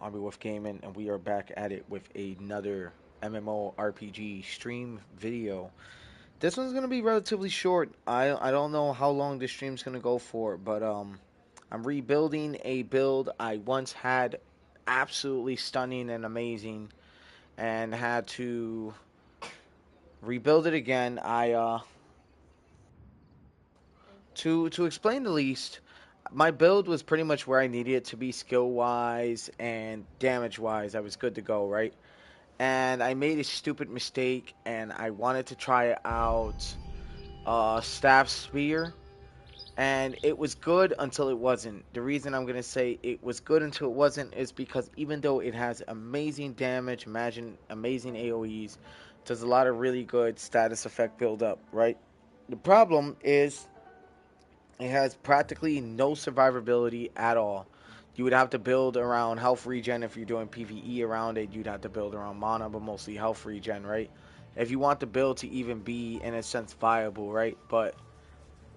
I'll be with Gaming, and we are back at it with another MMORPG stream video. This one's gonna be relatively short. I don't know how long this stream's gonna go for, but I'm rebuilding a build I once had absolutely stunning and amazing, and had to rebuild it again. To explain the least, my build was pretty much where I needed it to be skill wise and damage wise. I was good to go, right? And I made a stupid mistake, and I wanted to try out Staff Spear, and it was good until it wasn't. The reason I'm gonna say it was good until it wasn't is because even though it has amazing damage, imagine amazing AoEs, does a lot of really good status effect build up, right? The problem is it has practically no survivability at all. You would have to build around health regen if you're doing PvE around it. You'd have to build around mana, but mostly health regen, right? If you want the build to even be, in a sense, viable, right? But,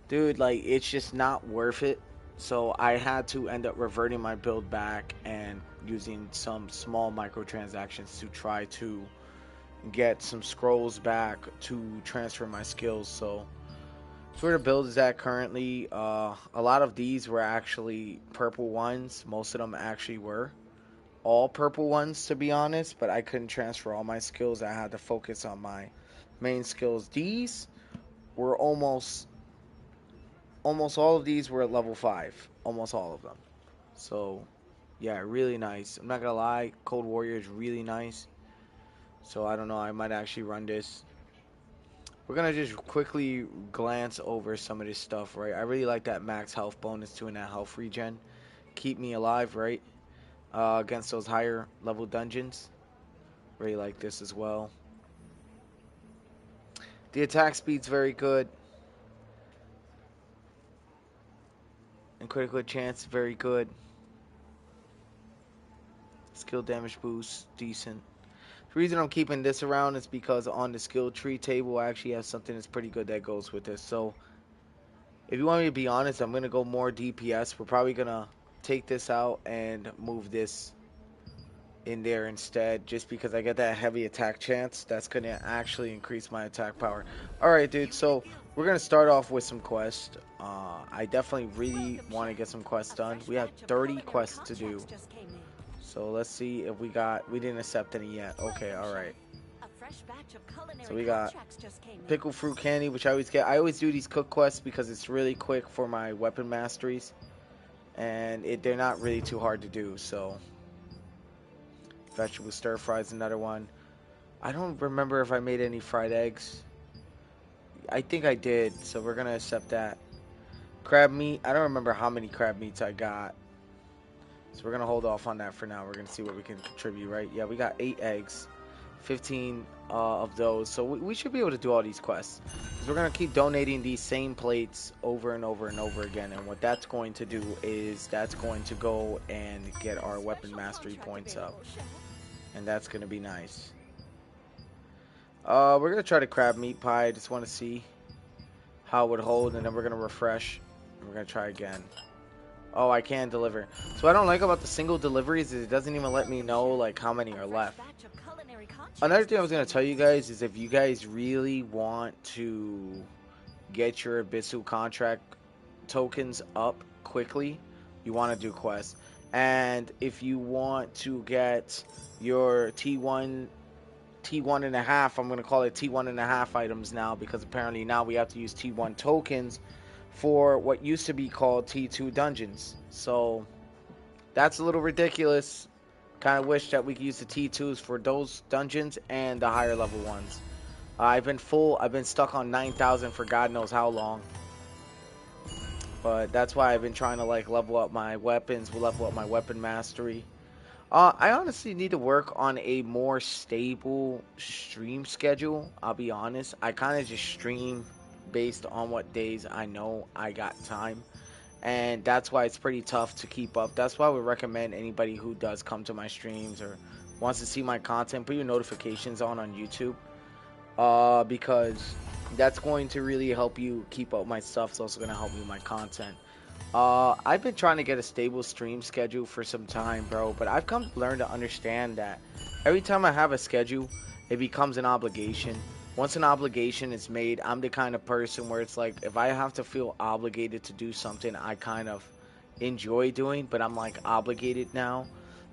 dude, like, it's just not worth it. So I had to end up reverting my build back and using some small microtransactions to try to get some scrolls back to transfer my skills. So where the build is at currently, a lot of these were actually purple ones. Most of them actually were all purple ones, to be honest, but I couldn't transfer all my skills. I had to focus on my main skills. These were almost all of these were at level 5, almost all of them. So yeah, really nice. I'm not gonna lie, Cold Warrior is really nice. So I don't know, I might actually run this. We're gonna just quickly glance over some of this stuff, right? I really like that max health bonus too, and that health regen. Keep me alive, right? Against those higher level dungeons. Really like this as well. The attack speed's very good, and critical chance very good. Skill damage boost decent. The reason I'm keeping this around is because on the skill tree table, I actually have something that's pretty good that goes with this. So if you want me to be honest, I'm gonna go more DPS. We're probably gonna take this out and move this in there instead, just because I get that heavy attack chance. That's gonna actually increase my attack power. All right, dude. So we're gonna start off with some quests. I definitely really want to get some quests done. We have 30 quests to do. So let's see if we didn't accept any yet. Okay, all right. So we got pickle fruit candy, which I always get. I always do these cook quests because it's really quick for my weapon masteries, and they're not really too hard to do. So vegetable stir fry is another one. I don't remember if I made any fried eggs. I think I did, so we're gonna accept that. Crab meat. I don't remember how many crab meats I got, so we're gonna hold off on that for now. We're gonna see what we can contribute, right? Yeah, we got 8 eggs, 15 of those, so we should be able to do all these quests. Because we're gonna keep donating these same plates over and over and over again, and what that's going to do is that's going to go and get our weapon mastery points up, and that's gonna be nice. We're gonna try the crab meat pie. I just want to see how it would hold, and then we're gonna refresh. And we're gonna try again. Oh, I can deliver. So what I don't like about the single deliveries is it doesn't even let me know like how many are left. Another thing I was gonna tell you guys is if you guys really want to get your Abyssal contract tokens up quickly, you want to do quests. And if you want to get your T1 and a half, I'm going to call it T1 and a half items now, because apparently now we have to use T1 tokens for what used to be called T2 dungeons. So that's a little ridiculous. Kind of wish that we could use the T2s for those dungeons and the higher level ones. I've been stuck on 9,000 for God knows how long. But that's why I've been trying to like level up my weapons, level up my weapon mastery. I honestly need to work on a more stable stream schedule. I'll be honest. I kind of just stream based on what days I know I got time. And that's why it's pretty tough to keep up. That's why I would recommend anybody who does come to my streams or wants to see my content, put your notifications on YouTube. Because that's going to really help you keep up my stuff. It's also going to help me with my content. I've been trying to get a stable stream schedule for some time, bro, but I've come to learn to understand that every time I have a schedule, it becomes an obligation. Once an obligation is made, I'm the kind of person where it's like if I have to feel obligated to do something I kind of enjoy doing, but I'm like obligated now,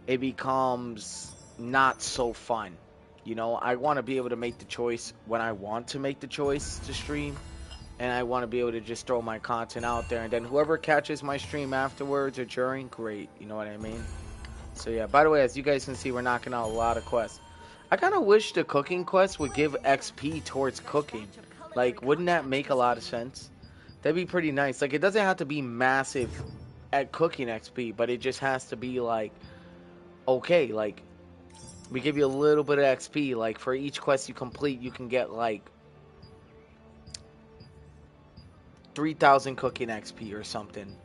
it becomes not so fun. You know, I want to be able to make the choice when I want to make the choice to stream, and I want to be able to just throw my content out there, and then whoever catches my stream afterwards or during, great. You know what I mean? So yeah. By the way, as you guys can see, we're knocking out a lot of quests. I kind of wish the cooking quest would give XP towards cooking. Like, wouldn't that make a lot of sense? That'd be pretty nice. Like, it doesn't have to be massive at cooking XP, but it just has to be like, okay, like we give you a little bit of XP. Like for each quest you complete, you can get like 3,000 cooking XP or something.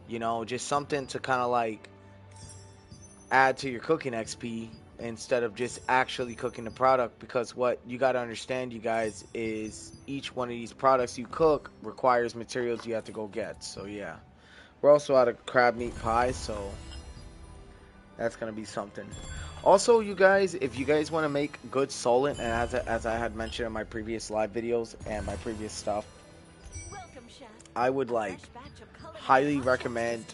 You know, just something to kind of like add to your cooking XP instead of just actually cooking the product. Because what you got to understand, you guys, is each one of these products you cook requires materials you have to go get. So yeah, we're also out of crab meat pie, so that's gonna be something. Also, you guys, if you guys want to make good Solent, and as I had mentioned in my previous live videos and my previous stuff, I would like highly recommend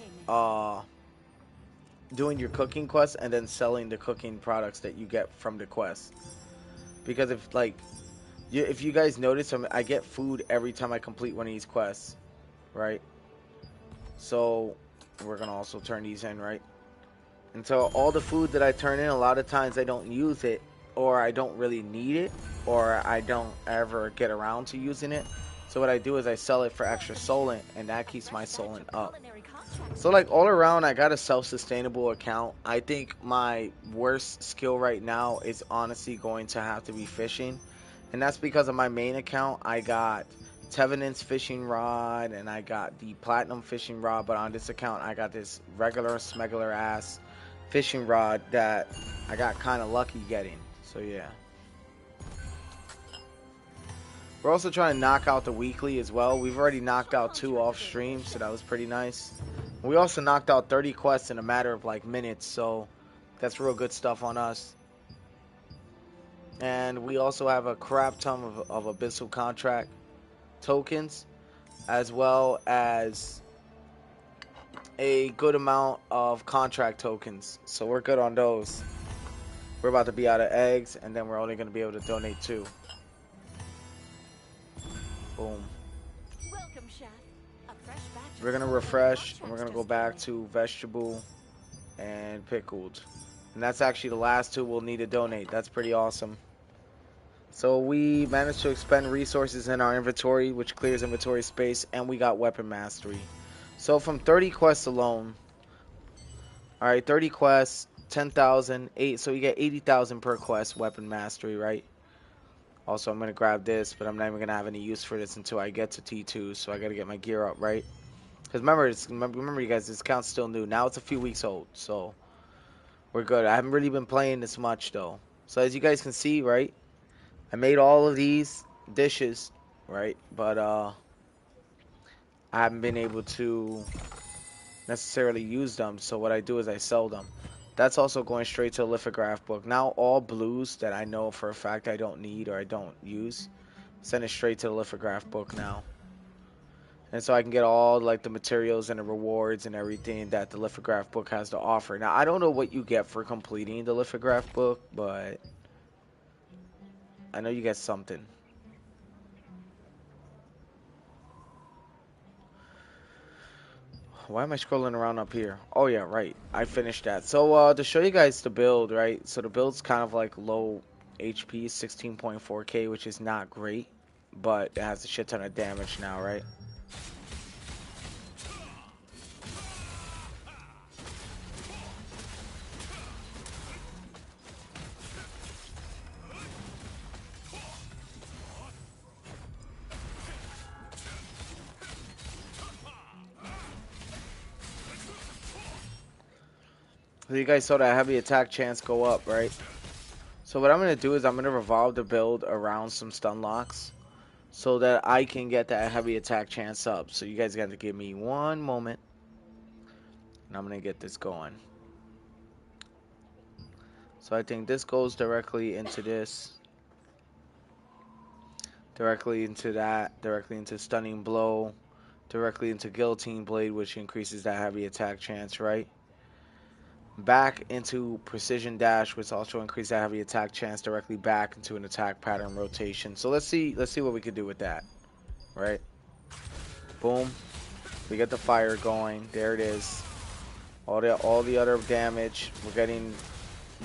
doing your cooking quest and then selling the cooking products that you get from the quest. Because if like if you guys notice, I get food every time I complete one of these quests, right? So we're gonna also turn these in, right? And so all the food that I turn in, a lot of times I don't use it, or I don't really need it, or I don't ever get around to using it. So what I do is I sell it for extra Solent, and that keeps my Solent up. So like all around, I got a self-sustainable account. I think my worst skill right now is honestly going to have to be fishing. And that's because of my main account, I got Tevenant's fishing rod, and I got the platinum fishing rod. But on this account, I got this regular smuggler ass fishing rod that I got kind of lucky getting. So yeah. We're also trying to knock out the weekly as well. We've already knocked out 2 off stream, so that was pretty nice. We also knocked out 30 quests in a matter of like minutes, so that's real good stuff on us. And we also have a crap ton of abyssal contract tokens, as well as a good amount of contract tokens, so we're good on those. We're about to be out of eggs, and then we're only going to be able to donate 2. Boom. We're going to refresh, and we're going to go back to vegetable and pickled. And that's actually the last 2 we'll need to donate. That's pretty awesome. So we managed to expend resources in our inventory, which clears inventory space, and we got weapon mastery. So from 30 quests alone, alright, 30 quests, 10,000, 8, so you get 80,000 per quest, weapon mastery, right? Also, I'm going to grab this, but I'm not even going to have any use for this until I get to T2, so I got to get my gear up, right? Because remember, you guys, this account's still new. Now it's a few weeks old, so we're good. I haven't really been playing this much, though. So as you guys can see, right, I made all of these dishes, right? But I haven't been able to necessarily use them, so what I do is I sell them. That's also going straight to the lithograph book. Now all blues that I know for a fact I don't need or I don't use, send it straight to the lithograph book now. And so I can get all like the materials and the rewards and everything that the lithograph book has to offer. Now I don't know what you get for completing the lithograph book, but I know you get something. Why am I scrolling around up here? Oh yeah, right. I finished that. So to show you guys the build, right? So the build's kind of like low HP, 16.4k, which is not great, but it has a shit ton of damage now, right? So you guys saw that heavy attack chance go up, right? So what I'm going to do is I'm going to revolve the build around some stun locks so that I can get that heavy attack chance up. So you guys got to give me one moment. And I'm going to get this going. So I think this goes directly into this. Directly into that. Directly into Stunning Blow. Directly into Guillotine Blade, which increases that heavy attack chance, right? Back into Precision Dash, which also increases that heavy attack chance directly back into an attack pattern rotation. So let's see what we can do with that, right? Boom. We get the fire going. There it is. All the other damage. We're getting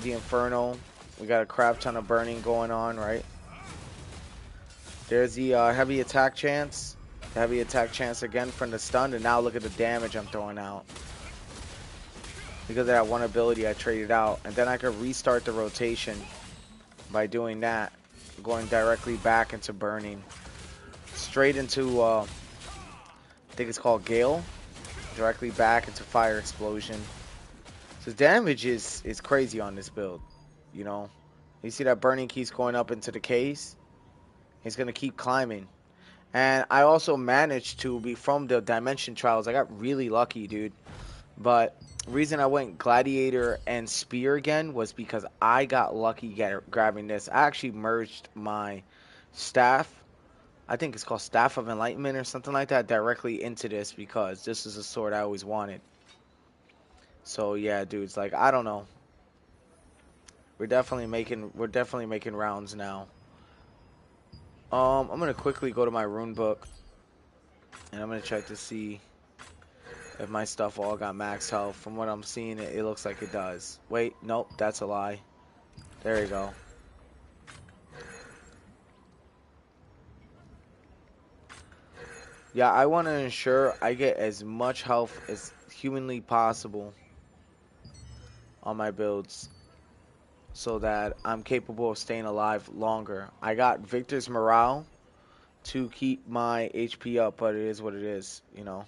the Inferno. We got a crap ton of burning going on, right? There's the heavy attack chance. The heavy attack chance again from the stun, and now look at the damage I'm throwing out. Because of that one ability I traded out. And then I could restart the rotation by doing that. Going directly back into burning. Straight into, I think it's called Gale. Directly back into Fire Explosion. So damage is crazy on this build. You know. You see that burning keys going up into the case? He's going to keep climbing. And I also managed to be from the Dimension Trials. I got really lucky, dude. But the reason I went Gladiator and Spear again was because I got lucky grabbing this. I actually merged my staff, I think it's called Staff of Enlightenment or something like that, directly into this because this is a sword I always wanted. So yeah, dudes, like I don't know. We're definitely making rounds now. I'm gonna quickly go to my rune book and I'm gonna check to see if my stuff all got max health. From what I'm seeing, it looks like it does. Wait, nope, that's a lie. There you go. Yeah, I want to ensure I get as much health as humanly possible on my builds so that I'm capable of staying alive longer. I got Victor's morale to keep my HP up, but it is what it is, you know.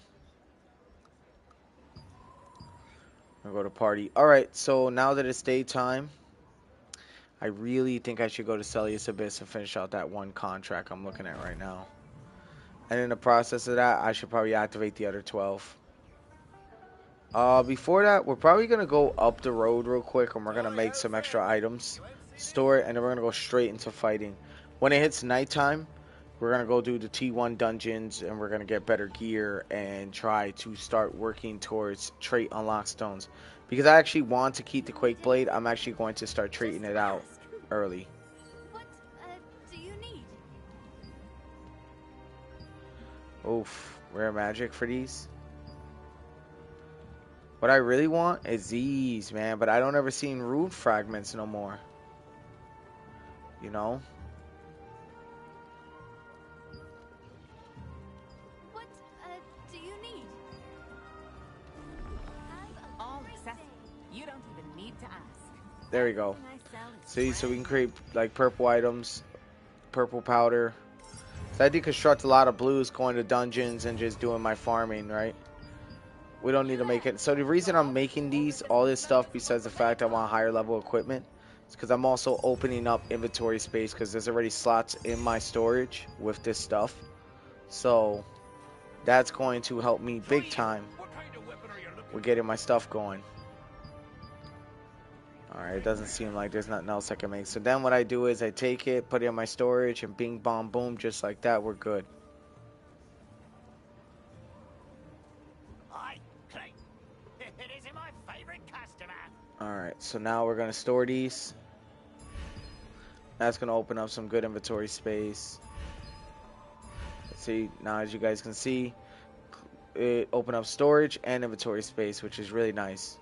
I'm gonna go to party. Alright, so now that it's daytime, I really think I should go to Celius Abyss and finish out that one contract I'm looking at right now. And in the process of that, I should probably activate the other 12. Before that, we're probably going to go up the road real quick and we're going to make some extra items, store it, and then we're going to go straight into fighting. When it hits nighttime, we're going to go do the T1 dungeons and we're going to get better gear and try to start working towards trait unlock stones. Because I actually want to keep the Quake Blade, I'm actually going to start trading it out early. What do you need? Oof, rare magic for these. What I really want is these, man, but I don't ever see rune fragments no more. You know? What do you need? All accessible. You don't even need to ask. There we go. See, so we can create like purple items, purple powder. So I deconstruct a lot of blues going to dungeons and just doing my farming, right? We don't need to make it. So the reason I'm making these, all this stuff, besides the fact I want higher level equipment, is because I'm also opening up inventory space because there's already slots in my storage with this stuff. So that's going to help me big time with getting my stuff going. Alright, it doesn't seem like there's nothing else I can make. So then what I do is I take it, put it in my storage, and bing, bong, boom, just like that, we're good. Alright, so now we're going to store these. That's going to open up some good inventory space. Let's see, now as you guys can see, it opened up storage and inventory space, which is really nice.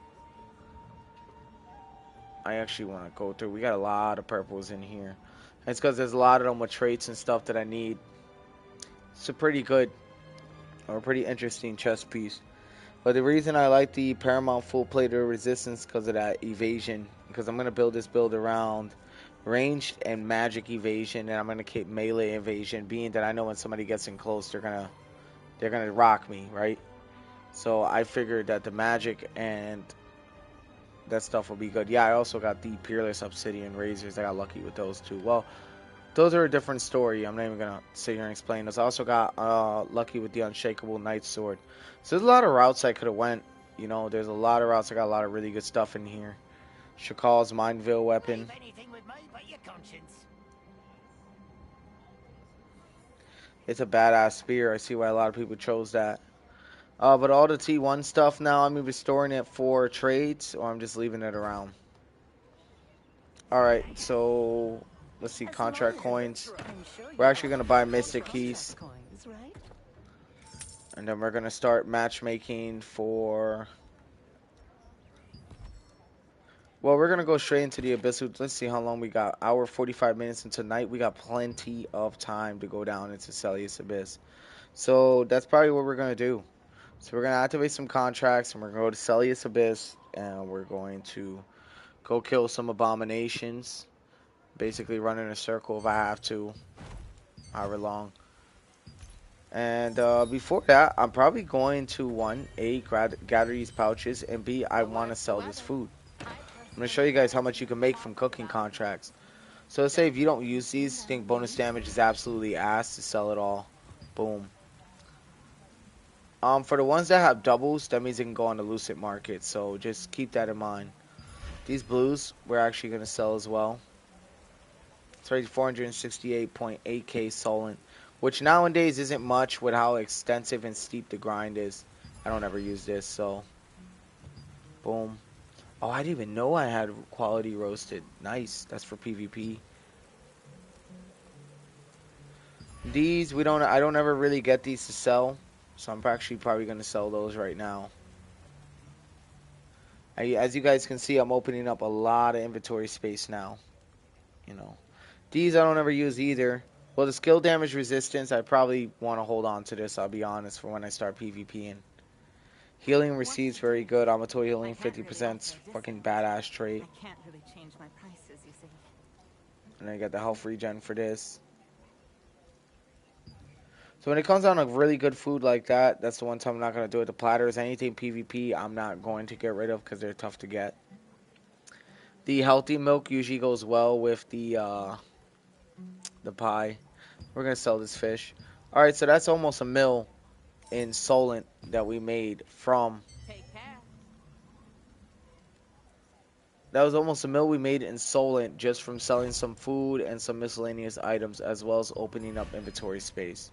I actually want to go through. We got a lot of purples in here. It's because there's a lot of them with traits and stuff that I need. It's a pretty good or a pretty interesting chess piece. But the reason I like the Paramount Full Plate of Resistance because of that evasion. Because I'm going to build this build around ranged and magic evasion. And I'm going to keep melee evasion. Being that I know when somebody gets in close, they're gonna rock me, right? So I figured that the magic and that stuff will be good. Yeah, I also got the Peerless Obsidian Razors. I got lucky with those too. Well, those are a different story. I'm not even gonna sit here and explain those. I also got lucky with the Unshakable Knight Sword. So there's a lot of routes I could have went. You know, there's a lot of routes. I got a lot of really good stuff in here. Shakal's Mineville weapon. Leave anything with me but your conscience. It's a badass spear. I see why a lot of people chose that. But all the T1 stuff now, I'm either storing it for trades or I'm just leaving it around. Alright, so let's see, contract coins. We're actually going to buy Mystic Keys. Coins, right? And then we're going to start matchmaking for... Well, we're going to go straight into the Abyssal. Let's see how long we got. Hour 45 minutes, and tonight we got plenty of time to go down into Celius Abyss. So that's probably what we're going to do. So we're going to activate some contracts, and we're going to go to Celius Abyss, and we're going to go kill some abominations. Basically run in a circle if I have to, however long. And before that, I'm probably going to, one, A, gather these pouches, and B, I want to sell this food. I'm going to show you guys how much you can make from cooking contracts. So let's say if you don't use these, you think bonus damage is absolutely ass to sell it all. Boom. For the ones that have doubles, that means they can go on the Lucid market, so just keep that in mind. These blues, we're actually going to sell as well. It's already 468.8k Solent, which nowadays isn't much with how extensive and steep the grind is. I don't ever use this, so boom. Oh, I didn't even know I had quality roasted. Nice. That's for PvP. These I don't ever really get these to sell, so I'm actually probably gonna sell those right now. As you guys can see, I'm opening up a lot of inventory space now. You know. These I don't ever use either. Well, the skill damage resistance, I probably want to hold on to this, I'll be honest, for when I start PvPing. Healing receipts, very good. Amato healing, 50%, fucking badass trait. I can't really change my prices, you see. And then I got the health regen for this. So when it comes down to really good food like that, that's the one time I'm not going to do it. The platters, anything PvP, I'm not going to get rid of because they're tough to get. The healthy milk usually goes well with the pie. We're going to sell this fish. Alright, so that's almost a mil in Solent that we made from... Take care. That was almost a mil we made in Solent just from selling some food and some miscellaneous items as well as opening up inventory space.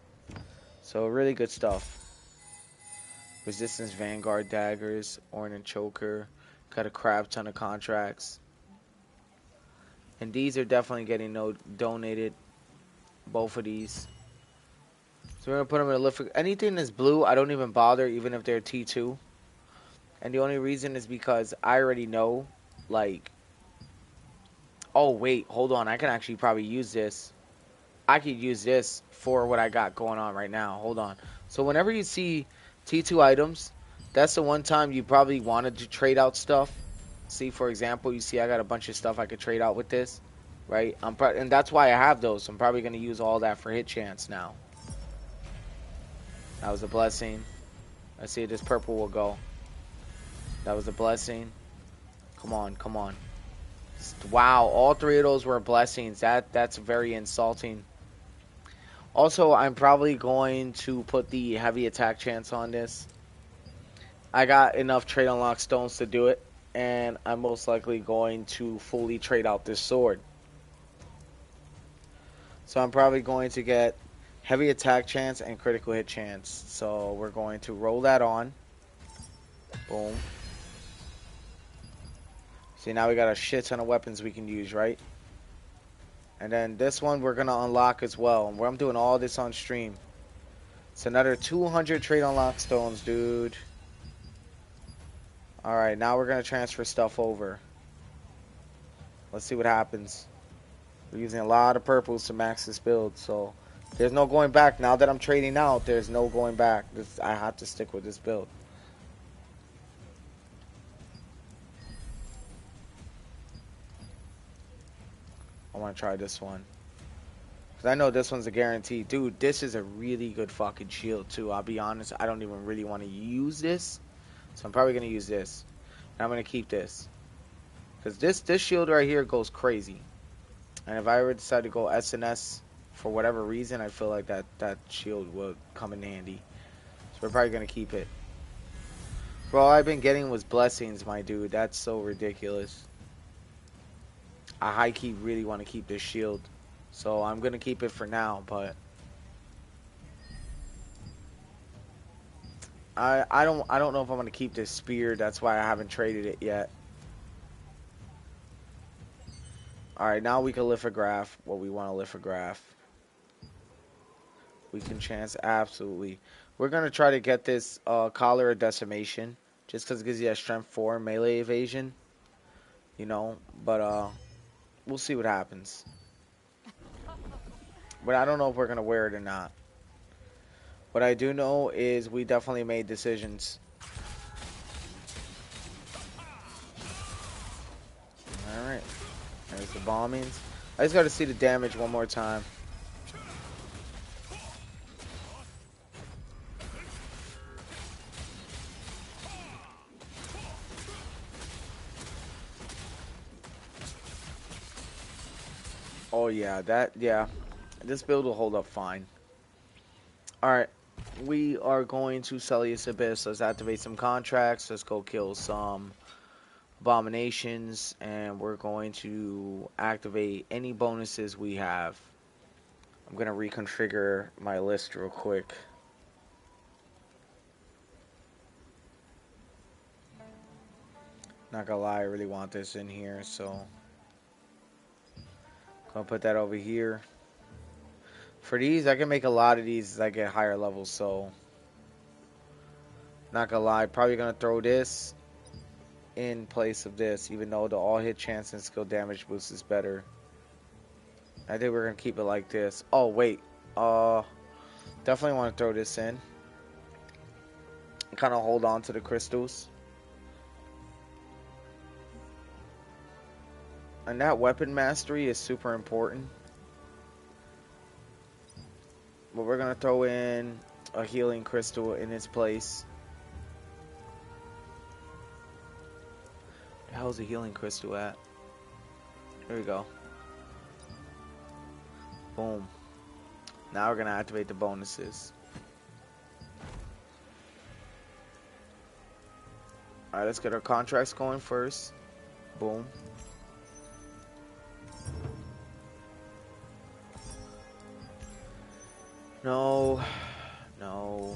So really good stuff. Resistance Vanguard daggers, Ornament Choker, got a crap ton of contracts. And these are definitely getting donated, both of these. So we're going to put them in a list. Anything that's blue, I don't even bother, even if they're T2. And the only reason is because I already know, like... Oh, wait, hold on. I can actually probably use this. I could use this for what I got going on right now. Hold on. So whenever you see T2 items, that's the one time you probably wanted to trade out stuff. See, for example, you see I got a bunch of stuff I could trade out with this, right? And that's why I have those. I'm probably going to use all that for hit chance now. That was a blessing. Let's see if this purple will go. That was a blessing. Come on, come on. Wow, all three of those were blessings. That's very insulting. Also, I'm probably going to put the heavy attack chance on this. I got enough trade unlock stones to do it, and I'm most likely going to fully trade out this sword. So I'm probably going to get heavy attack chance and critical hit chance. So we're going to roll that on. Boom. See, now we got a shit ton of weapons we can use, right? And then this one we're going to unlock as well. And I'm doing all this on stream. It's another 200 trade unlock stones, dude. Alright, now we're going to transfer stuff over. Let's see what happens. We're using a lot of purples to max this build, so there's no going back. Now that I'm trading out, there's no going back. I have to stick with this build. I want to try this one. Because I know this one's a guarantee. Dude, this is a really good fucking shield, too. I'll be honest, I don't even really want to use this. So I'm probably going to use this. And I'm going to keep this. Because this shield right here goes crazy. And if I ever decide to go SNS for whatever reason, I feel like that shield would come in handy. So we're probably going to keep it. Bro, all I've been getting was blessings, my dude. That's so ridiculous. I high key really want to keep this shield. So I'm gonna keep it for now, but I don't know if I'm gonna keep this spear. That's why I haven't traded it yet. Alright, now we can lithograph what we want to lithograph. We can chance absolutely. We're gonna try to get this collar of decimation. Just because it gives you that strength 4 melee evasion. You know, but we'll see what happens. But I don't know if we're gonna wear it or not. What I do know is we definitely made decisions. Alright. There's the bombings. I just gotta see the damage one more time. Oh yeah, yeah. This build will hold up fine. Alright. We are going to Celius Abyss. Let's activate some contracts. Let's go kill some abominations. And we're going to activate any bonuses we have. I'm going to reconfigure my list real quick. Not gonna lie, I really want this in here, so gonna put that over here. For these, I can make a lot of these as I get higher levels, so not gonna lie, probably gonna throw this in place of this, even though the all hit chance and skill damage boost is better. I think we're gonna keep it like this. Oh wait, definitely want to throw this in. Kind of hold on to the crystals. And that weapon mastery is super important. But we're gonna throw in a healing crystal in its place. The hell's the healing crystal at? There we go. Boom. Now we're gonna activate the bonuses. Alright, let's get our contracts going first. Boom. No. No.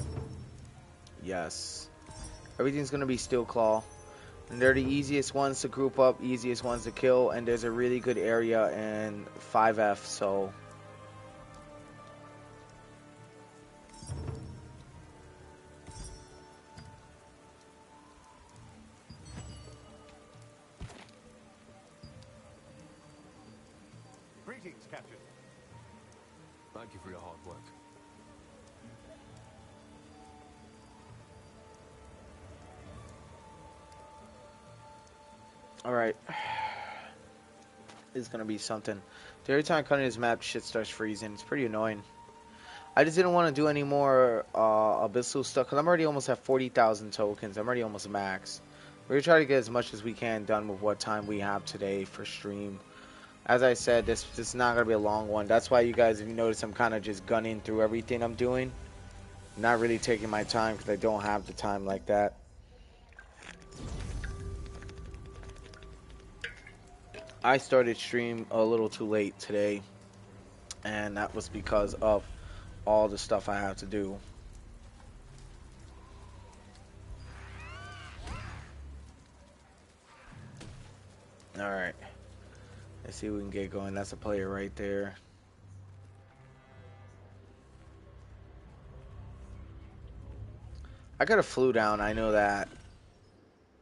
Yes. Everything's gonna be Steel Claw. And they're the easiest ones to group up, easiest ones to kill, and there's a really good area in 5F, so Greetings, Captain. Thank you for your hard work. alright. It's gonna be something. Every time I come in this map, shit starts freezing. It's pretty annoying. I just didn't want to do any more Abyssal stuff, because I'm already almost at 40,000 tokens. I'm already almost maxed. We're going to try to get as much as we can done with what time we have today for stream. As I said, this is not going to be a long one. That's why you guys, if you notice, I'm kind of just gunning through everything I'm doing. Not really taking my time, because I don't have the time like that. I started stream a little too late today, and that was because of all the stuff I have to do. Alright. Let's see if we can get going. That's a player right there. I got a flew down, I know that.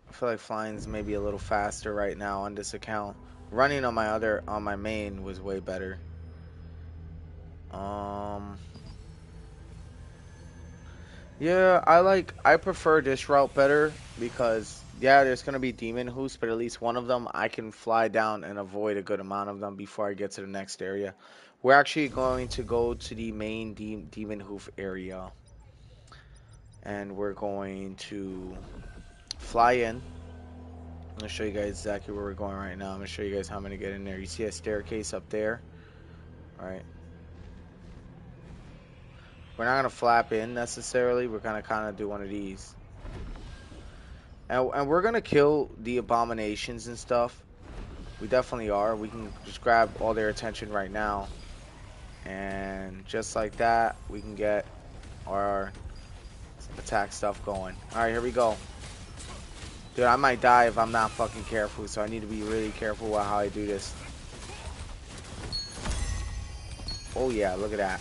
I feel like flying's maybe a little faster right now on this account. Running on my main was way better. Yeah, I prefer this route better because yeah, there's gonna be demon hoops, but at least one of them I can fly down and avoid a good amount of them before I get to the next area. We're actually going to go to the main demon hoof area, and we're going to fly in. I'm gonna show you guys exactly where we're going right now. I'm gonna show you guys how I'm gonna get in there. You see a staircase up there? Alright. We're not gonna flap in necessarily. We're gonna kinda do one of these. And we're gonna kill the abominations and stuff. We definitely are. We can just grab all their attention right now. And just like that, we can get our attack stuff going. Alright, here we go. Dude, I might die if I'm not fucking careful, so I need to be really careful with how I do this. Oh yeah, look at that.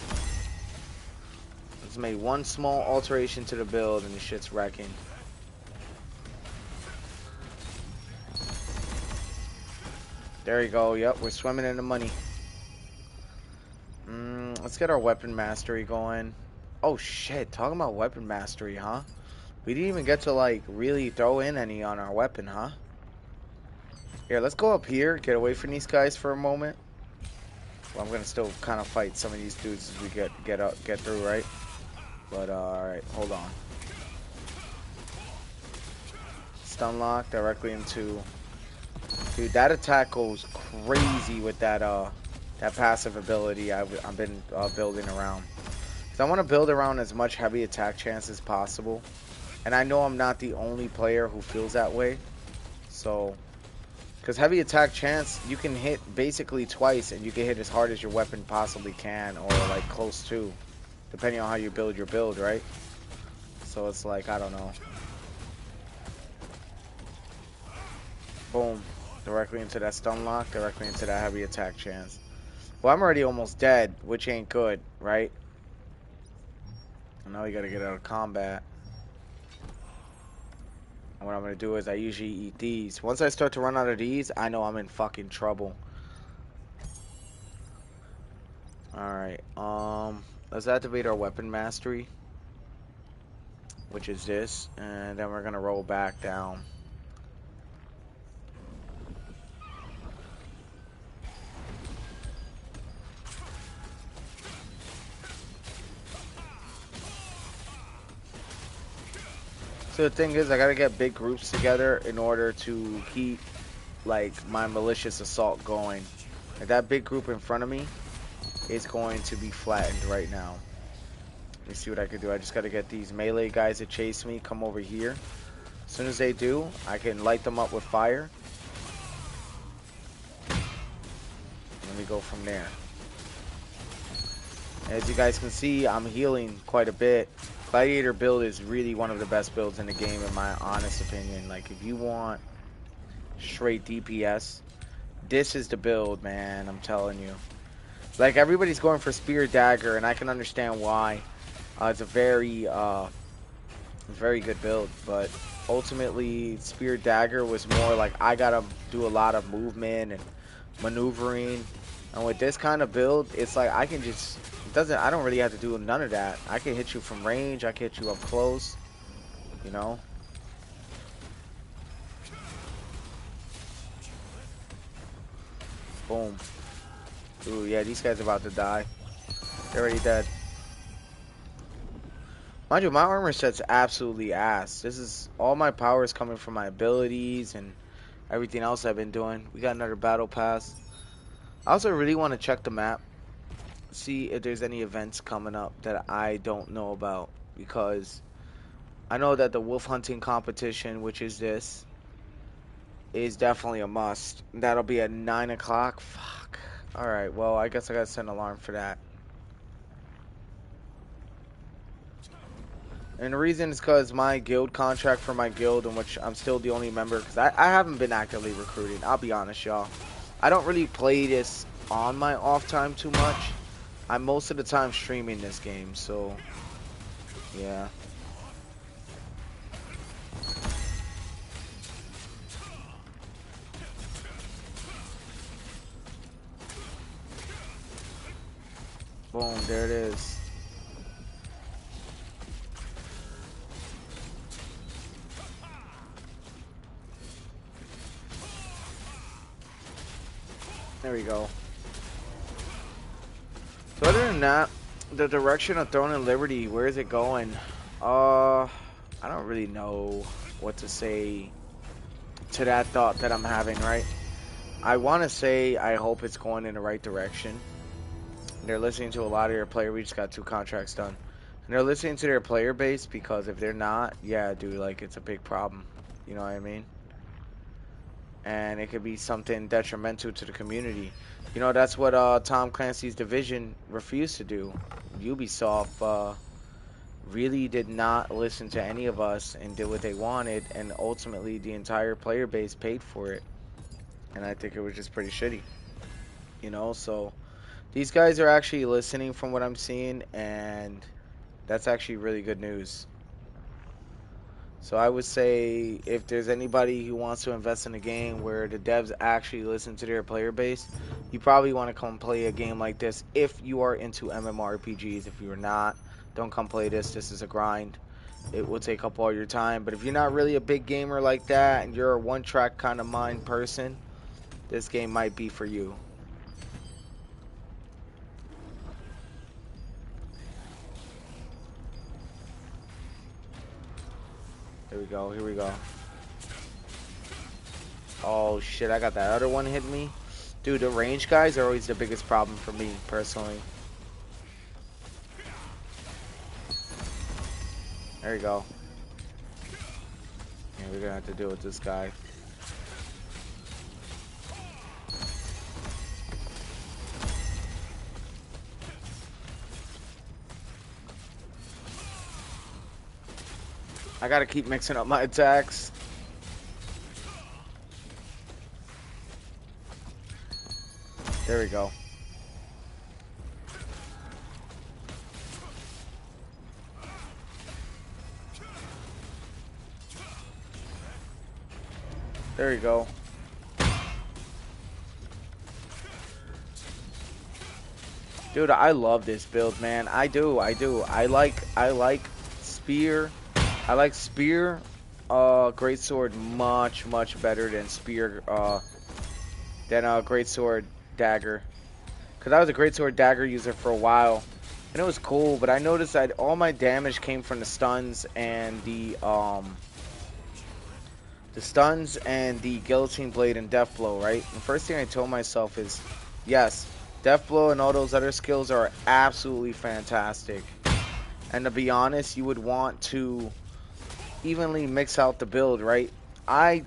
Just made one small alteration to the build and the shit's wrecking. There you go, yep, we're swimming in the money. Let's get our weapon mastery going. Oh shit, talking about weapon mastery, huh? We didn't even get to like really throw in any on our weapon, huh? Here, let's go up here, get away from these guys for a moment. Well, I'm gonna still kind of fight some of these dudes as we get through, right? But alright, hold on. Stun lock directly into. Dude, that attack goes crazy with that that passive ability I've been building around. Cause I want to build around as much heavy attack chance as possible, and I know I'm not the only player who feels that way. So, because heavy attack chance, you can hit basically twice, and you can hit as hard as your weapon possibly can, or like close to, depending on how you build your build, right? So it's like, I don't know. Boom. Directly into that stun lock, directly into that heavy attack chance. Well, I'm already almost dead, which ain't good, right? And now we gotta get out of combat. And what I'm gonna do is I usually eat these. Once I start to run out of these, I know I'm in fucking trouble. Alright, let's activate our weapon mastery, which is this, and then we're gonna roll back down. So the thing is, I gotta get big groups together in order to keep, like, my malicious assault going. Like, that big group in front of me is going to be flattened right now. Let me see what I can do. I just gotta get these melee guys that chase me come over here. As soon as they do, I can light them up with fire. And we go from there. As you guys can see, I'm healing quite a bit. Gladiator build is really one of the best builds in the game, in my honest opinion. Like, if you want straight DPS, this is the build, man. I'm telling you. Like, everybody's going for Spear Dagger, and I can understand why. It's a very good build, but ultimately, Spear Dagger was more like I gotta do a lot of movement and maneuvering. And with this kind of build, it's like I can just. I don't really have to do none of that. I can hit you from range, I can hit you up close, you know. Boom. Ooh, yeah, these guys are about to die. They're already dead. Mind you, my armor set's absolutely ass. This is all my power is coming from my abilities and everything else I've been doing. We got another battle pass. I also really want to check the map, see if there's any events coming up that I don't know about, because I know that the wolf hunting competition, which is this, is definitely a must. That'll be at 9 o'clock. Fuck. Alright, well, I guess I gotta set an alarm for that. And the reason is because my guild contract for my guild, in which I'm still the only member, because I haven't been actively recruiting. I'll be honest, y'all. I don't really play this on my off time too much. I'm most of the time streaming this game, so yeah. Boom, there it is. There we go. So other than that, the direction of Throne and Liberty, where is it going? I don't really know what to say to that thought that I'm having, right? I want to say I hope it's going in the right direction. They're listening to a lot of their player. We just got 2 contracts done. And they're listening to their player base, because if they're not, yeah, dude, like, it's a big problem. You know what I mean? And it could be something detrimental to the community. You know, that's what Tom Clancy's Division refused to do. Ubisoft really did not listen to any of us and did what they wanted, and ultimately the entire player base paid for it. And I think it was just pretty shitty. You know, so these guys are actually listening from what I'm seeing, and that's actually really good news. So I would say if there's anybody who wants to invest in a game where the devs actually listen to their player base, you probably want to come play a game like this if you are into MMORPGs. If you're not, don't come play this. This is a grind. It will take up all your time. But if you're not really a big gamer like that and you're a one-track kind of mind person, this game might be for you. Here we go. Here we go. Oh shit, I got that other one hit me. Dude, the range guys are always the biggest problem for me, personally. There you go. Yeah, we're gonna have to deal with this guy. I gotta keep mixing up my attacks. There we go. There you go. Dude, I love this build, man. I do. I like spear. I like spear greatsword much better than spear greatsword dagger. Cuz I was a greatsword dagger user for a while. And it was cool, but I noticed that all my damage came from the stuns and the guillotine blade and death blow, right? The first thing I told myself is, yes, death blow and all those other skills are absolutely fantastic. And to be honest, you would want to evenly mix out the build, right? I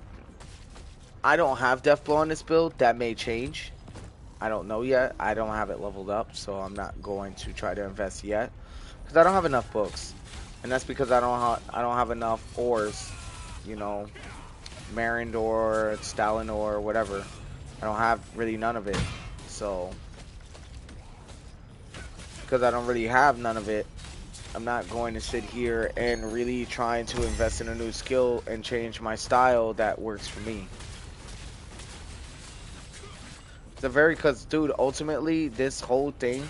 I don't have death blow on this build. That may change. I don't know yet. I don't have it leveled up, so I'm not going to try to invest yet because I don't have enough books, and that's because I don't have enough ores, you know, Marindor, Stalinor, whatever. I don't have really none of it. So, because I don't really have none of it, I'm not going to sit here and really trying to invest in a new skill and change my style that works for me. Because, dude, ultimately, this whole thing,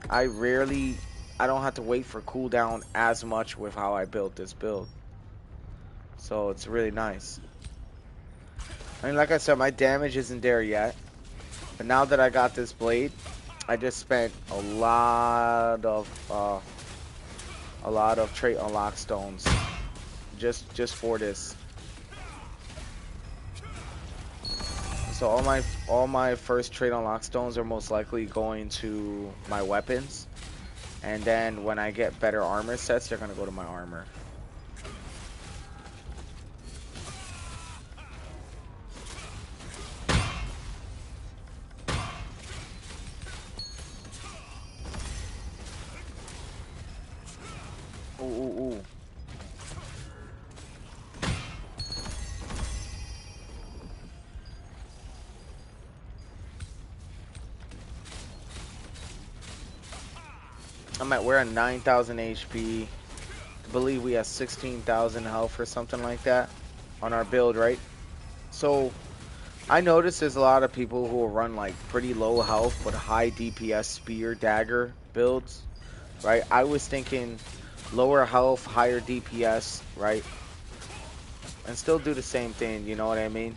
I don't have to wait for cooldown as much with how I built this build. So, it's really nice. I mean, like I said, my damage isn't there yet. But now that I got this blade, I just spent a lot of trait unlock stones just for this. So all my first trait unlock stones are most likely going to my weapons, and then when I get better armor sets, they're gonna go to my armor. Ooh, ooh, ooh. We're at 9,000 HP. I believe we have 16,000 health or something like that on our build, right? So I noticed there's a lot of people who will run like pretty low health but high DPS spear dagger builds, right? I was thinking lower health, higher DPS, right? And still do the same thing, you know what I mean?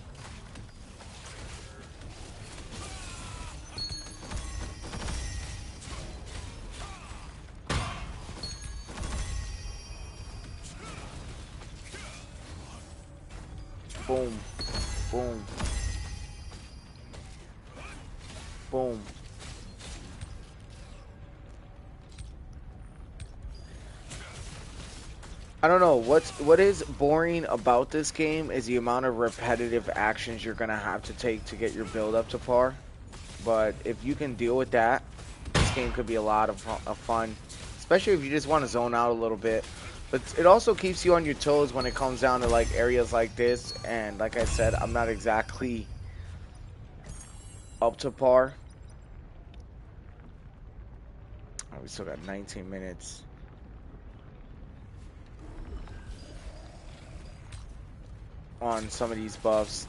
Boom, boom, boom. I don't know what is boring about this game is the amount of repetitive actions you're gonna have to take to get your build up to par. But if you can deal with that, this game could be a lot of fun, especially if you just want to zone out a little bit. But it also keeps you on your toes when it comes down to like areas like this. And like I said, I'm not exactly up to par. Oh, we still got 19 minutes on some of these buffs.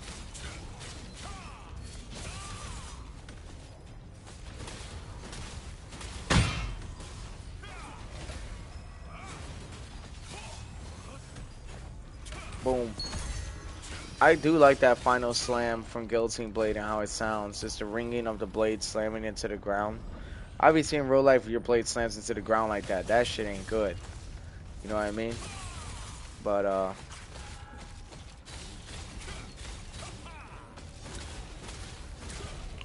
Boom. I do like that final slam from Guillotine Blade and how it sounds. Just the ringing of the blade slamming into the ground. Obviously, in real life, if your blade slams into the ground like that, that shit ain't good. You know what I mean? But,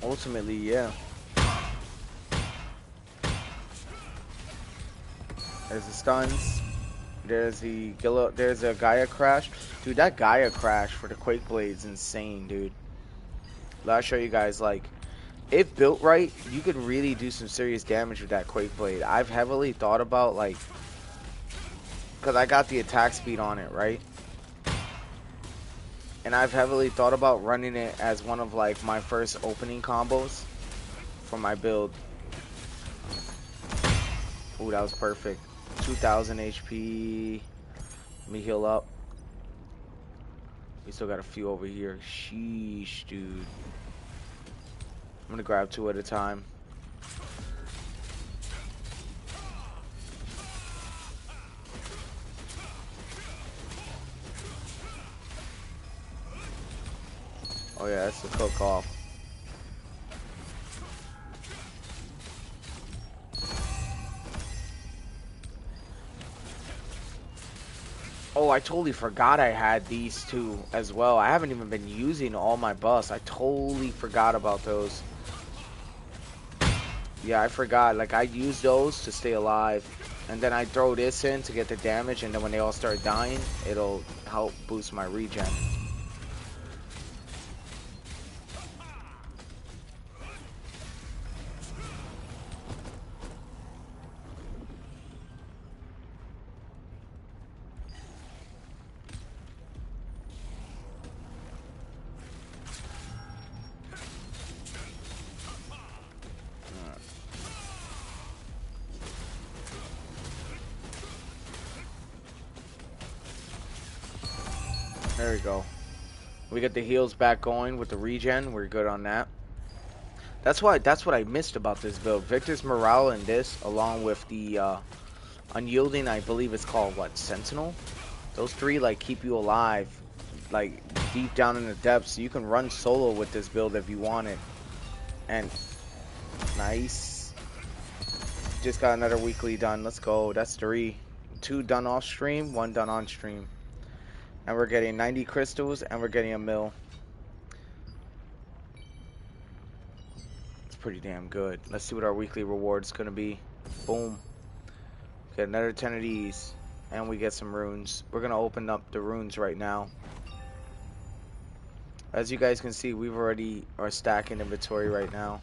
ultimately, yeah. There's the stuns. There's a Gaia crash. Dude, that Gaia crash for the Quake Blade's insane, dude. I'll show you guys, like, if built right, you could really do some serious damage with that Quake Blade. I've heavily thought about, like, because I got the attack speed on it, right? And I've heavily thought about running it as one of, like, my first opening combos for my build. Ooh, that was perfect. 2,000 HP. Let me heal up. We still got a few over here. Sheesh, dude. I'm gonna grab two at a time. Oh yeah, that's the cook off. Oh, I totally forgot I had these two as well. I haven't even been using all my buffs. I totally forgot about those. Yeah, I forgot. Like, I use those to stay alive. And then I throw this in to get the damage. And then when they all start dying, it'll help boost my regen. There we go. We get the heals back going with the regen. We're good on that. That's what I missed about this build. Victor's morale in this, along with the unyielding, I believe it's called what, Sentinel? Those three like keep you alive, like deep down in the depths. You can run solo with this build if you want it. And nice. Just got another weekly done. Let's go. That's 3. 2 done off stream, 1 done on stream. And we're getting 90 crystals and we're getting a mil. It's pretty damn good. Let's see what our weekly reward's gonna be. Boom. Get another 10 of these. And we get some runes. We're gonna open up the runes right now. As you guys can see, we've already are stacking inventory right now.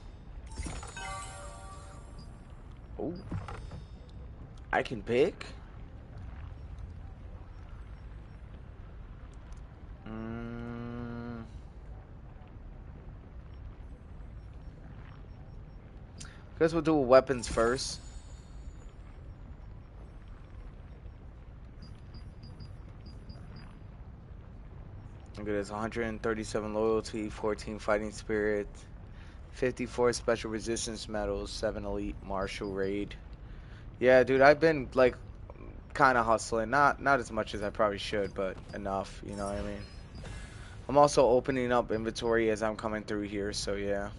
Oh, I can pick. Guess we'll do weapons first. Look at this: 137 loyalty, 14 fighting spirit, 54 special resistance medals, 7 elite martial raid. Yeah, dude, I've been like kind of hustling. Not as much as I probably should, but enough. You know what I mean? I'm also opening up inventory as I'm coming through here, so yeah.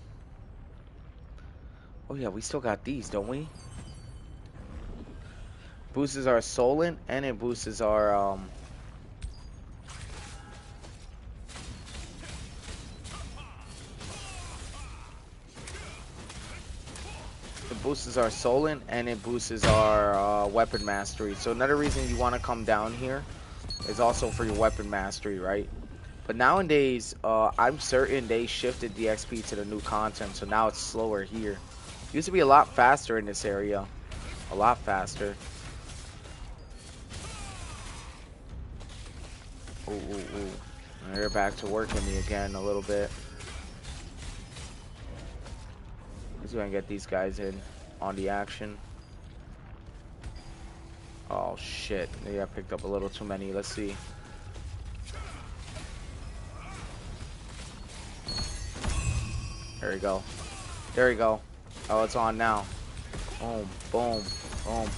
Oh yeah, we still got these, don't we? Boosts our Solent, and it boosts our It boosts our Solent and it boosts our weapon mastery. So another reason you want to come down here is also for your weapon mastery, right? But nowadays, I'm certain they shifted the XP to the new content, so now it's slower here. Used to be a lot faster in this area. A lot faster. Ooh, ooh, ooh. They're back to working me again a little bit. Let's go and get these guys in on the action. Oh shit, maybe I picked up a little too many. Let's see. There we go. There we go. Oh, it's on now. Boom, boom, boom.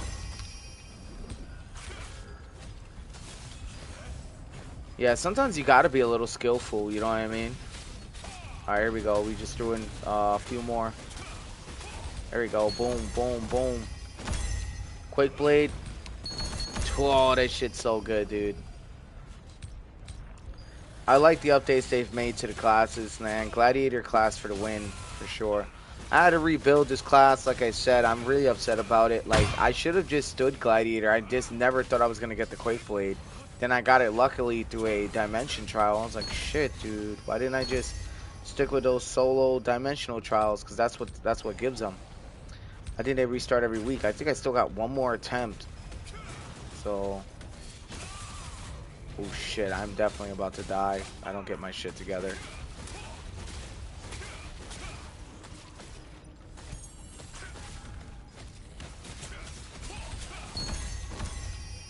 Yeah, sometimes you gotta be a little skillful, you know what I mean? Alright, here we go. We just threw in a few more. There we go. Boom, boom, boom. Quake Blade. Oh, that shit's so good, dude. I like the updates they've made to the classes, man. Gladiator class for the win, for sure. I had to rebuild this class, like I said. I'm really upset about it. Like, I should have just stood Gladiator. I just never thought I was going to get the Quake Blade. Then I got it luckily through a Dimension trial. I was like, shit, dude. Why didn't I just stick with those solo dimensional trials? Because that's what gives them. I think they restart every week. I think I still got one more attempt. So... oh shit, I'm definitely about to die. I don't get my shit together.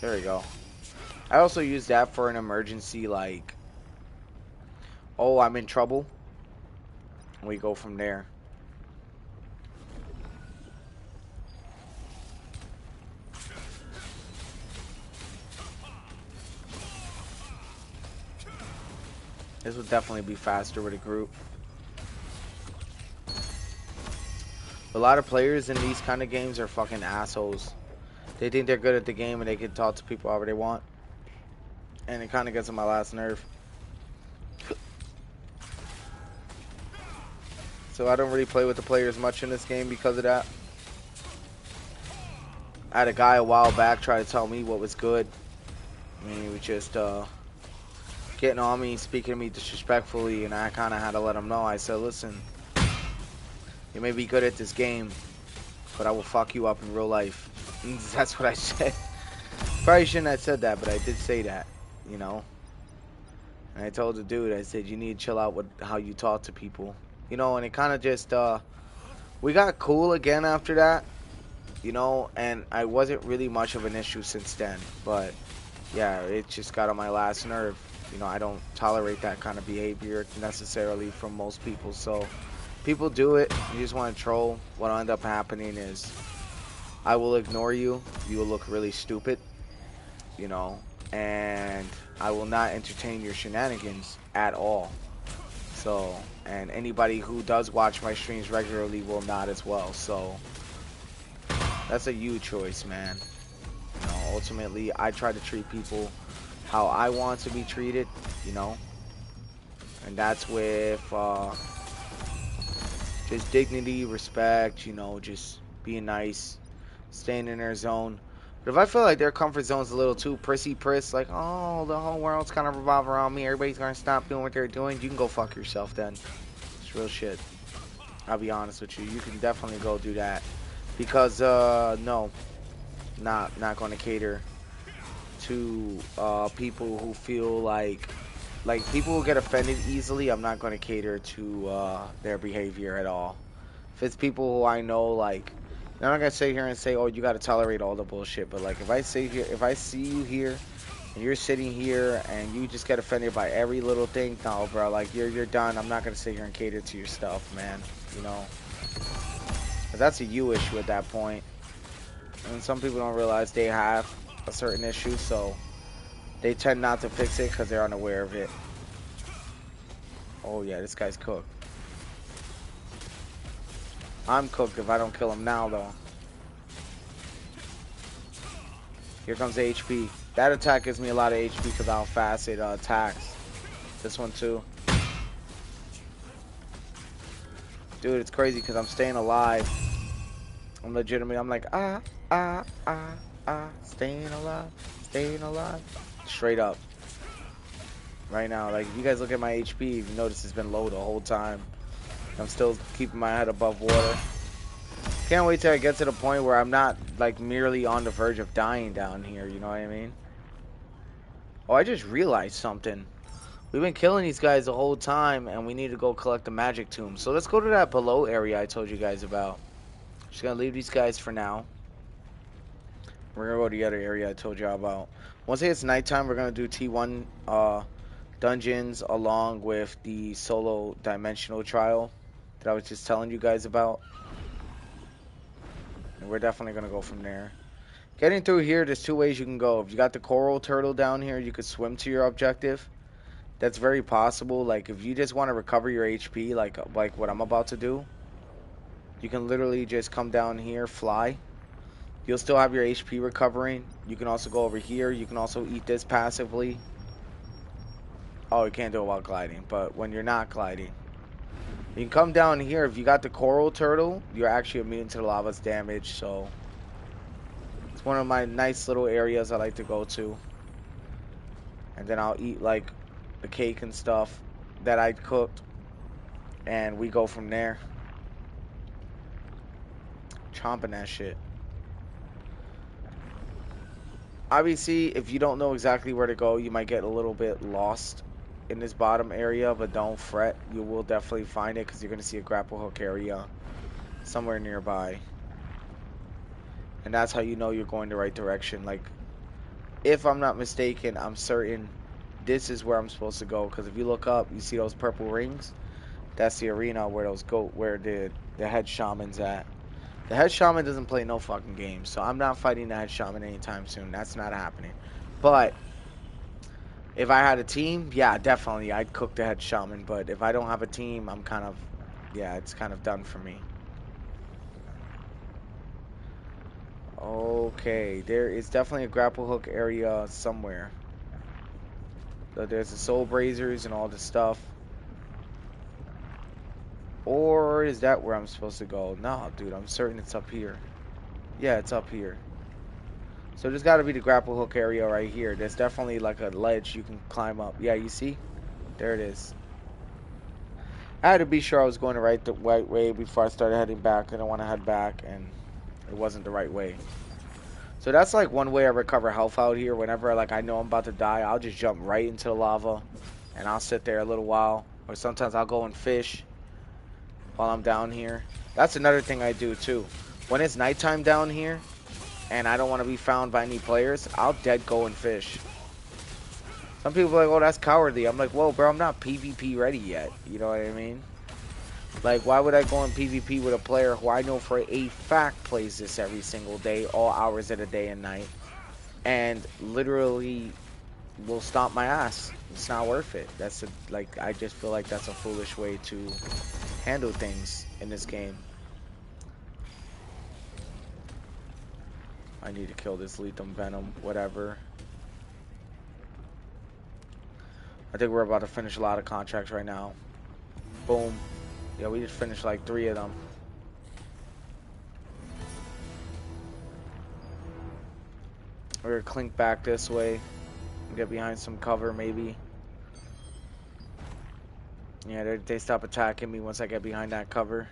There we go. I also use that for an emergency, like, oh, I'm in trouble. And we go from there. This would definitely be faster with a group. A lot of players in these kind of games are fucking assholes. They think they're good at the game and they can talk to people however they want. And it kind of gets on my last nerve. So I don't really play with the players much in this game because of that. I had a guy a while back try to tell me what was good. I mean, he was just getting on me, speaking to me disrespectfully, and I kind of had to let him know. I said, listen, you may be good at this game, but I will fuck you up in real life. And that's what I said. Probably shouldn't have said that, but I did say that, you know. And I told the dude, I said, you need to chill out with how you talk to people. You know, and it kind of just, we got cool again after that, you know, and I wasn't really much of an issue since then. But, yeah, it just got on my last nerve. You know, I don't tolerate that kind of behavior necessarily from most people. So, people do it. You just want to troll. What'll end up happening is I will ignore you. You will look really stupid, you know, and I will not entertain your shenanigans at all. So, and anybody who does watch my streams regularly will not as well. So, that's a you choice, man. You know, ultimately, I try to treat people how I want to be treated, you know, and that's with just dignity, respect, you know, just being nice, staying in their zone. But if I feel like their comfort zone's a little too prissy, like, oh, the whole world's kind of revolve around me, everybody's gonna stop doing what they're doing, you can go fuck yourself then. It's real shit. I'll be honest with you. You can definitely go do that. Because, no, not gonna cater to people who feel like people who get offended easily. I'm not going to cater to their behavior at all. If it's people who I know, like, I'm not going to sit here and say, oh, you got to tolerate all the bullshit, but like if I see you here and you're sitting here and you just get offended by every little thing, no, bro, like you're done. I'm not going to sit here and cater to your stuff, man, you know. But that's a you issue at that point. And some people don't realize they have a certain issue, so they tend not to fix it because they're unaware of it. Oh yeah, this guy's cooked. I'm cooked if I don't kill him now, though. Here comes the HP. That attack gives me a lot of HP because of how fast it attacks. This one too. Dude, it's crazy because I'm staying alive I'm legitimately, I'm like, staying alive, staying alive. Straight up. Right now, like, if you guys look at my HP, you notice it's been low the whole time. I'm still keeping my head above water. Can't wait till I get to the point where I'm not, like, merely on the verge of dying down here, you know what I mean? Oh, I just realized something. We've been killing these guys the whole time, and we need to go collect the magic tomb. So let's go to that below area I told you guys about. Just gonna leave these guys for now. We're gonna go to the other area I told you about. Once it gets nighttime, we're gonna do T1 dungeons along with the solo dimensional trial that I was just telling you guys about. And we're definitely gonna go from there. Getting through here, there's two ways you can go. If you got the coral turtle down here, you could swim to your objective. That's very possible. Like, if you just want to recover your HP, like what I'm about to do, you can literally just come down here, fly. You'll still have your HP recovering. You can also go over here. You can also eat this passively. Oh, you can't do it while gliding, but when you're not gliding. You can come down here. If you got the coral turtle, you're actually immune to the lava's damage, so it's one of my nice little areas I like to go to. And then I'll eat, like, the cake and stuff that I cooked, and we go from there. Chomping that shit. Obviously, if you don't know exactly where to go, you might get a little bit lost in this bottom area, but don't fret. You will definitely find it because you're going to see a grapple hook area somewhere nearby. And that's how you know you're going the right direction. Like, if I'm not mistaken, I'm certain this is where I'm supposed to go, because if you look up, you see those purple rings? That's the arena where where the head shaman's at. The head shaman doesn't play no fucking games, so I'm not fighting the head shaman anytime soon. That's not happening. But if I had a team, yeah, definitely I'd cook the head shaman. But if I don't have a team, I'm kind of, yeah, it's kind of done for me. Okay, there is definitely a grapple hook area somewhere. So there's the soul brazers and all this stuff. Or is that where I'm supposed to go? No, dude, I'm certain it's up here. Yeah, it's up here. So there's got to be the grapple hook area right here. There's definitely like a ledge you can climb up. Yeah, you see? There it is. I had to be sure I was going the right way before I started heading back. I didn't want to head back, and it wasn't the right way. So that's like one way I recover health out here. Whenever like I know I'm about to die, I'll just jump right into the lava, and I'll sit there a little while. Or sometimes I'll go and fish while I'm down here. That's another thing I do too. When it's nighttime down here, and I don't want to be found by any players, I'll dead go and fish. Some people are like, oh, that's cowardly. I'm like, whoa, bro, I'm not PvP ready yet. You know what I mean? Like, why would I go in PvP with a player who I know for a fact plays this every single day, all hours of the day and night, and literally will stomp my ass? It's not worth it. Like, I just feel like that's a foolish way to handle things in this game. I need to kill this lethal venom, whatever. I think we're about to finish a lot of contracts right now. Boom. Yeah, we just finished like 3 of them. We're gonna clink back this way. Get behind some cover, maybe. Yeah, they stop attacking me once I get behind that cover.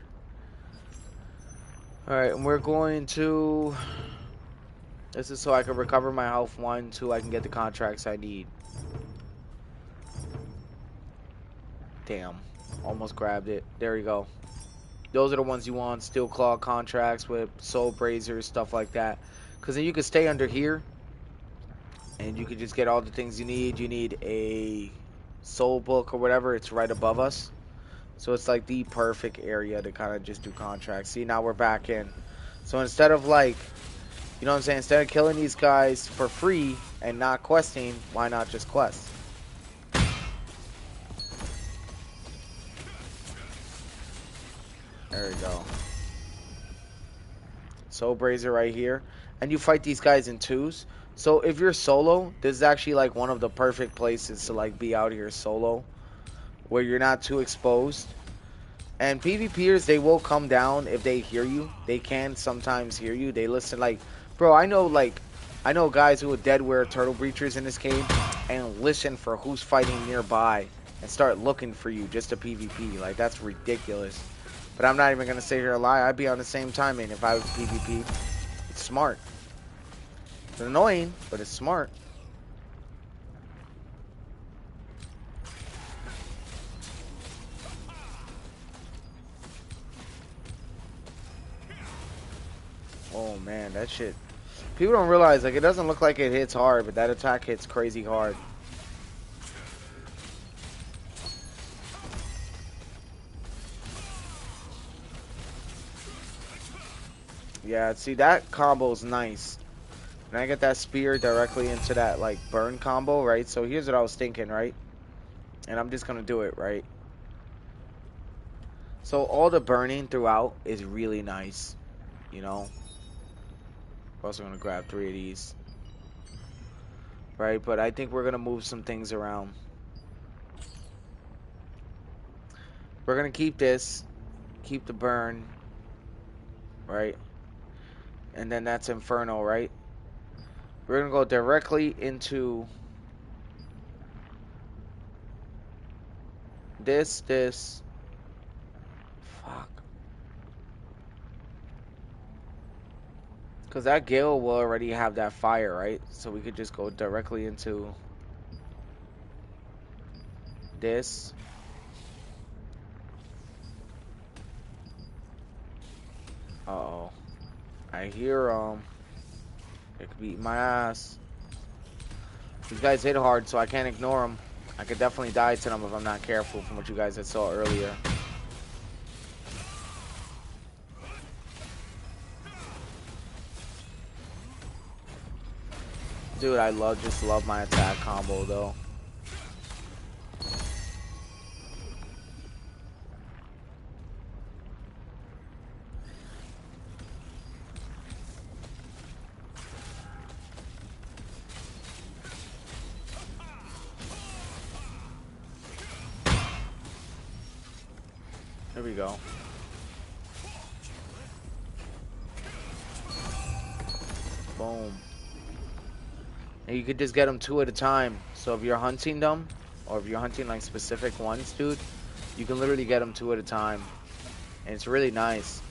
Alright, and we're going to... This is so I can recover my health. 1, 2, I can get the contracts I need. Damn. Almost grabbed it. There we go. Those are the ones you want. Steel Claw contracts with Soul Brazers, stuff like that. Because then you can stay under here. And you can just get all the things you need. You need a Soul Book or whatever. It's right above us. So it's like the perfect area to kind of just do contracts. See, now we're back in. So instead of like... You know what I'm saying? Instead of killing these guys for free and not questing, why not just quest? There we go. Soul Brazier right here. And you fight these guys in 2s. So if you're solo, this is actually like one of the perfect places to like be out here solo. Where you're not too exposed. And PvPers, they will come down if they hear you. They can sometimes hear you. They listen like, bro, I know guys who are dead wear turtle breachers in this game and listen for who's fighting nearby and start looking for you just to PvP. Like, that's ridiculous. But I'm not even going to sit here and lie. I'd be on the same timing if I was PvP. It's smart. It's annoying, but it's smart. Oh man, that shit. People don't realize, like, it doesn't look like it hits hard, but that attack hits crazy hard. Yeah, see, that combo's nice. And I get that spear directly into that, like, burn combo, right? So here's what I was thinking, right? And I'm just gonna do it, right? So all the burning throughout is really nice, you know? We're also gonna grab 3 of these. Right, but I think we're gonna move some things around. We're gonna keep this, keep the burn, right? And then that's Inferno, right? We're gonna go directly into this. Fuck. Because that Gale will already have that fire, right? So we could just go directly into this. Uh-oh. I hear it could beat my ass. These guys hit hard, so I can't ignore them. I could definitely die to them if I'm not careful from what you guys had saw earlier. Dude, I just love my attack combo though. There we go. Boom. And you could just get them 2 at a time. So if you're hunting them, or if you're hunting like specific ones, dude, you can literally get them 2 at a time. And it's really nice.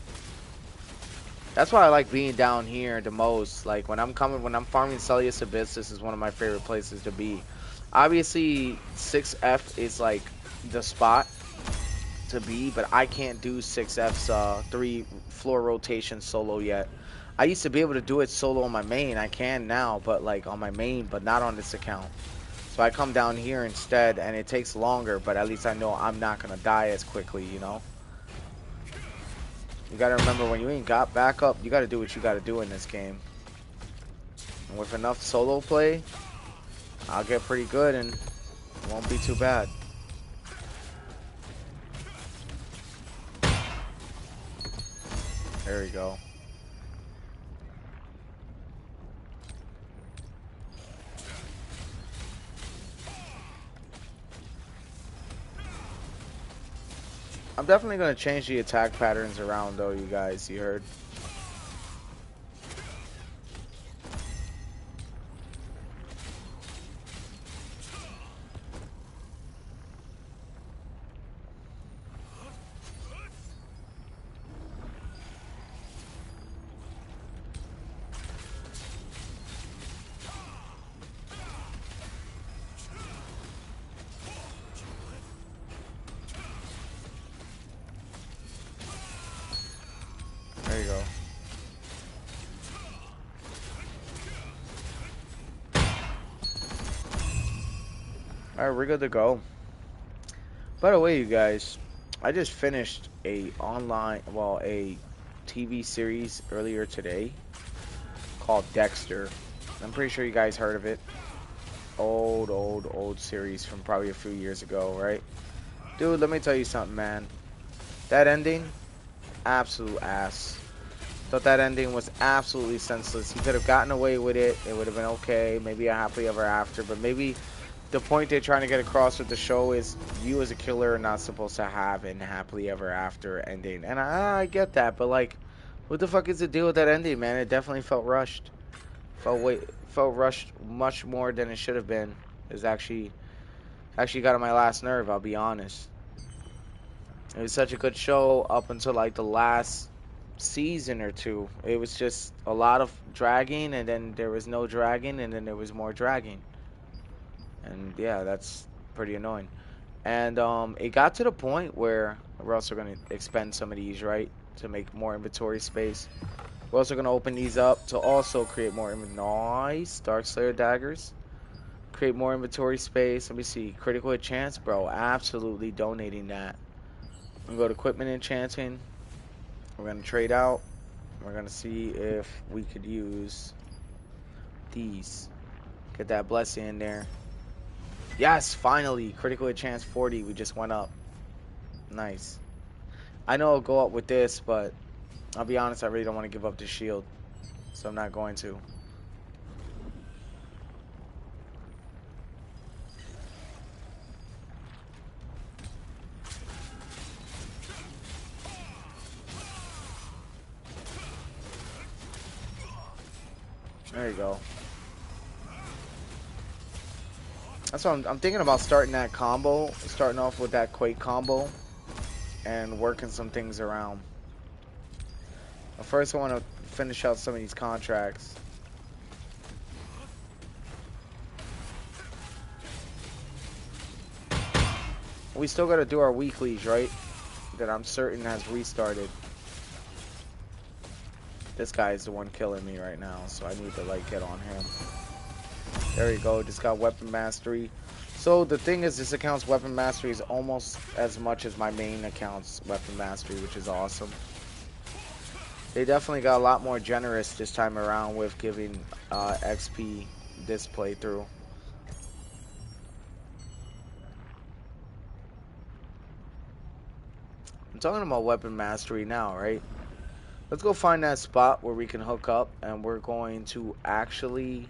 That's why I like being down here the most. Like when I'm farming Celius Abyss, this is one of my favorite places to be. Obviously, 6F is like the spot to be, but I can't do 6F's 3 floor rotation solo yet. I used to be able to do it solo on my main. I can now, but like on my main, but not on this account. So I come down here instead, and it takes longer, but at least I know I'm not gonna die as quickly, you know? You gotta remember, when you ain't got backup, you gotta do what you gotta do in this game. And with enough solo play, I'll get pretty good and it won't be too bad. There we go. I'm definitely going to change the attack patterns around though, you guys, you heard? There you go. Alright, we're good to go. By the way, you guys, I just finished a TV series earlier today called Dexter. I'm pretty sure you guys heard of it. Old series from probably a few years ago, right? Dude, let me tell you something, man. That ending, absolute ass. Thought that ending was absolutely senseless. He could have gotten away with it. It would have been okay. Maybe a happily ever after, but maybe the point they're trying to get across with the show is you as a killer are not supposed to have an happily ever after ending. And I get that, but like, what the fuck is the deal with that ending, man? It definitely felt rushed. Felt rushed much more than it should have been. It was actually got on my last nerve, I'll be honest. It was such a good show up until like the last season or two. It was just a lot of dragging, and then there was no dragging, and then there was more dragging. And yeah, that's pretty annoying. And it got to the point where we're also going to expend some of these, right, to make more inventory space. We're also going to open these up to also create more nice Dark Slayer daggers. Create more inventory space. Let me see. Critical hit chance, bro. Absolutely donating that. I'm going to go to equipment enchanting. We're going to trade out. We're going to see if we could use these. Get that blessing in there. Yes, finally. Critical hit chance 40. We just went up. Nice. I know I'll go up with this, but I'll be honest, I really don't want to give up the shield. So I'm not going to. There you go. That's what I'm thinking about, starting that combo. Starting off with that Quake combo. And working some things around. But first I want to finish out some of these contracts. We still got to do our weeklies, right? That I'm certain has restarted. This guy is the one killing me right now, so I need to like get on him. There we go, just got weapon mastery. So the thing is, this account's weapon mastery is almost as much as my main account's weapon mastery, which is awesome. They definitely got a lot more generous this time around with giving XP this playthrough. I'm talking about weapon mastery now, right? Let's go find that spot where we can hook up, and we're going to actually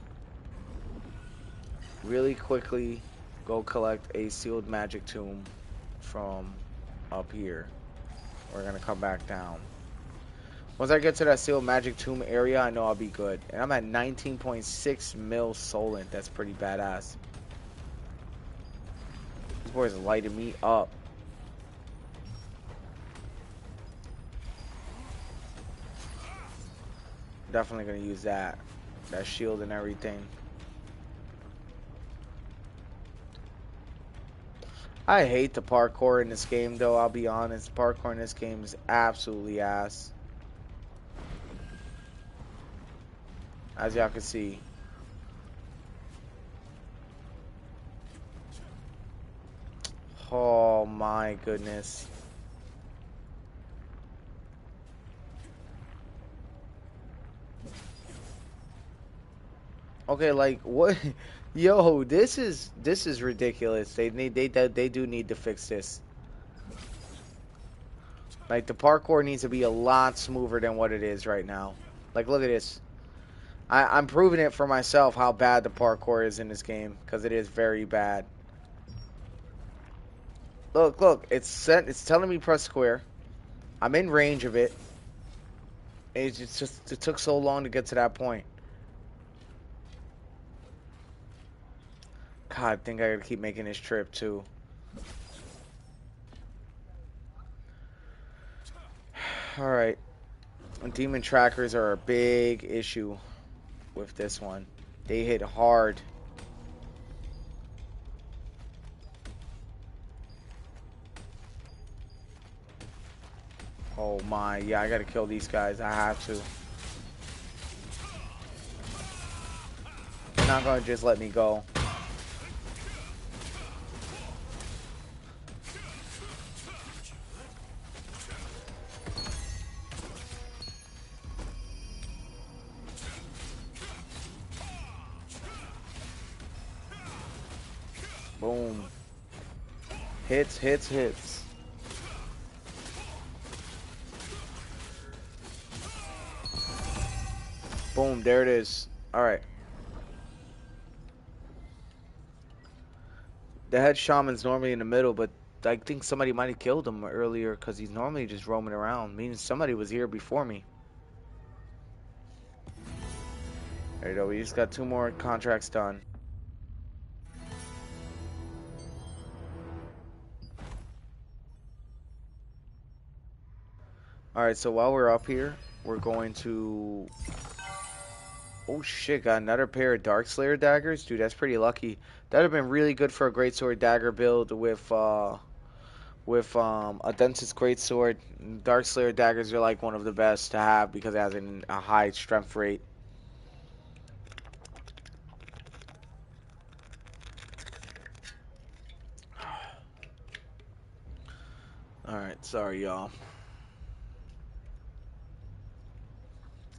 really quickly go collect a sealed magic tomb from up here. We're gonna come back down. Once I get to that sealed magic tomb area, I know I'll be good. And I'm at 19.6 mil Solent. That's pretty badass. This boy's lighting me up. Definitely gonna use that shield and everything. I hate the parkour in this game, though. I'll be honest. Parkour in this game is absolutely ass. As y'all can see. Oh my goodness. Okay, like what? Yo, this is ridiculous. They do need to fix this. Like the parkour needs to be a lot smoother than what it is right now. Like look at this. I'm proving it for myself how bad the parkour is in this game, because it is very bad. Look, it's telling me press square. I'm in range of it. It's just it took so long to get to that point. God, I think I gotta keep making this trip too. Alright. Demon trackers are a big issue with this one. They hit hard. Oh my, yeah, I gotta kill these guys. I have to. They're not gonna just let me go. Boom. Hits, hits, hits. Boom, there it is. Alright. The head shaman's normally in the middle, but I think somebody might have killed him earlier because he's normally just roaming around. Meaning somebody was here before me. There you go. We just got 2 more contracts done. Alright, so while we're up here, we're going to... Oh shit, got another pair of Darkslayer daggers? Dude, that's pretty lucky. That'd have been really good for a Greatsword dagger build with a Densest Greatsword. Darkslayer daggers are like one of the best to have because it has a high strength rate. Alright, sorry y'all.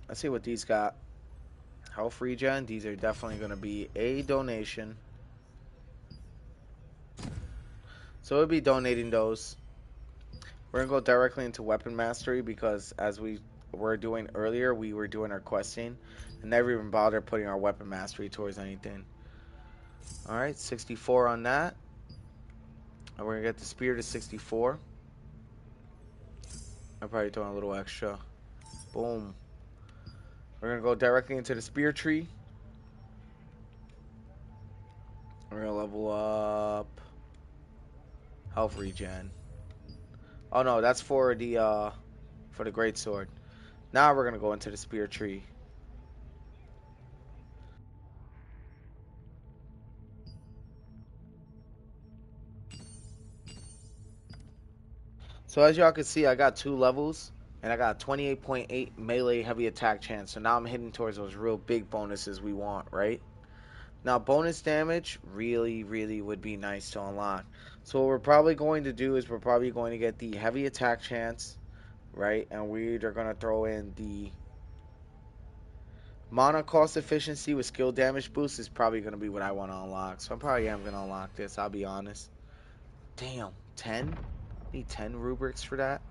Let's see what these got. Health regen, these are definitely going to be a donation. So we'll be donating those. We're going to go directly into weapon mastery because as we were doing earlier, we were doing our questing and never even bothered putting our weapon mastery towards anything. Alright, 64 on that. And we're going to get the spear to 64. I'm probably doing a little extra. Boom. We're going to go directly into the spear tree. We're going to level up health regen. Oh no, that's for the greatsword. Now we're going to go into the spear tree. So as y'all can see, I got 2 levels. And I got 28.8 melee heavy attack chance. So now I'm heading towards those real big bonuses we want, right? Now bonus damage really, really would be nice to unlock. So what we're probably going to do is we're probably going to get the heavy attack chance, right? And we're going to throw in the mana cost efficiency with skill damage boost is probably going to be what I want to unlock. So I probably am going to unlock this, I'll be honest. Damn, 10? Need 10 rubrics for that?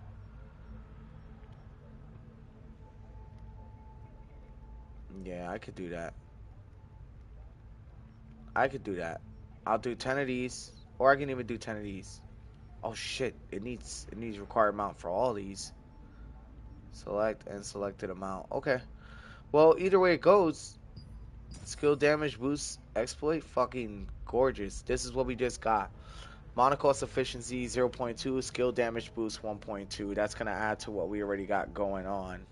Yeah, I could do that. I could do that. I'll do 10 of these, or I can even do 10 of these. Oh shit, it needs required amount for all these. Select and selected amount. Okay. Well, either way it goes, skill damage boost exploit, fucking gorgeous. This is what we just got. Mana cost efficiency 0.2, skill damage boost 1.2. That's gonna add to what we already got going on.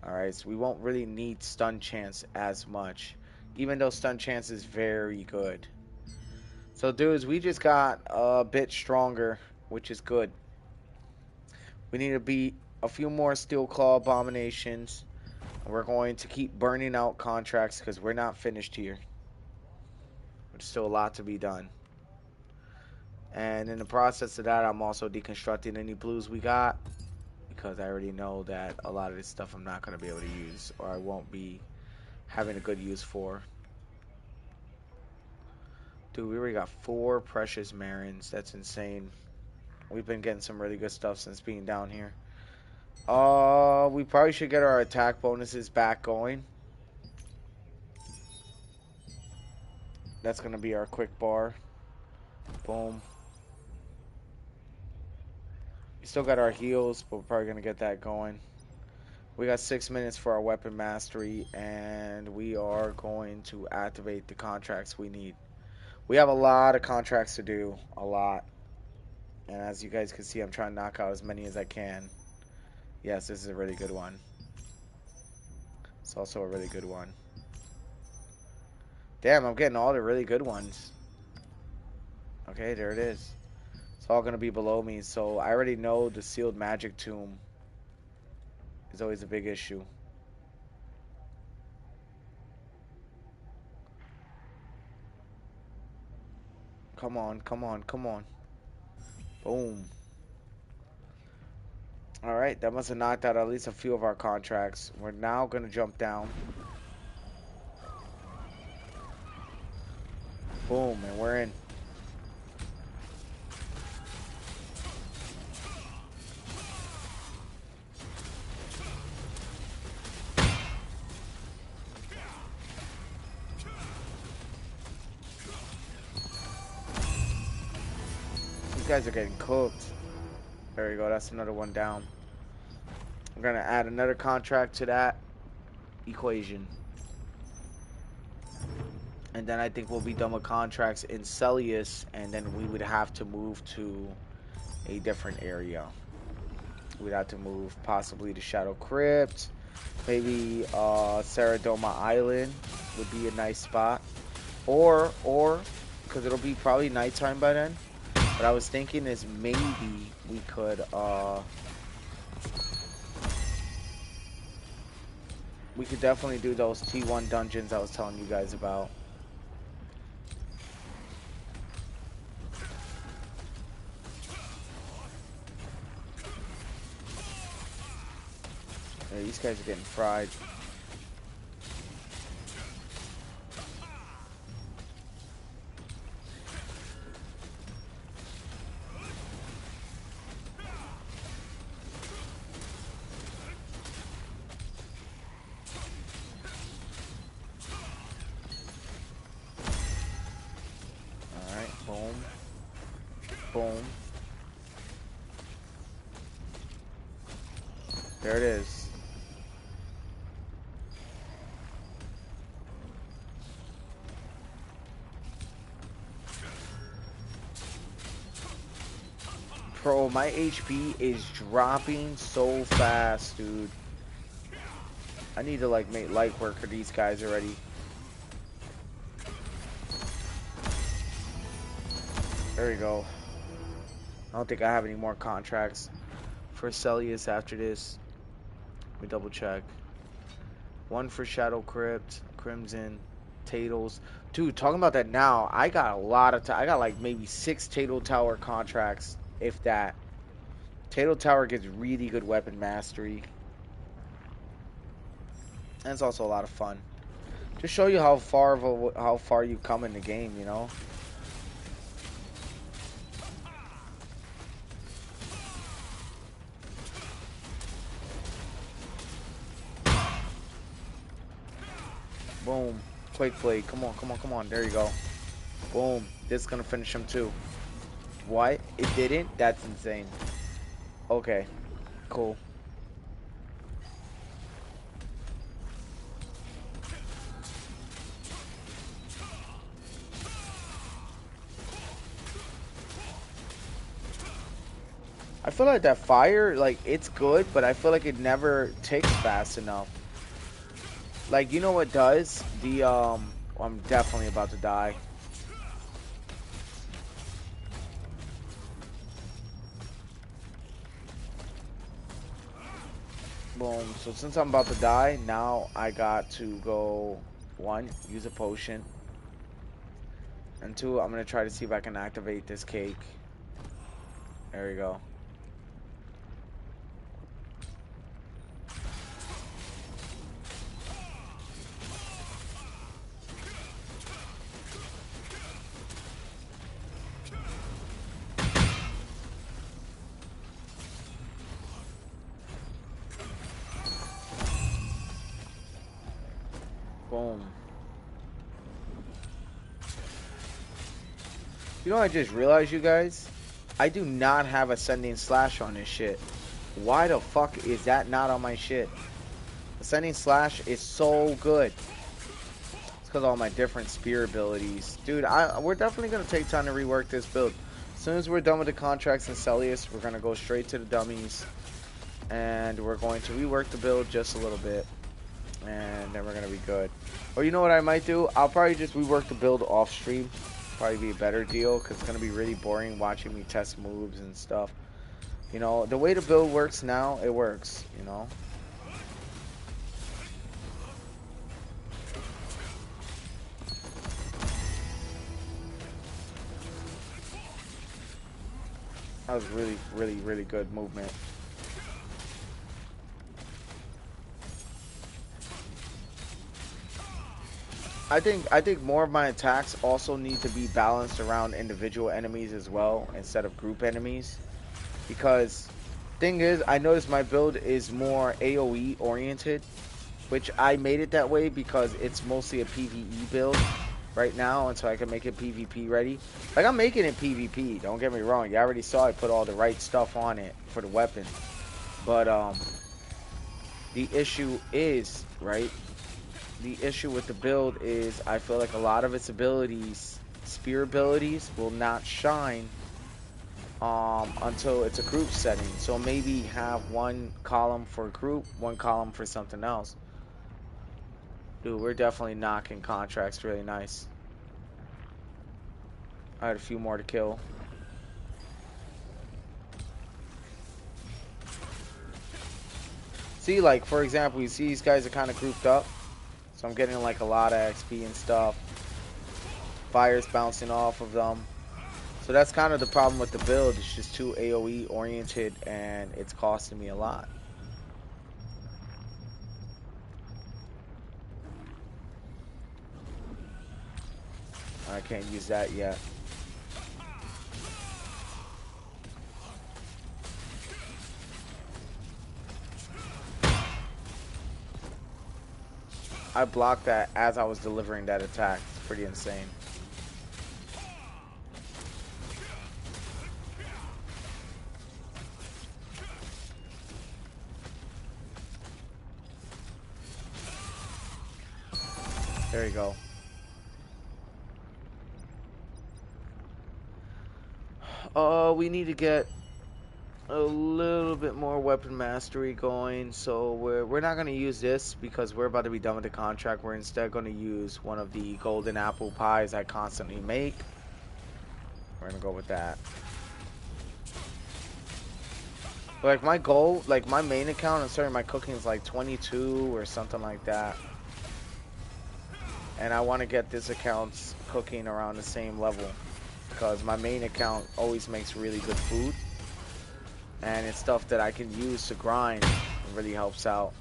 Alright, so we won't really need stun chance as much, even though stun chance is very good. So dudes, we just got a bit stronger, which is good. We need to beat a few more Steel Claw Abominations. We're going to keep burning out contracts because we're not finished here. There's still a lot to be done. And in the process of that, I'm also deconstructing any blues we got, because I already know that a lot of this stuff I'm not going to be able to use, or I won't be having a good use for. Dude, we already got 4 precious Marins. That's insane. We've been getting some really good stuff since being down here. We probably should get our attack bonuses back going. That's going to be our quick bar. Boom. We still got our heals, but we're probably going to get that going. We got 6 minutes for our weapon mastery, and we are going to activate the contracts we need. We have a lot of contracts to do. A lot. And as you guys can see, I'm trying to knock out as many as I can. Yes, this is a really good one. It's also a really good one. Damn, I'm getting all the really good ones. Okay, there it is. It's all going to be below me, so I already know the sealed magic tomb is always a big issue. Come on, come on, come on. Boom. Alright, that must have knocked out at least a few of our contracts. We're now going to jump down. Boom, and we're in. guys are getting cooked. There we go. That's another one down. We're gonna add another contract to that equation. And then I think we'll be done with contracts in Celius, and then we would have to move to a different area. We'd have to move possibly to Shadow Crypt, maybe Saradoma Island would be a nice spot, or because it'll be probably nighttime by then. What I was thinking is maybe we could definitely do those T1 dungeons I was telling you guys about. Yeah, these guys are getting fried. Alright, boom. Boom. There it is. Bro, my HP is dropping so fast, dude. I need to like make light work for these guys already. There we go. I don't think I have any more contracts for Celius after this. Let me double check. One for Shadow Crypt, Crimson, Tatles. Dude, talking about that now, I got a lot of I got like maybe 6 Tatel Tower contracts, if that. Tatel Tower gets really good weapon mastery. And it's also a lot of fun. Just show you how far you've come in the game, you know? Boom. Quake Blade. Come on, come on, come on. There you go. Boom. This is gonna finish him too. What? It didn't? That's insane. Okay. Cool. I feel like that fire, like, it's good, but I feel like it never ticks fast enough. Like, you know what does? I'm definitely about to die. Boom. So since I'm about to die, now I got to go, 1, use a potion. And 2, I'm going to try to see if I can activate this cake. There we go. Boom. You know, I just realized, you guys, I do not have Ascending Slash on this shit. Why the fuck is that not on my shit? Ascending Slash is so good. It's because of all my different spear abilities. Dude, we're definitely going to take time to rework this build. As soon as we're done with the contracts in Celius, we're going to go straight to the dummies. And we're going to rework the build just a little bit. And then we're going to be good. Or you know what I might do? I'll probably just rework the build off stream. Probably be a better deal because it's going to be really boring watching me test moves and stuff. You know, the way the build works now, it works, you know. That was really, really, really good movement. I think more of my attacks also need to be balanced around individual enemies as well instead of group enemies. Because thing is, I noticed my build is more AoE oriented, which I made it that way because it's mostly a PvE build. right now until I can make it PvP ready. Like, I'm making it PvP, don't get me wrong. You already saw I put all the right stuff on it for the weapon. But, the issue is, right? The issue with the build is I feel like a lot of its abilities, spear abilities, will not shine until it's a group setting. So maybe have one column for group, one column for something else. Dude, we're definitely knocking contracts really nice. I had a few more to kill. See, like, for example, you see these guys are kind of grouped up. So I'm getting, like, a lot of XP and stuff. Fire's bouncing off of them. So that's kind of the problem with the build. It's just too AoE oriented, and it's costing me a lot. I can't use that yet. I blocked that as I was delivering that attack. It's pretty insane. There you go. We need to get a little bit more weapon mastery going, so we're not going to use this because we're about to be done with the contract. We're instead going to use one of the golden apple pies I constantly make. We're going to go with that. Like, my goal, like, my main account, I'm sorry, my cooking is like 22 or something like that. And I want to get this account's cooking around the same level, because my main account always makes really good food. And it's stuff that I can use to grind. It really helps out.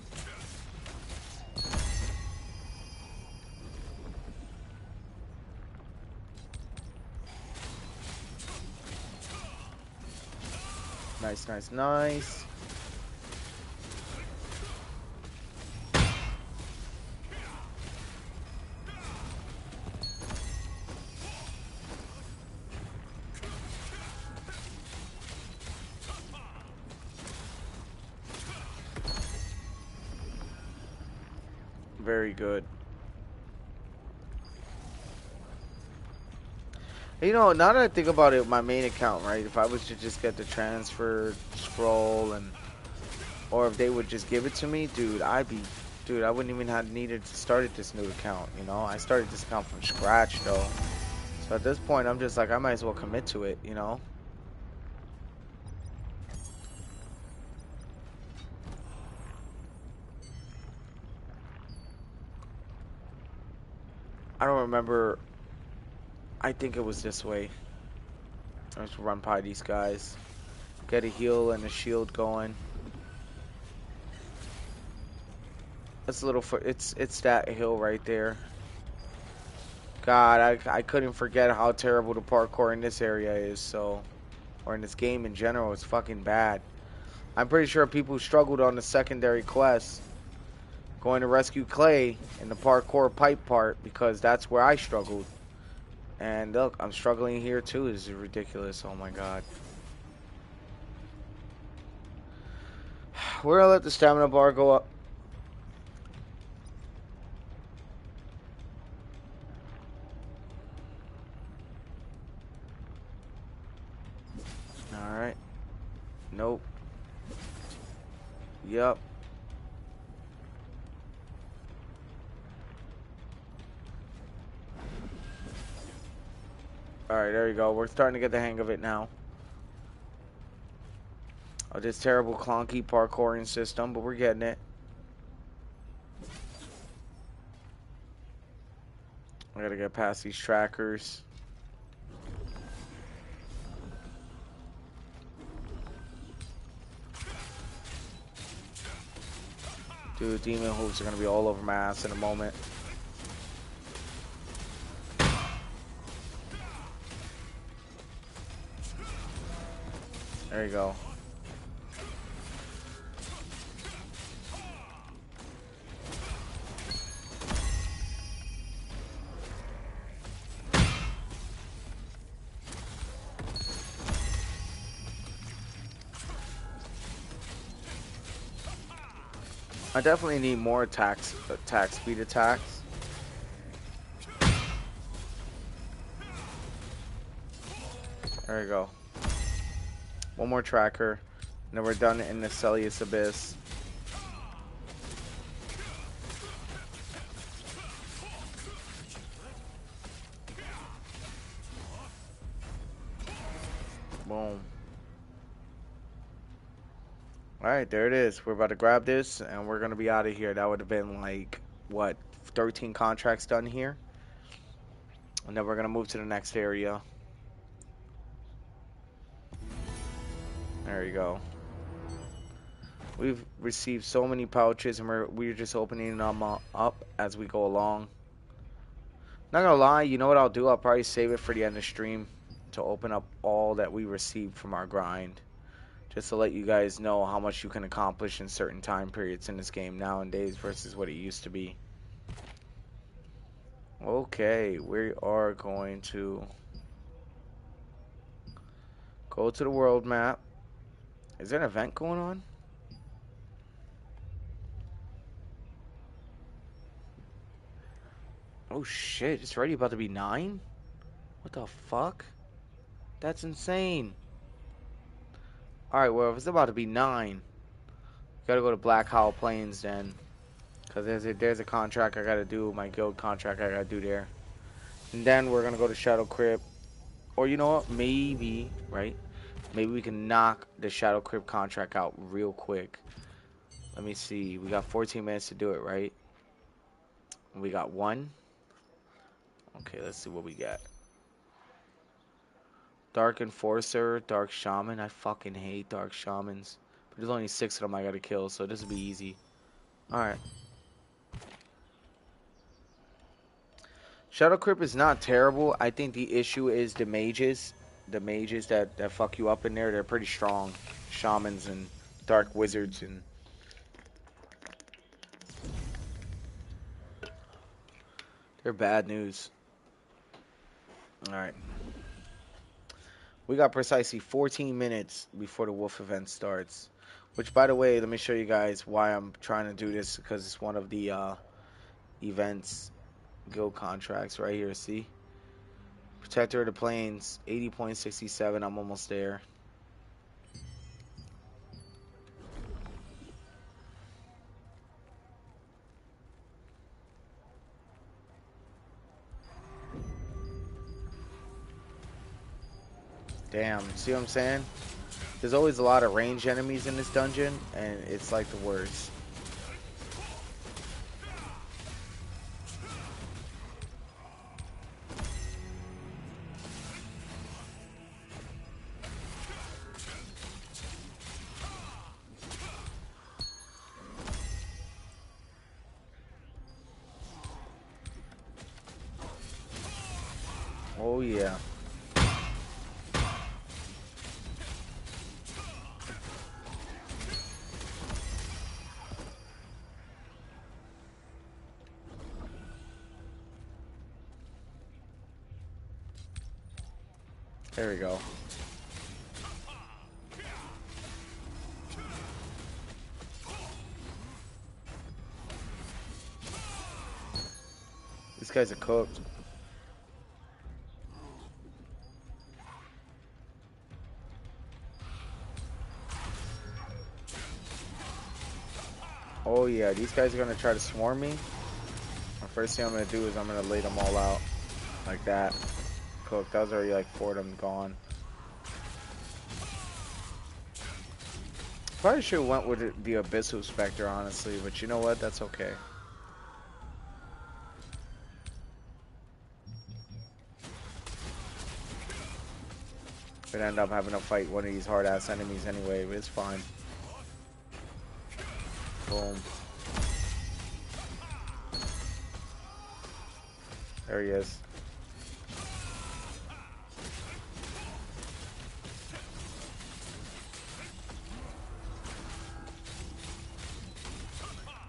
Nice, nice, nice. Very good. You know, now that I think about it, my main account, right? If I was to just get the transfer scroll, and or if they would just give it to me, dude, dude, I wouldn't even have needed to start this new account, you know? I started this account from scratch, though. So at this point, I'm just like, I might as well commit to it, you know? I don't remember. I think it was this way. Let's run by these guys. Get a heal and a shield going. It's a little it's that hill right there. God, I couldn't forget how terrible the parkour in this area is, so, or in this game in general, it's fucking bad. I'm pretty sure people struggled on the secondary quest going to rescue Clay in the parkour pipe part, because that's where I struggled. And look, I'm struggling here too. This is ridiculous. Oh my god. We're gonna let the stamina bar go up. Alright. Nope. Yep. Alright, there you go. We're starting to get the hang of it now. Oh, this terrible clunky parkouring system, but we're getting it. I gotta get past these trackers. Dude, demon hoops are gonna be all over my ass in a moment. There you go. I definitely need more attack speed attacks. There we go. One more tracker. And then we're done in the Celius Abyss. Boom. Alright, there it is. We're about to grab this and we're gonna be out of here. That would have been like, what, 13 contracts done here? And then we're gonna move to the next area. There you go. We've received so many pouches and we're just opening them up as we go along. Not gonna lie, you know what I'll do? I'll probably save it for the end of stream to open up all that we received from our grind. Just to let you guys know how much you can accomplish in certain time periods in this game nowadays versus what it used to be. Okay, we are going to go to the world map. Is there an event going on? Oh shit, it's already about to be 9? What the fuck? That's insane. Alright, well, if it's about to be 9, gotta go to Black Howell Plains then. Because there's a contract I gotta do, my guild contract I gotta do there. And then we're gonna go to Shadow Crypt. Or you know what? Maybe, right? Maybe we can knock the Shadow Crypt contract out real quick. Let me see. We got 14 minutes to do it, right? We got 1. Okay, let's see what we got. Dark Enforcer, Dark Shaman. I fucking hate Dark Shamans. But there's only 6 of them I gotta kill, so this will be easy. Alright. Shadow Crypt is not terrible. I think the issue is the mages. The mages that fuck you up in there, they're pretty strong. Shamans and dark wizards and they're bad news. Alright. We got precisely 14 minutes before the wolf event starts. Which, by the way, let me show you guys why I'm trying to do this. Because it's one of the events, guild contracts right here, see? Protector of the Plains, 80.67, I'm almost there. Damn, see what I'm saying? There's always a lot of ranged enemies in this dungeon, and it's like the worst. Oh yeah. There we go. These guys are cooked. Oh yeah, these guys are gonna try to swarm me. The first thing I'm gonna do is I'm gonna lay them all out like that. Cooked. That was already like 4 of them gone. Probably should have went with the Abyssal Spectre, honestly, but you know what? That's okay. We'd end up having to fight one of these hard-ass enemies anyway, but it's fine. Boom. There he is.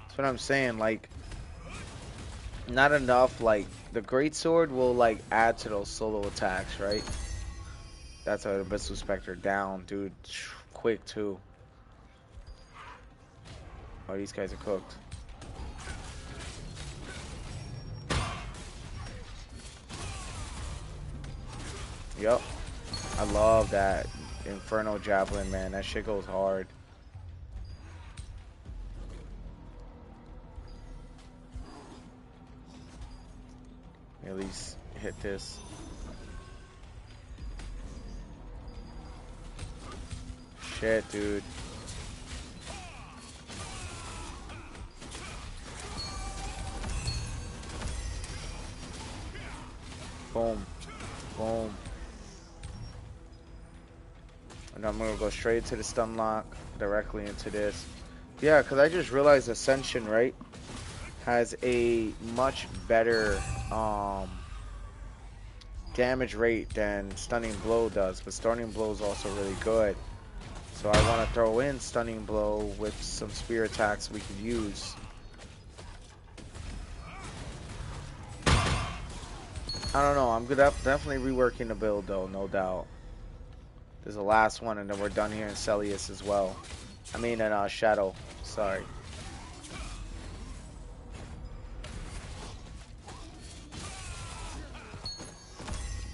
That's what I'm saying, like, not enough, like, the Greatsword will, like, add to those solo attacks, right? That's an Abyssal Spectre down, dude. Quick, too. Oh, these guys are cooked. Yup. I love that Inferno Javelin, man. That shit goes hard. At least hit this. Shit, dude. Boom. Boom. And I'm gonna go straight to the stun lock, directly into this. Yeah, because I just realized Ascension, right, has a much better damage rate than Stunning Blow does, but Stunning Blow is also really good. So I want to throw in Stunning Blow with some spear attacks we could use. I don't know. I'm good. Definitely reworking the build, though, no doubt. There's the last one, and then we're done here in Celius as well. I mean, in Shadow. Sorry.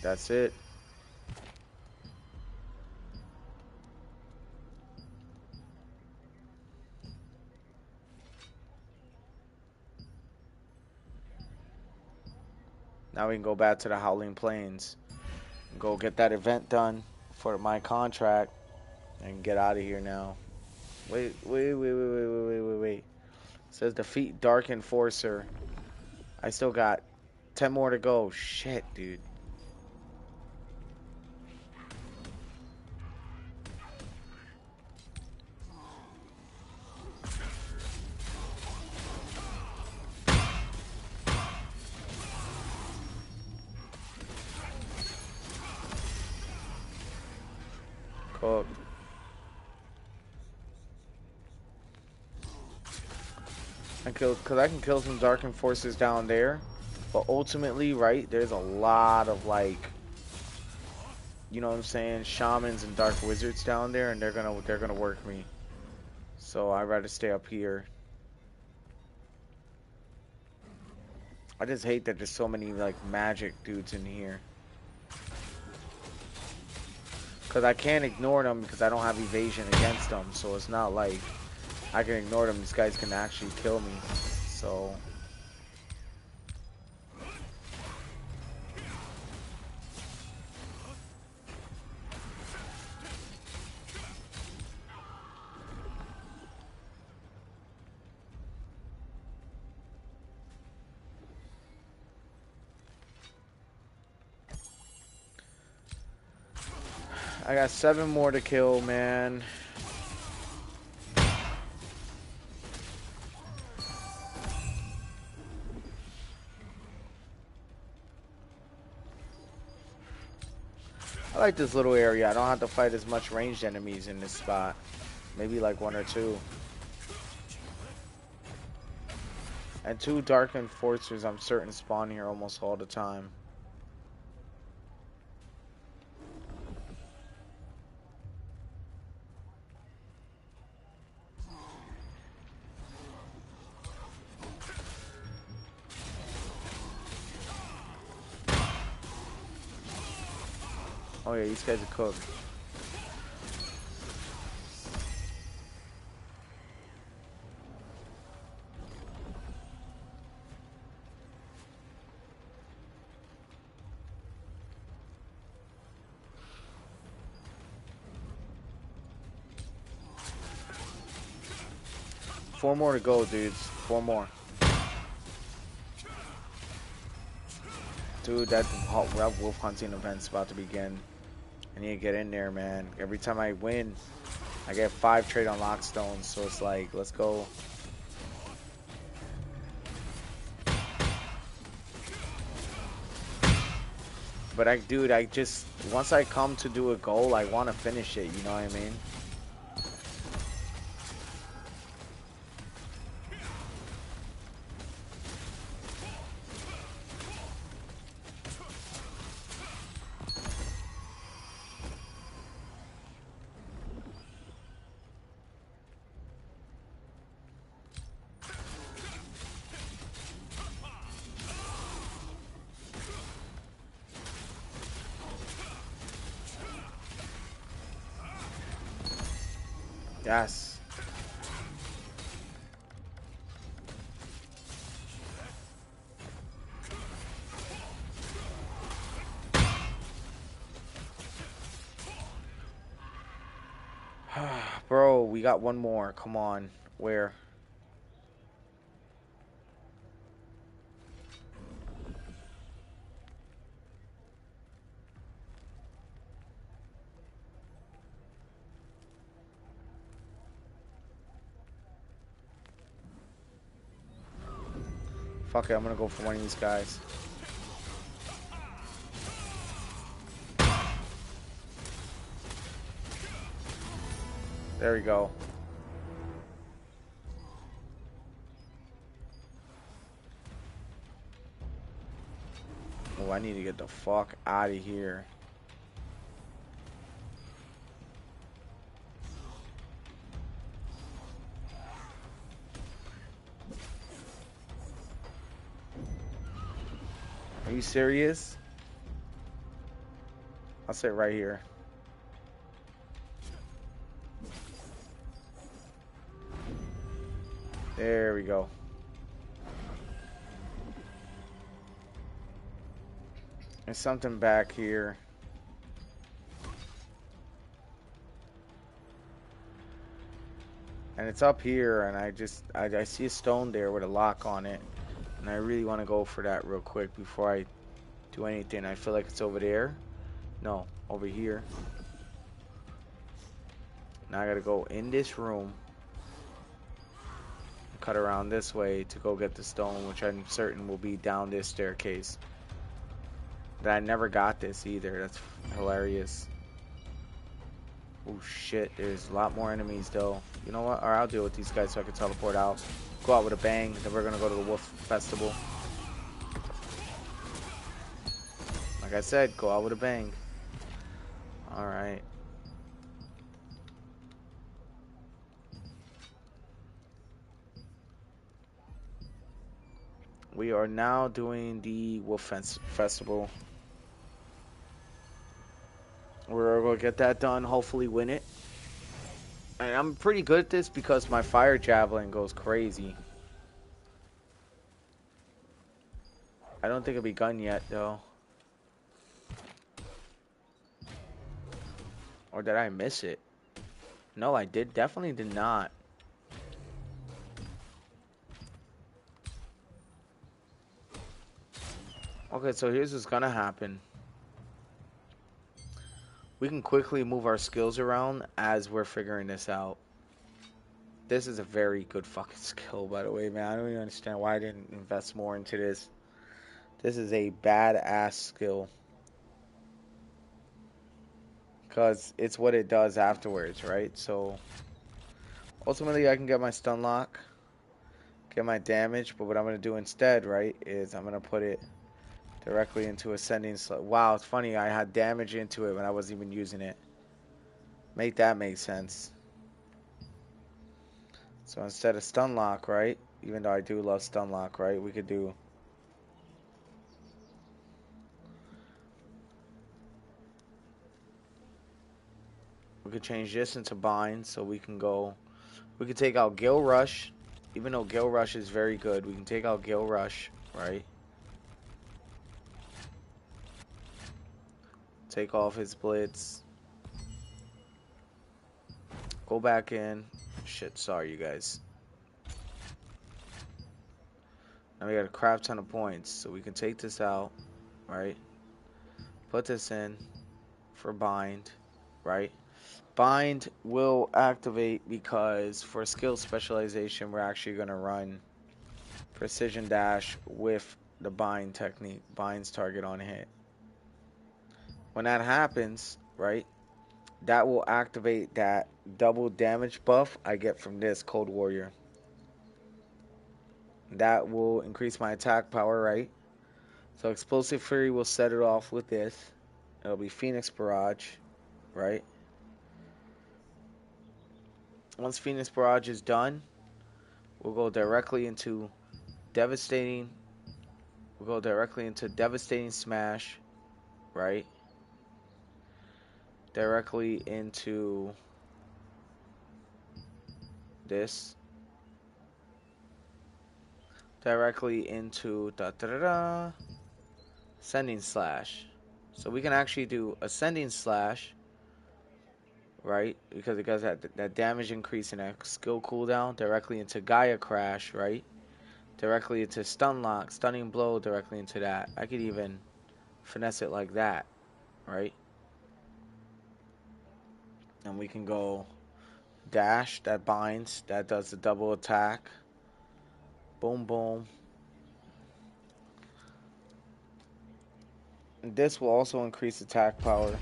That's it. Now we can go back to the Howling Plains. Go get that event done for my contract and get out of here now. Wait. It says defeat Dark Enforcer. I still got 10 more to go. Shit, dude. Cooked. Because I can kill some Dark Enforcers down there. But ultimately, right, there's a lot of, like, you know what I'm saying, shamans and dark wizards down there, and they're gonna work me. So I'd rather stay up here. I just hate that there's so many, like, magic dudes in here. Because I can't ignore them because I don't have evasion against them. So it's not like I can ignore them. These guys can actually kill me. So I got 7 more to kill, man. I like this little area. I don't have to fight as much ranged enemies in this spot. Maybe like 1 or 2. And 2 Dark Enforcers I'm certain spawn here almost all the time. Oh yeah, these guys are cooked. Four more to go, dudes. 4 more. Dude, that wolf hunting event's about to begin. I need to get in there, man. Every time I win, I get 5 trade on lockstones, so it's like, let's go. But dude, I just, once I come to do a goal, I want to finish it, you know what I mean? Yes. Bro, we got one more. Come on. Where? Fuck it, I'm gonna go for one of these guys. There we go. Oh, I need to get the fuck out of here. Are you serious? I'll sit right here. There we go. There's something back here. And it's up here, and I see a stone there with a lock on it. And I really want to go for that real quick before I do anything. I feel like it's over there. No, over here. Now I gotta go in this room. Cut around this way to go get the stone, which I'm certain will be down this staircase. But I never got this either. That's hilarious. Oh shit, there's a lot more enemies though. You know what? Alright, I'll deal with these guys so I can teleport out. Go out with a bang, then we're gonna go to the Wolf Festival. Like I said, go out with a bang. Alright. We are now doing the Wolf Festival. We're gonna get that done, hopefully win it. And I'm pretty good at this because my fire javelin goes crazy. I don't think it'll be gun yet though. Or did I miss it? No, I definitely did not. Okay, so here's what's gonna happen. We can quickly move our skills around as we're figuring this out. This is a very good fucking skill, by the way, man. I don't even understand why I didn't invest more into this. This is a badass skill. Because it's what it does afterwards, right? So, ultimately, I can get my stun lock, get my damage, but what I'm going to do instead, right, is I'm going to put it directly into ascending slope. Wow, it's funny. I had damage into it when I wasn't even using it. Make that make sense. So instead of stun lock, right? Even though I do love stun lock, right? We could do change this into bind, so we can go. We could take out Gale Rush, even though Gale Rush is very good. We can take out Gale Rush, right? Take off his blitz. Go back in. Shit, sorry you guys. Now we got a crap ton of points, so we can take this out, right? Put this in for bind, right? Bind will activate because for skill specialization, we're actually going to run precision dash with the bind technique. Bind's target on hit. When that happens, right, that will activate that double damage buff I get from this Cold Warrior. That will increase my attack power, right? So Explosive Fury will set it off with this. It'll be Phoenix Barrage, right? Once Phoenix Barrage is done, we'll go directly into Devastating. We'll go directly into Devastating Smash, right? Directly into this directly into ascending slash. So we can actually do ascending slash, right? Because it does that damage increase and that skill cooldown directly into Gaia Crash, right? Directly into stun lock, stunning blow directly into that. I could even finesse it like that, right? And we can go dash, that binds, that does the double attack. Boom, boom. And this will also increase attack power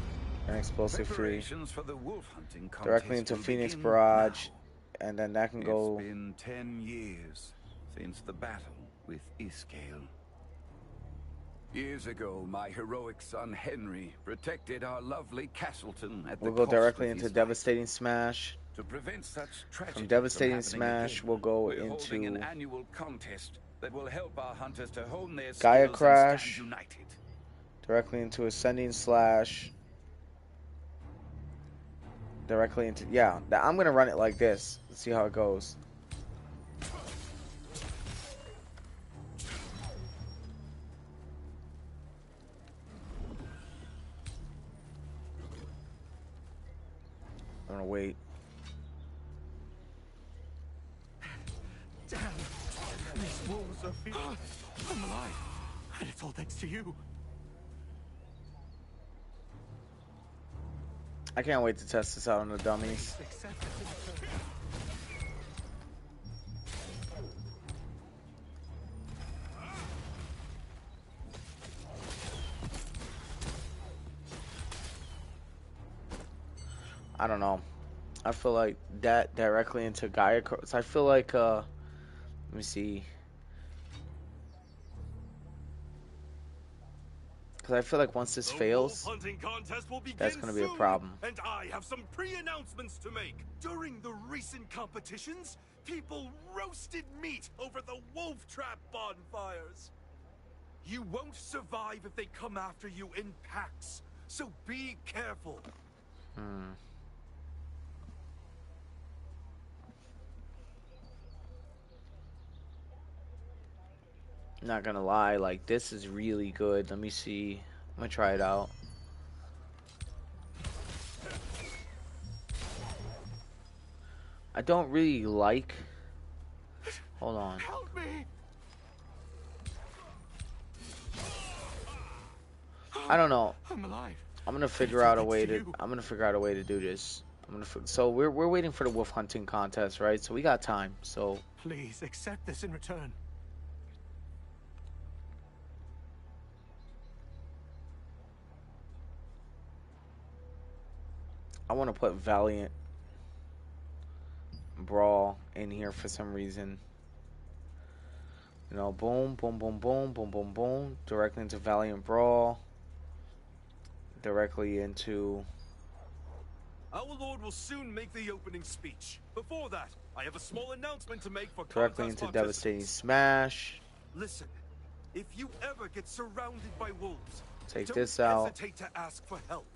and explosive fury. Preparations for the wolf hunting Directly contest into will Phoenix begin Barrage. now. And then that can It's go... been 10 years since the battle with Iskale. Years ago, my heroic son Henry protected our lovely Castleton at We'll the go cost directly of into his Devastating Smash. life. To prevent such tragedy From Devastating happening Smash, again, we'll go we're holding an into annual contest that will help our hunters to hone their Gaia skills and Crash. stand united. Directly into Ascending Slash. Directly into... Yeah, I'm going to run it like this. Let's see how it goes. I'm going to wait. Damn! These wolves are feeding. I'm alive, and it's all thanks to you. I can't wait to test this out on the dummies. Accept this in return. I don't know. I feel like that directly into Gaia. So I feel like, let me see. Because I feel like once this fails, hunting contest will begin that's going to be a soon, problem. and I have some pre-announcements to make. During the recent competitions, people roasted meat over the wolf trap bonfires. You won't survive if they come after you in packs, so be careful. Not gonna lie, like this is really good. Let me see. I'm gonna try it out. I don't really like. Hold on. Help me! I don't know. I'm alive. I'm gonna figure out a way to. I'm gonna figure out a way to do this. So we're waiting for the wolf hunting contest, right? So we got time. So Please accept this in return. I want to put Valiant Brawl in here for some reason. You know, boom, boom, boom, boom, boom, boom, boom. Directly into Valiant Brawl. Directly into... Our Lord will soon make the opening speech. Before that, I have a small announcement to make for Directly contest into Devastating participants. Smash. Listen, if you ever get surrounded by wolves, Take don't this out. hesitate to ask for help.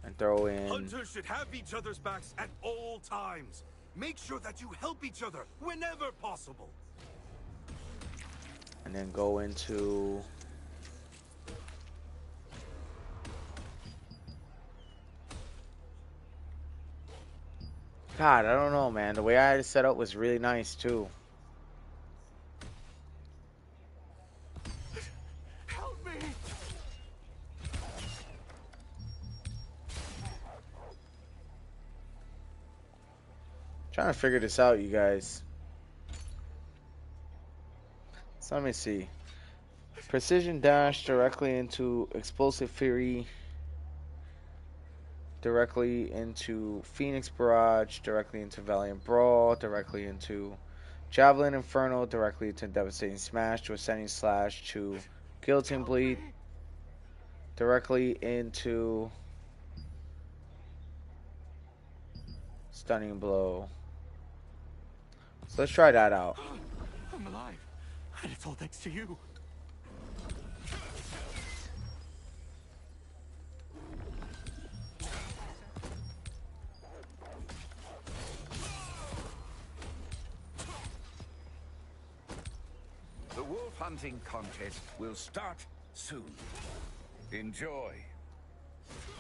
And throw in... Hunters should have each other's backs at all times. Make sure that you help each other whenever possible. And then go into... God, I don't know, man. The way I had it set up was really nice, too. Help me! Trying to figure this out, you guys. So let me see. Precision dash directly into explosive fury. Directly into Phoenix Barrage. Directly into Valiant Brawl. Directly into Javelin Inferno. Directly into Devastating Smash. To Ascending Slash. To Guillotine Bleed. Directly into Stunning Blow. So let's try that out. I'm alive, and it's all thanks to you. hunting contest will start soon. Enjoy.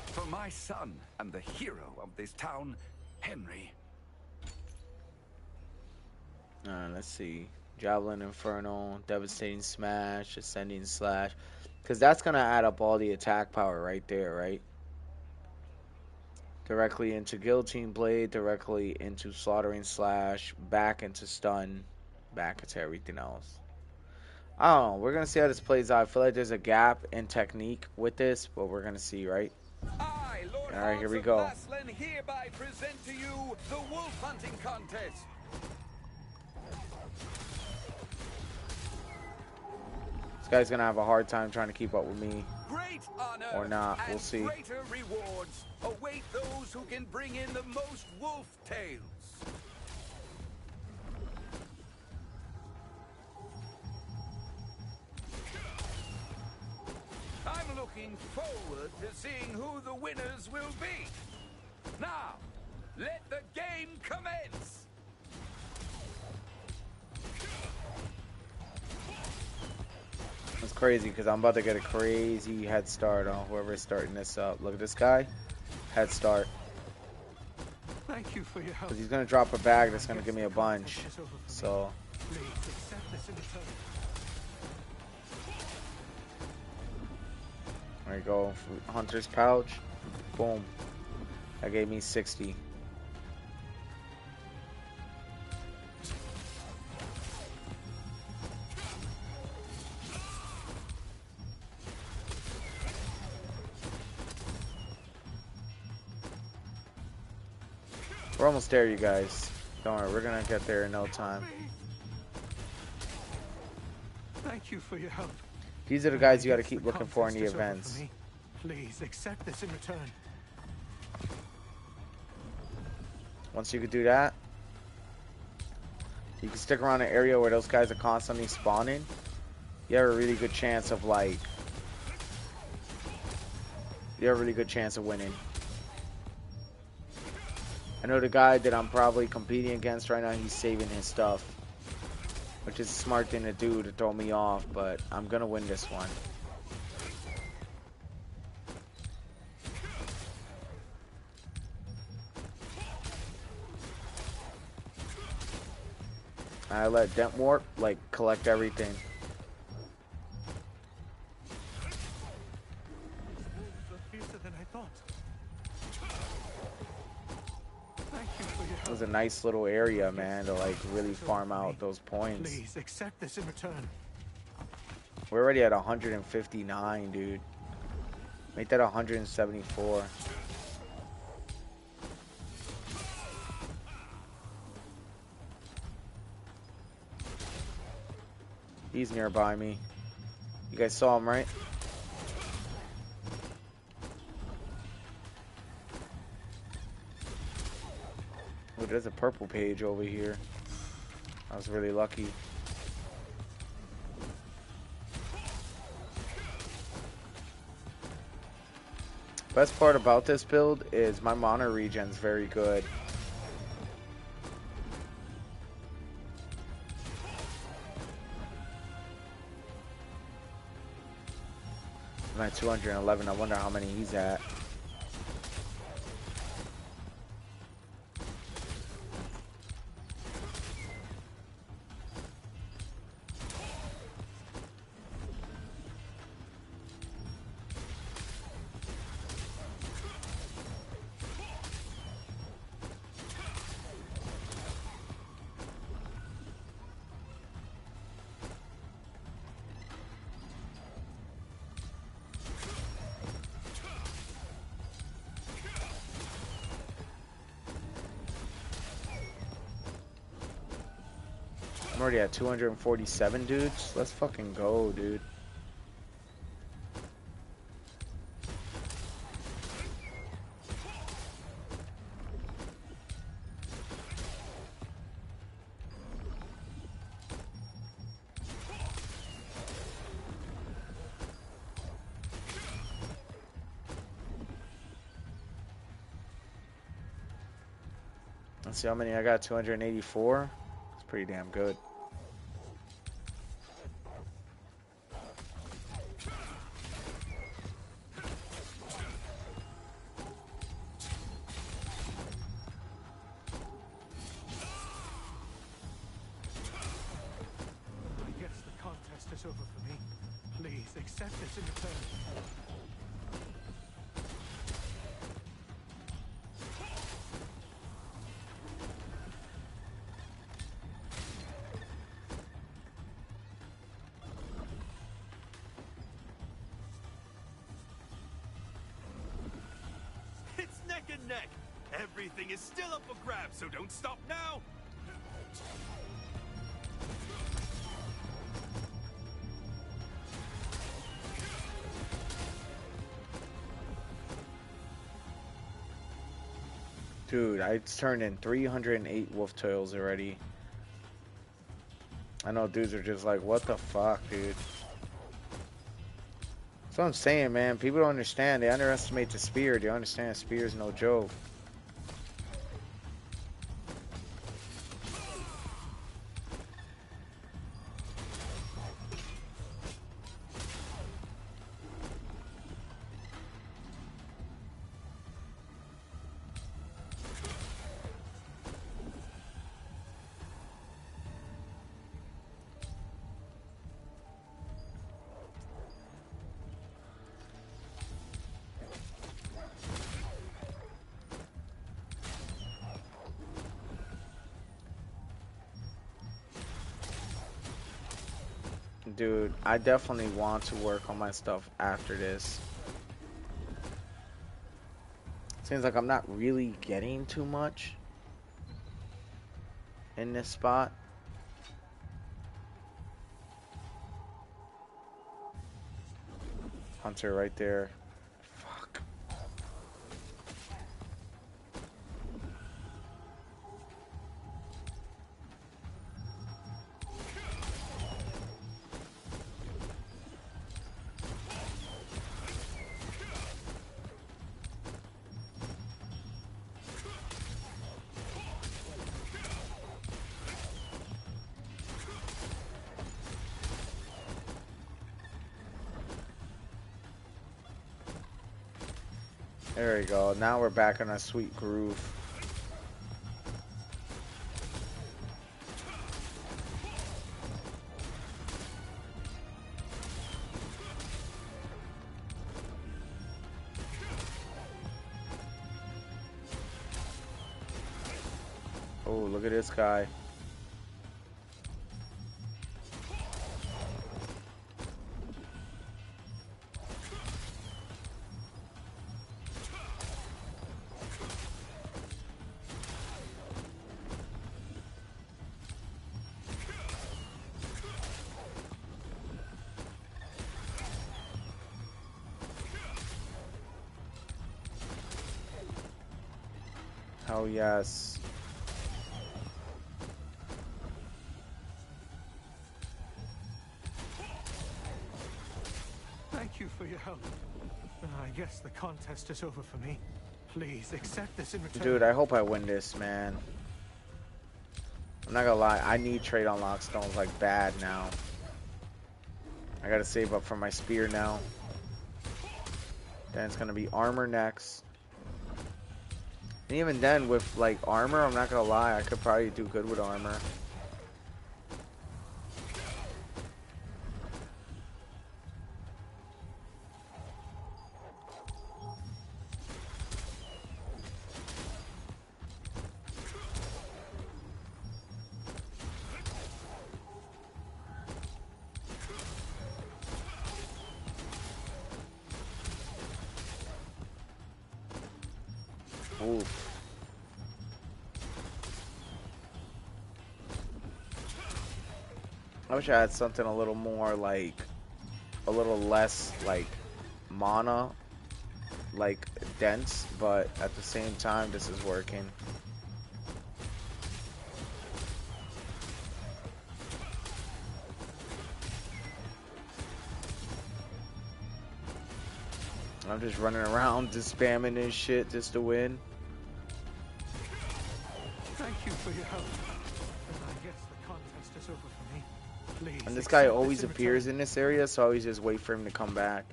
For my son and the hero of this town, Henry. Let's see. Javelin Inferno, Devastating Smash, Ascending Slash. Because that's going to add up all the attack power right there, right? Directly into Guillotine Blade, directly into Slaughtering Slash, back into Stun, back into everything else. I don't know. We're going to see how this plays out. I feel like there's a gap in technique with this, but we're going to see, right? I, Lord All right, here Hans we of go. Laslan, hereby present to you the wolf hunting contest. This guy's going to have a hard time trying to keep up with me. Great honor Or not. We'll and see. greater rewards await those who can bring in the most wolf tales. I'm looking forward to seeing who the winners will be. Now, let the game commence. It's crazy because I'm about to get a crazy head start on whoever's starting this up. Look at this guy. Head start. Thank you for your help. Because he's going to drop a bag that's going to give me a bunch. So, Please accept this in return. there you go. Hunter's Pouch. Boom. That gave me 60. We're almost there, you guys. Don't worry, we're gonna get there in no time. Thank you for your help. These are the guys you gotta keep looking for in the events. Please accept this in return. Once you can do that, you can stick around an area where those guys are constantly spawning. You have a really good chance of winning. I know the guy that I'm probably competing against right now, he's saving his stuff. Which is a smart thing to do to throw me off, but I'm gonna win this one. I let Dent Warp, like, collect everything. It was a nice little area, man, to like really farm out those points. Please accept this in return. We're already at 159, dude. Make that 174. He's nearby me. You guys saw him, right? Oh, there's a purple page over here. I was really lucky. Best part about this build is my mana regen's very good. I'm at 211. I wonder how many he's at. I'm already at 247 dudes. Let's fucking go, dude. Let's see how many I got. 284. It's pretty damn good. is over for me. Please accept this in return. It's neck and neck. Everything is still up for grabs, so don't stop now. Dude, I turned in 308 wolf tails already. I know dudes are just like, what the fuck, dude? That's what I'm saying, man. People don't understand. They underestimate the spear. They don't understand the spear is no joke. Dude, I definitely want to work on my stuff after this. Seems like I'm not really getting too much in this spot. Hunter right there. Fuck. There we go. Now we're back on a sweet groove. Oh, look at this guy. Oh, yes. Thank you for your help. I guess the contest is over for me. Please accept this in return. Dude, I hope I win this, man. I'm not gonna lie, I need trade unlock stones like bad now. I gotta save up for my spear now. Then it's gonna be armor next. And even then, with like armor, I'm not gonna lie, I could probably do good with armor. Oof. I wish I had something a little more like, a little less like mana, like dense, but at the same time, this is working. I'm just running around, just spamming this shit just to win. Thank you for your help. I guess the contest is over for me. Please. And this guy accept always in appears return. in this area, so I always just wait for him to come back.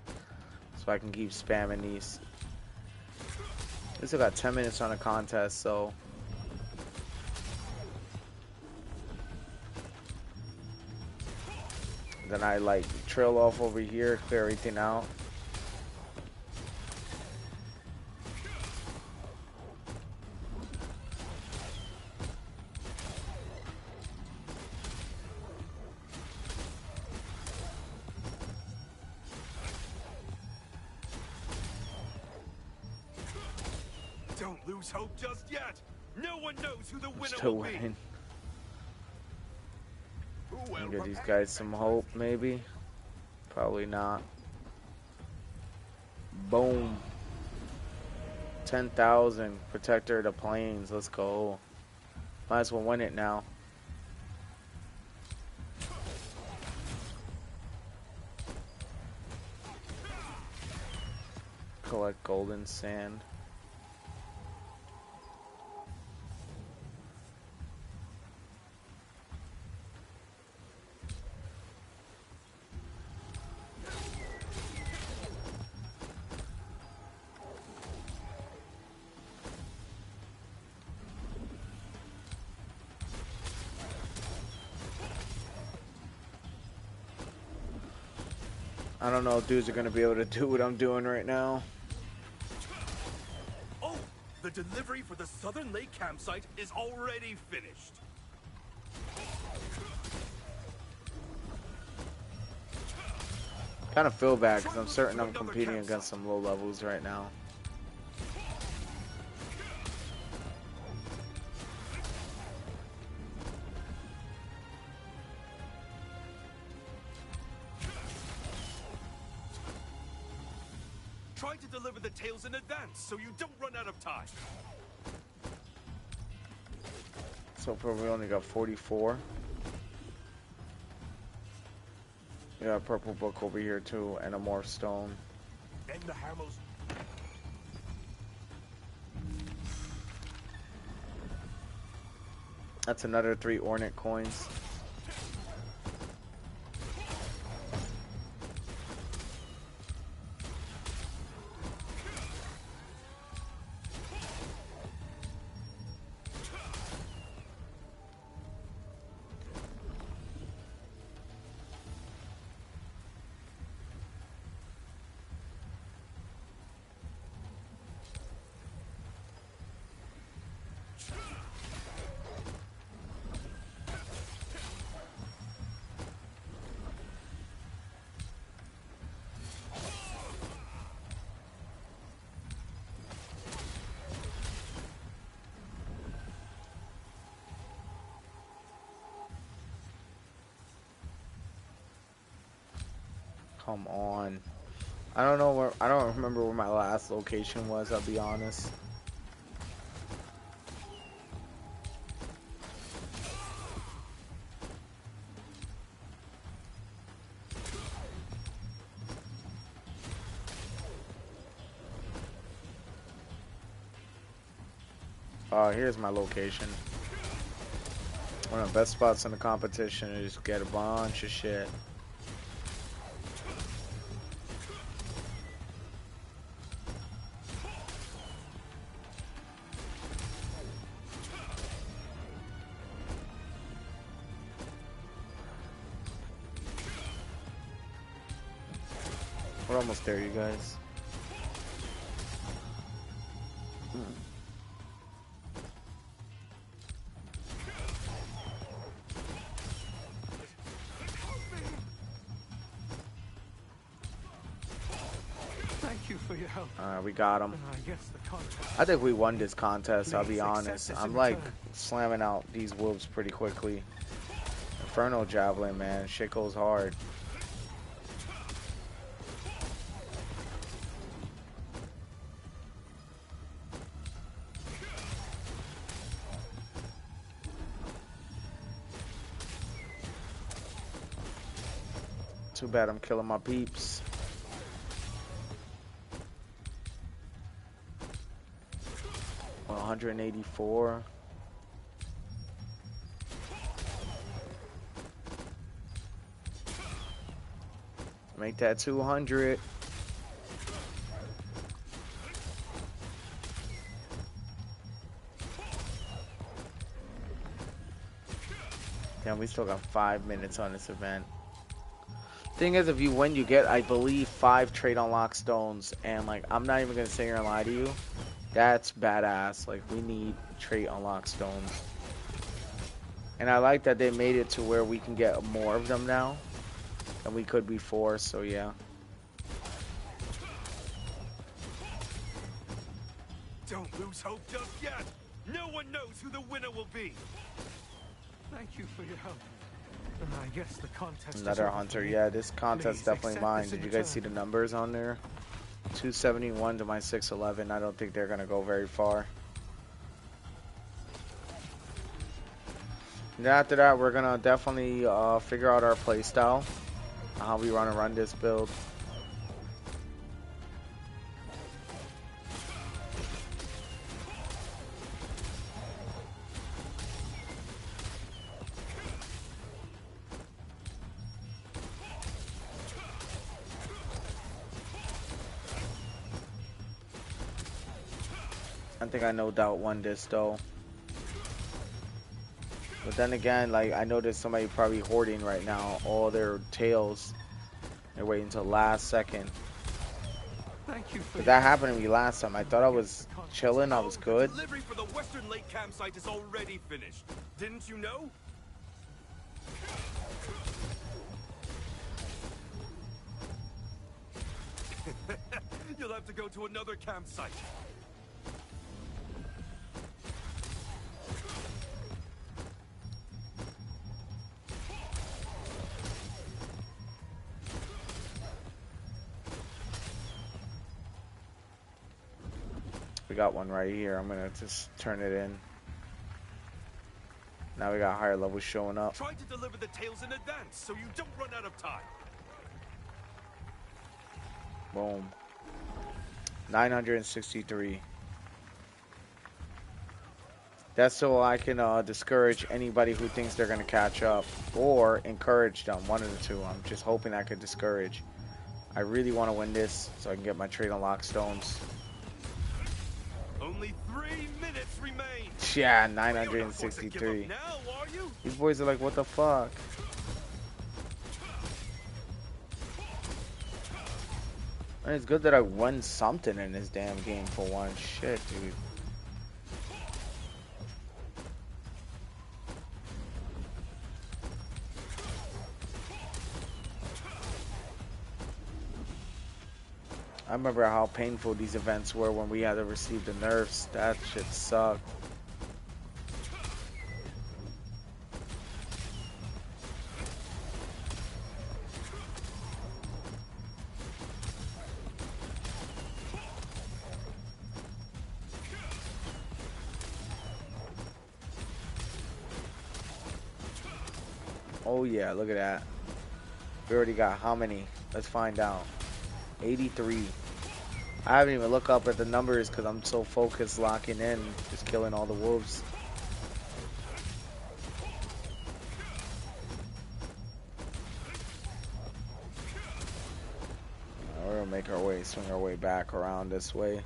So I can keep spamming these. We still got 10 minutes on a contest, so. Then I like trail off over here, clear everything out. Don't lose hope just yet. No one knows who the winner Still will be. winning. Give these guys some hope, maybe. Probably not. Boom. 10,000. Protector of the plains. Let's go. Might as well win it now. Collect golden sand. I don't know if dudes are going to be able to do what I'm doing right now. Oh, the delivery for the Southern Lake campsite is already finished. Kind of feel bad because I'm certain I'm competing against some low levels right now. Try to deliver the tails in advance so you don't run out of time. So far we only got 44. We got a purple book over here too, and a morph stone. Then the Harmos. That's another 3 ornate coins. Come on. I don't know where, I don't remember where my last location was, I'll be honest. Here's my location. One of the best spots in the competition is get a bunch of shit. We're almost there, you guys. Thank you for your help. We got him. I guess the contest. I think we won this contest, I'll be Please accept honest. this in I'm like return. slamming out these wolves pretty quickly. Inferno Javelin, man. Shit goes hard. Too bad I'm killing my peeps. Well, 184. Make that 200. Damn, we still got 5 minutes on this event. Thing is, if you win, you get, I believe, 5 trade unlock stones, and like, I'm not even gonna sit here and lie to you. That's badass. Like, we need trade unlock stones, and I like that they made it to where we can get more of them now than we could before. So yeah. Don't lose hope just yet. No one knows who the winner will be. Thank you for your help. And I guess the contest is Another over hunter. for me. Yeah, this contest Please definitely accept mine. this in Did you guys see return. the numbers on there? 271 to my 611. I don't think they're gonna go very far. And after that, we're gonna definitely figure out our play style, how we want to run this build. I think I no doubt won this though. But then again, like, I know there's somebody probably hoarding right now all their tails. They're waiting until last second. Thank you for But your that help. happened to me last time. I thought I was chilling, I was Oh, good. the delivery for the Western Lake campsite is already finished. Didn't you know? You'll have to go to another campsite. We got one right here. I'm gonna just turn it in. Now we got higher levels showing up. Try to deliver the tails in advance so you don't run out of time. Boom. 963. That's so I can discourage anybody who thinks they're gonna catch up, or encourage them. One of the two. I'm just hoping I could discourage. I really want to win this so I can get my trade unlock stones. Only 3 minutes remain. Yeah, You're not forced to give 963. up now, are you? These boys are like, what the fuck? And it's good that I won something in this damn game for one. Shit, dude. I remember how painful these events were when we had to receive the nerfs. That shit sucked. Oh yeah, look at that. We already got how many? Let's find out. 83. I haven't even looked up at the numbers because I'm so focused locking in, just killing all the wolves. We're gonna make our way, swing our way back around this way.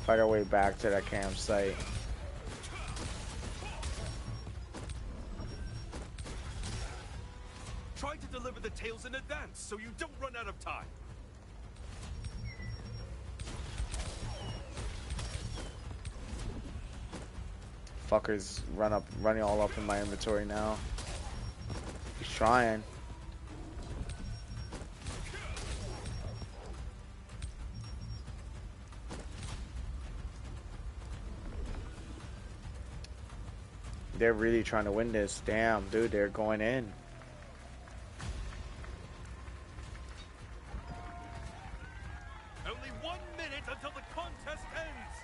Fight our way back to that campsite. Try to deliver the tails in advance so you don't run out of time. Fuckers running all up in my inventory now. He's trying. They're really trying to win this. Damn, dude, they're going in. Only 1 minute until the contest ends.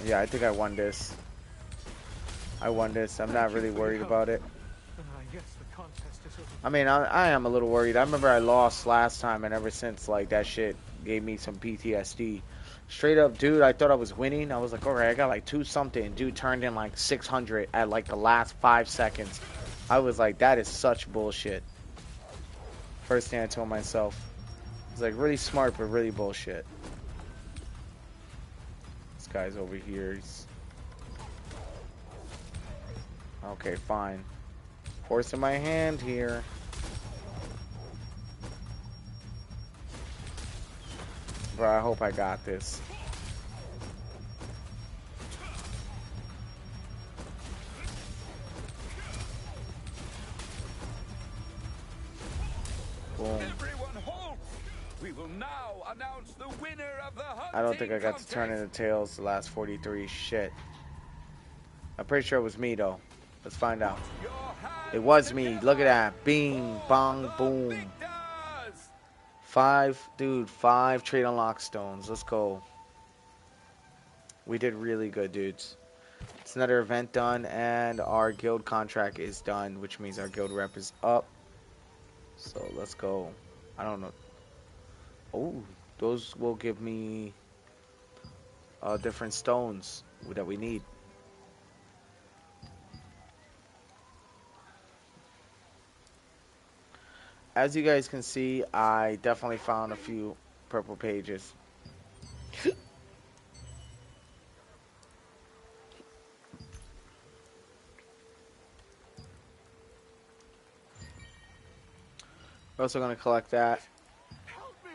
Yeah, I think I won this. I won this. I'm not really worried about it. And I guess the contest is over. I mean, I am a little worried. I remember I lost last time, and ever since, like, that shit gave me some PTSD. Straight up, dude, I thought I was winning. I was like, alright, I got like 2 something. Dude turned in like 600 at like the last 5 seconds. I was like, that is such bullshit. First thing I told myself. It's like really smart, but really bullshit. This guy's over here. He's... Okay, fine. Forcing my hand here. Bro, I hope I got this. Boom. Everyone halt! We will now announce the winner of the hunting I don't think I got to contest. turn into tails the last 43. Shit. I'm pretty sure it was me, though. Let's find out. Your hands It was me. together Look at that. Bing, for bong, the boom. victors! 5 trade unlock stones. Let's go. We did really good, dudes. It's another event done, and our guild contract is done, which means our guild rep is up. So let's go. I don't know. Oh, those will give me different stones that we need. As you guys can see, I definitely found a few purple pages. We're also going to collect that. Help me!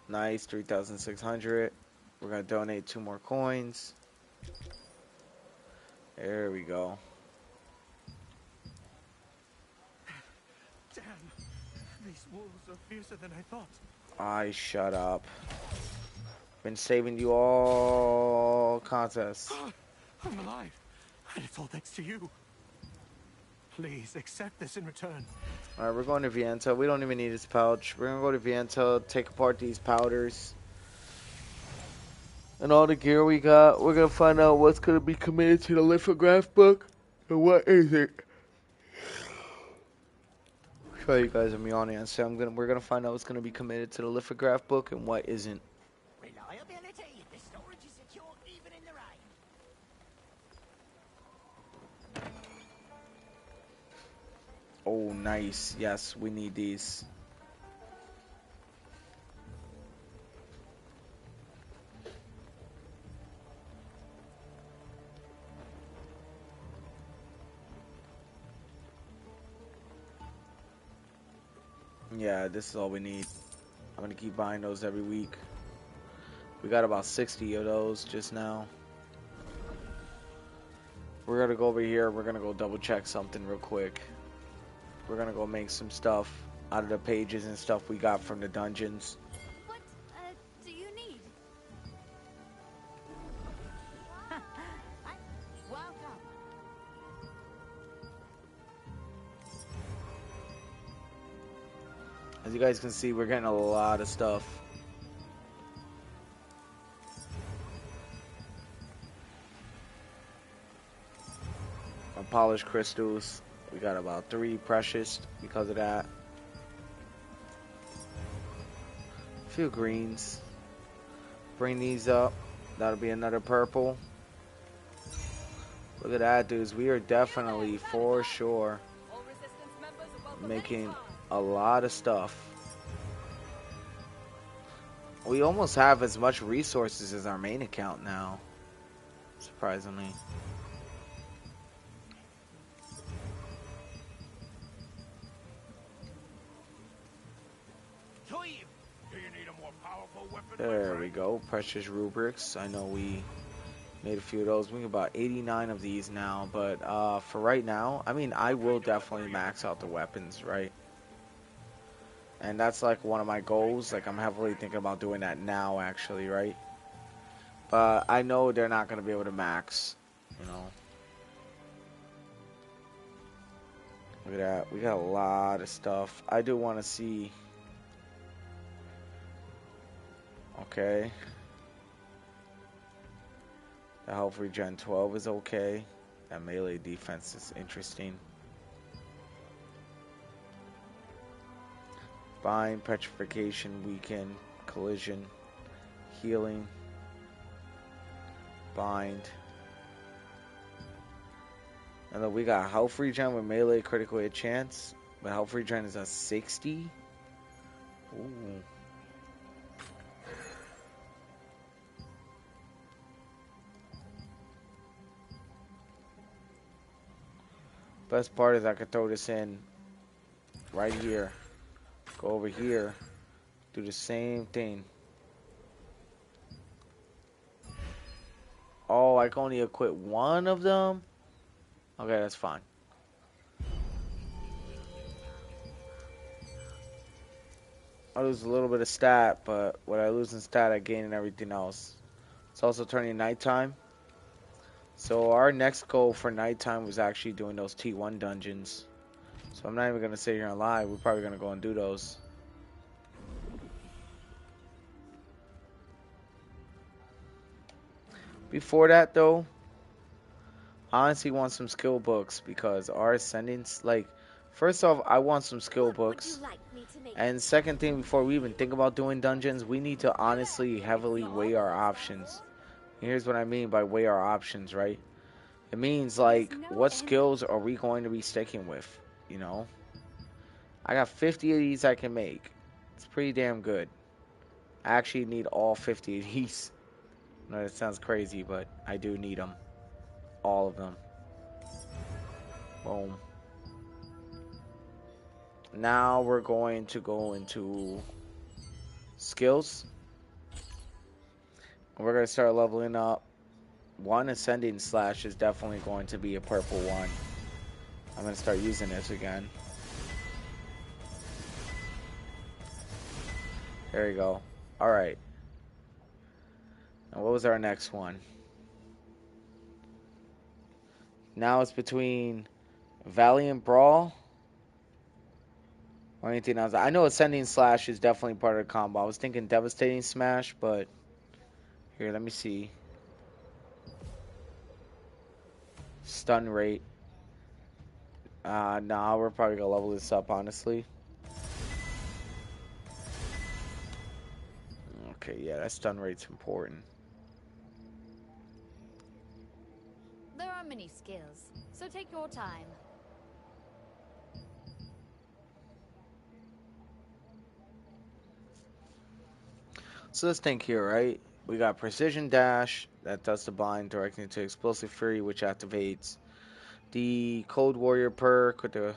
Nice, 3,600. We're going to donate 2 more coins. There we go. Damn! These wolves are fiercer than I thought. I shut up. Been saving you all contests. I'm alive, and it's all thanks to you. Please accept this in return. Alright, we're going to Viento. We don't even need his pouch. We're going to go to Viento, take apart these powders. And all the gear we got. We're going to find out what's going to be committed to the lithograph book. And what is it? Show you guys I'm yawning. So we're going to find out what's going to be committed to the lithograph book and what isn't. Reliability. The storage is secure even in the rain. Oh, nice. Yes, we need these. Yeah, this is all we need. I'm going to keep buying those every week. We got about 60 of those just now. We're going to go over here. We're going to go double check something real quick. We're going to go make some stuff out of the pages and stuff we got from the dungeons. What do you need? Welcome. As you guys can see, we're getting a lot of stuff. Our polished crystals. We got about 3 precious because of that. A few greens. Bring these up. That'll be another purple. Look at that, dudes. We are definitely, for sure, All resistance members are welcome making anytime. a lot of stuff. We almost have as much resources as our main account now, surprisingly. Cleve, do you need a more powerful weapon? There we go. Precious rubrics. I know we made a few of those. We have about 89 of these now, but for right now, I mean, I will definitely max out the weapons, right? And that's like one of my goals. Like, I'm heavily thinking about doing that now, actually, right? But I know they're not going to be able to max, you know. Look at that. We got a lot of stuff. I do want to see. Okay. The health regen 12 is okay. That melee defense is interesting. Bind, petrification, weaken, collision, healing, bind. And then we got health regen with melee critical hit chance. But health regen is a 60. Ooh. Best part is I could throw this in right here. Go over here. Do the same thing. Oh, I can only equip one of them? Okay, that's fine. I lose a little bit of stat, but what I lose in stat, I gain in everything else. It's also turning nighttime. So our next goal for nighttime was actually doing those T1 dungeons. So I'm not even going to sit here and lie. We're probably going to go and do those. Before that, though, I honestly want some skill books because our ascendants, like, first off, I want some skill What would you books. like me to make? And second thing, before we even think about doing dungeons, we need to honestly heavily weigh our options. Here's what I mean by weigh our options, right? It means, like, There's no what end. skills are we going to be sticking with, you know? I got 50 of these I can make. It's pretty damn good. I actually need all 50 of these. I know that sounds crazy, but I do need them. All of them. Boom. Now we're going to go into skills. We're going to start leveling up. One ascending slash is definitely going to be a purple one. I'm going to start using this again. There you go. Alright. And what was our next one? Now it's between Valiant Brawl or anything else. I know Ascending Slash is definitely part of the combo. I was thinking Devastating Smash, but here, let me see. Stun rate. Nah, we're probably gonna level this up, honestly. Okay, yeah, that stun rate's important. There are many skills, so take your time. So let's think here, right? We got Precision Dash, that does the bind directly into Explosive Fury, which activates the Cold Warrior perk with the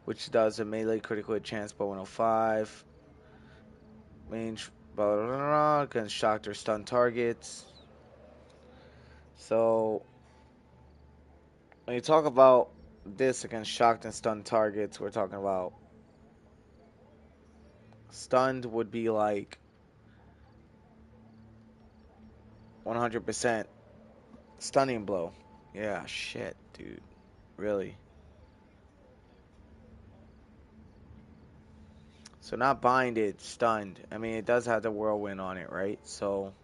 which does a melee critical hit chance by 105. Range blah, blah, blah, blah, against shocked or stunned targets. So when you talk about this against shocked and stunned targets, we're talking about stunned would be like 100% stunning blow. Yeah, shit, dude. Really. So not binded, stunned. I mean, it does have the whirlwind on it, right? So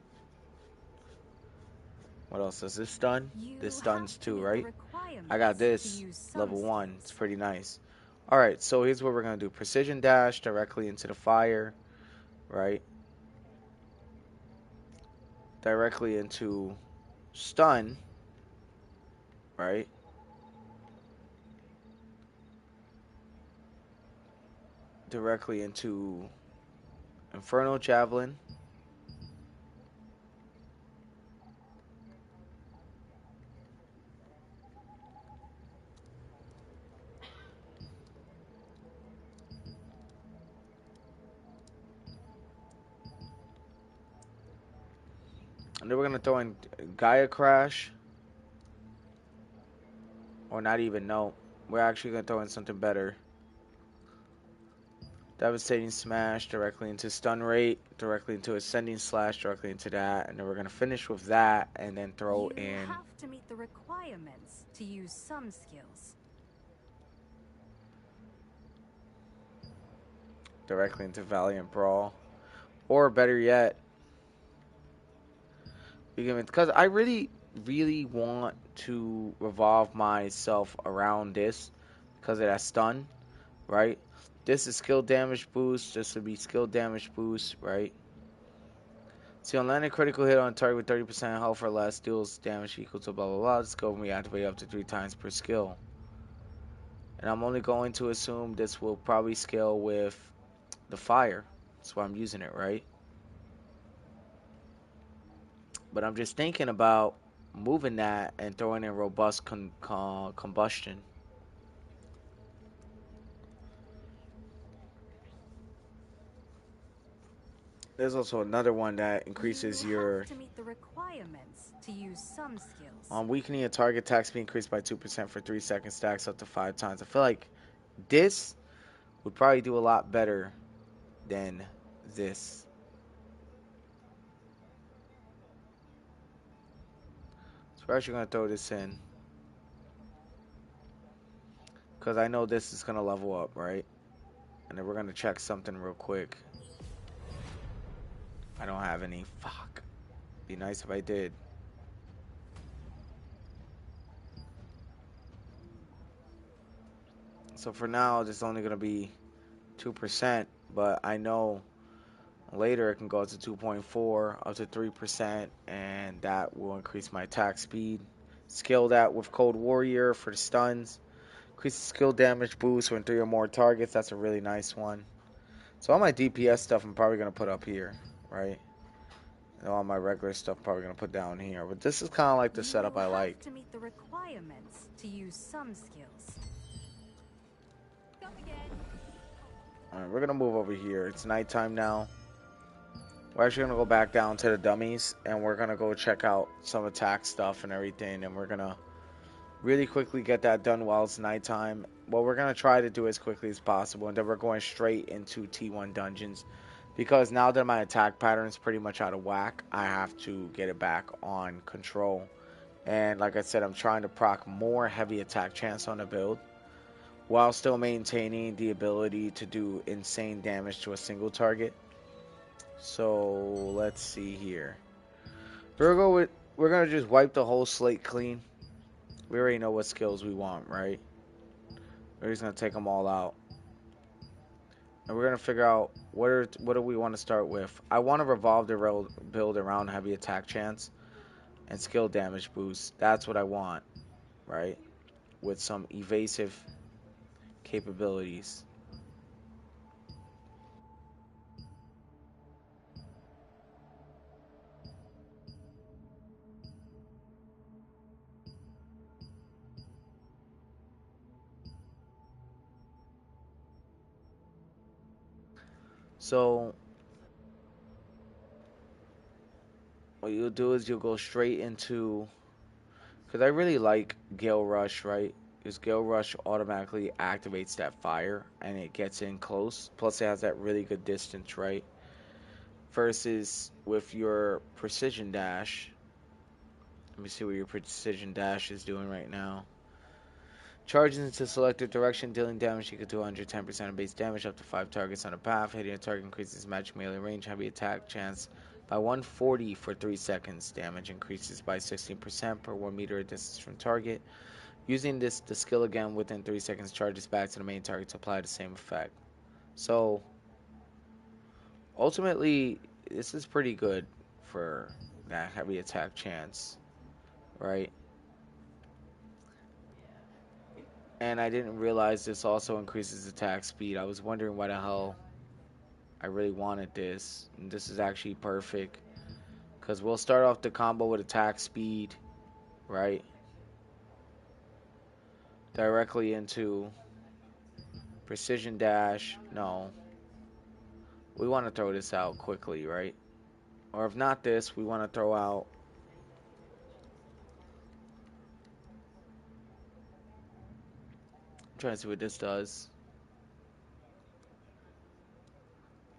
what else does this stun? This You stuns have to too, meet the right? I got requirements to this use some level 1. It's skills. pretty nice. All right, so here's what we're gonna do: precision dash directly into the fire, right? Directly into stun, right? Directly into Inferno Javelin. And then we're going to throw in Gaia Crash. Or not even, no. We're actually going to throw in something better. Devastating Smash directly into Stun Rate. Directly into Ascending Slash. Directly into that. And then we're going to finish with that. And then throw You in have to meet the requirements to use some skills. directly into Valiant Brawl. Or better yet, because I really, really want to revolve myself around this because of that stun, right? This is skill damage boost. This would be skill damage boost, right? So on landing critical hit on target with 30% health or less, deals damage equal to blah blah blah. The skill will be activated up to 3 times per skill. And I'm only going to assume this will probably scale with the fire. That's why I'm using it, right? But I'm just thinking about moving that and throwing in robust combustion. There's also another one that increases You your have to meet the requirements to use some skills. weakening a target attack speed increased by 2% for 3 seconds, stacks up to 5 times. I feel like this would probably do a lot better than this. So we're actually going to throw this in because I know this is going to level up, right? And then we're going to check something real quick. I don't have any. Fuck. Be nice if I did. So for now, this is only going to be 2%, but I know later it can go up to 2.4, up to 3%, and that will increase my attack speed. Scale that with Cold Warrior for the stuns. Increase the skill damage boost when 3 or more targets. That's a really nice one. So all my DPS stuff I'm probably going to put up here, right? And all my regular stuff I'm probably going to put down here. But this is kind of like the setup I You like. have to meet the requirements to use some skills. Come again. Alright, we're going to move over here. It's nighttime now. We're actually going to go back down to the dummies. And we're going to go check out some attack stuff and everything. And we're going to really quickly get that done while it's nighttime. What we're going to try to do as quickly as possible. And then we're going straight into T1 dungeons. Because now that my attack pattern is pretty much out of whack, I have to get it back on control. And like I said, I'm trying to proc more heavy attack chance on the build, while still maintaining the ability to do insane damage to a single target. So let's see here. We're gonna just wipe the whole slate clean. We already know what skills we want, right? We're just gonna take them all out. And we're gonna figure out what do we want to start with. I want to revolve the build around heavy attack chance and skill damage boost. That's what I want, right? With some evasive capabilities. So what you'll do is you'll go straight into, because I really like Gale Rush, right? Because Gale Rush automatically activates that fire and it gets in close. Plus it has that really good distance, right? Versus with your precision dash. Let me see what your precision dash is doing right now. Charges into selected direction, dealing damage equal to 110% of base damage up to 5 targets on a path. Hitting a target increases magic melee range, heavy attack chance by 140 for 3 seconds. Damage increases by 16% per 1 meter distance from target. Using the skill again within 3 seconds charges back to the main target to apply the same effect. So, ultimately, this is pretty good for that heavy attack chance, right? And I didn't realize this also increases attack speed. I was wondering why the hell I really wanted this. And this is actually perfect. Because we'll start off the combo with attack speed, right? Directly into precision dash. No. We want to throw this out quickly, right? Or if not this, we want to throw out I'm trying to see what this does.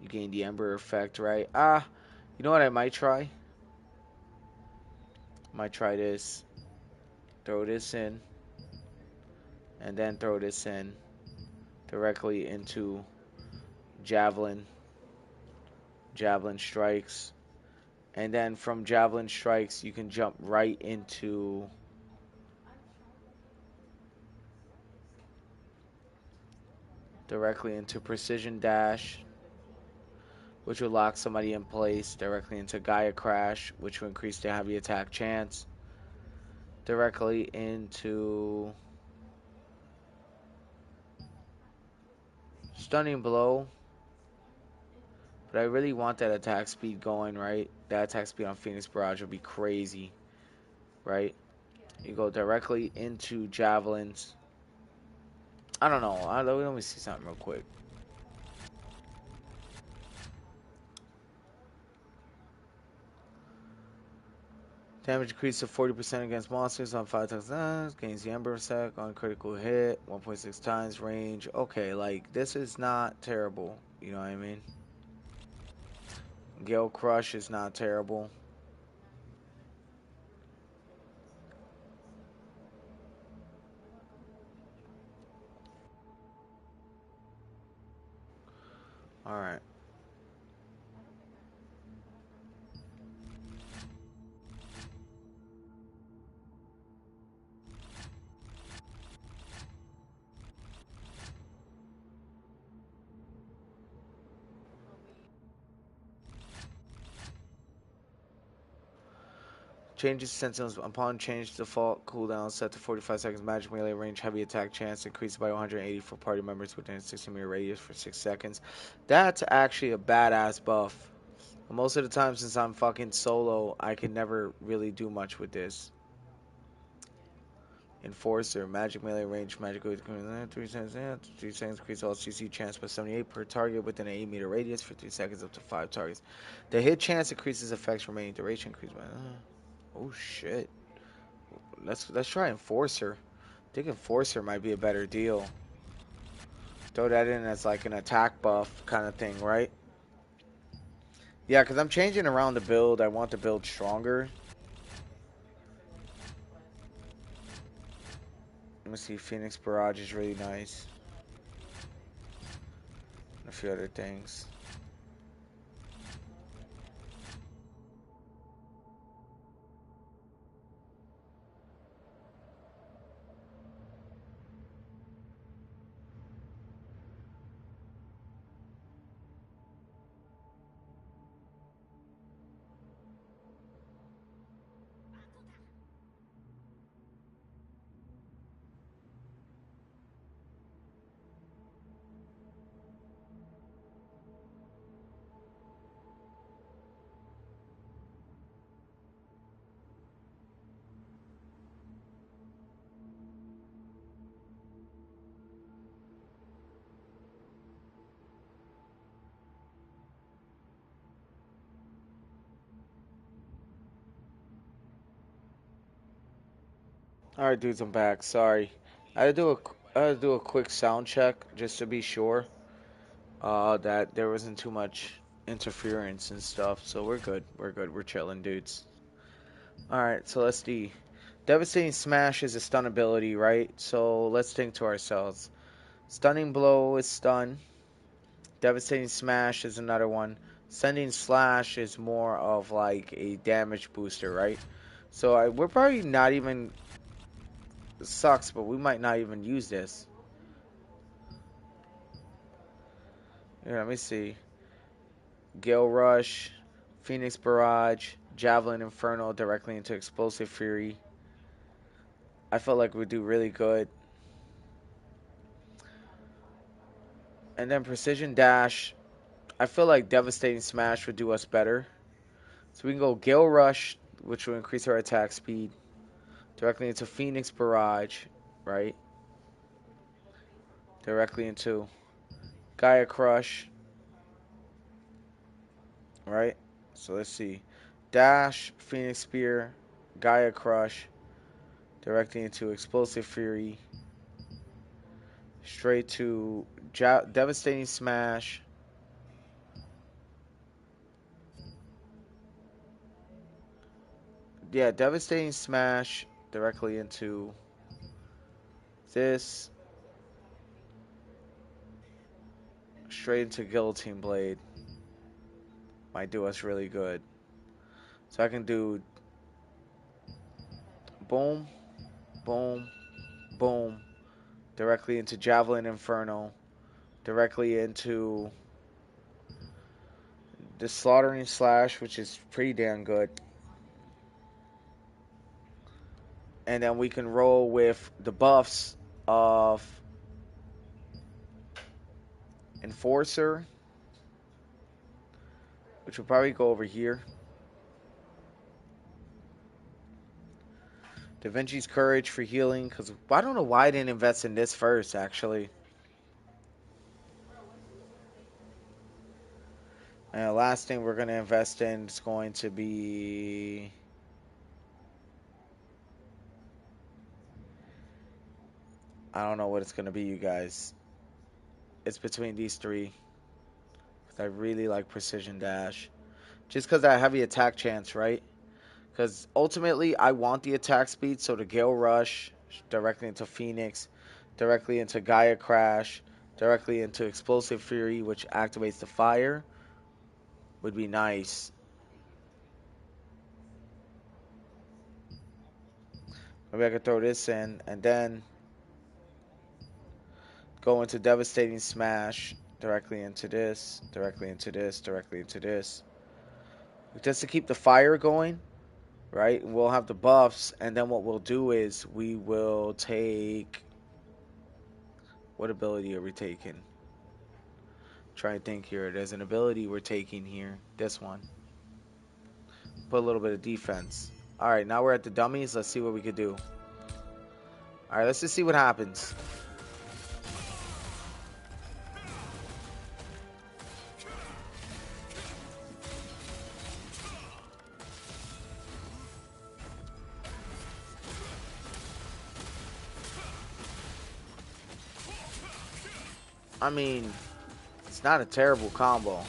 You gain the Ember effect, right? You know what I might try? Might try this. Throw this in. And then throw this in directly into Javelin. Javelin strikes. And then from Javelin strikes, you can jump right into directly into Precision Dash, which will lock somebody in place, directly into Gaia Crash, which will increase their heavy attack chance, directly into Stunning Blow. But I really want that attack speed going, right? That attack speed on Phoenix Barrage would be crazy. right? You go directly into javelins. I don't know. Let me see something real quick. Damage increases to 40% against monsters on 5 times. Gains the Ember Sack on critical hit. 1.6 times range. Okay, like, this is not terrible. You know what I mean? Gale Crush is not terrible. Alright. Changes sentinels upon change default cooldown set to 45 seconds. Magic melee range heavy attack chance increased by 180 for party members within a 60-meter radius for 6 seconds. That's actually a badass buff. Most of the time, since I'm fucking solo, I can never really do much with this. Enforcer, magic melee range, magic 3 seconds, 3 seconds increase all CC chance by 78 per target within an 8-meter radius for 3 seconds up to 5 targets. The hit chance increases effects remaining duration increase by. Oh shit. Let's try Enforcer. I think Enforcer might be a better deal. Throw that in as like an attack buff kind of thing, right? Yeah, because I'm changing around the build. I want the build stronger. Let me see. Phoenix Barrage is really nice. And a few other things. All right, dudes, I'm back. Sorry, I had to do a quick sound check just to be sure that there wasn't too much interference and stuff. So we're good. We're good. We're chilling, dudes. All right, so let's see. Devastating Smash is a stun ability, right? So let's think to ourselves. Stunning Blow is stun. Devastating Smash is another one. Sending Slash is more of like a damage booster, right? So we're probably not even sucks, but we might not even use this. Here, let me see. Gale Rush, Phoenix Barrage, Javelin Inferno directly into Explosive Fury. I felt like we'd do really good. And then Precision Dash. I feel like Devastating Smash would do us better. So we can go Gale Rush, which will increase our attack speed, directly into Phoenix Barrage, right? Directly into Gaia Crush, right? So let's see. Dash, Phoenix Spear, Gaia Crush, directly into Explosive Fury, straight to Devastating Smash. Yeah, Devastating Smash directly into this, straight into Guillotine Blade. Might do us really good. So I can do boom, boom, boom, directly into Javelin Inferno, directly into the Slaughtering Slash, which is pretty damn good. And then we can roll with the buffs of Enforcer, which will probably go over here. Da Vinci's Courage for healing, because I don't know why I didn't invest in this first, actually. And the last thing we're going to invest in is going to be... I don't know what it's going to be, you guys. It's between these three. 'Cause I really like Precision Dash. Just because that heavy attack chance, right? Because ultimately, I want the attack speed, so the Gale Rush directly into Phoenix, directly into Gaia Crash, directly into Explosive Fury, which activates the fire, would be nice. Maybe I could throw this in, and then go into Devastating Smash, directly into this, directly into this, directly into this. Just to keep the fire going, right? We'll have the buffs, and then what we'll do is we will take... What ability are we taking? Try to think here. There's an ability we're taking here. This one. Put a little bit of defense. Alright, now we're at the dummies. Let's see what we could do. Alright, let's just see what happens. I mean, it's not a terrible combo.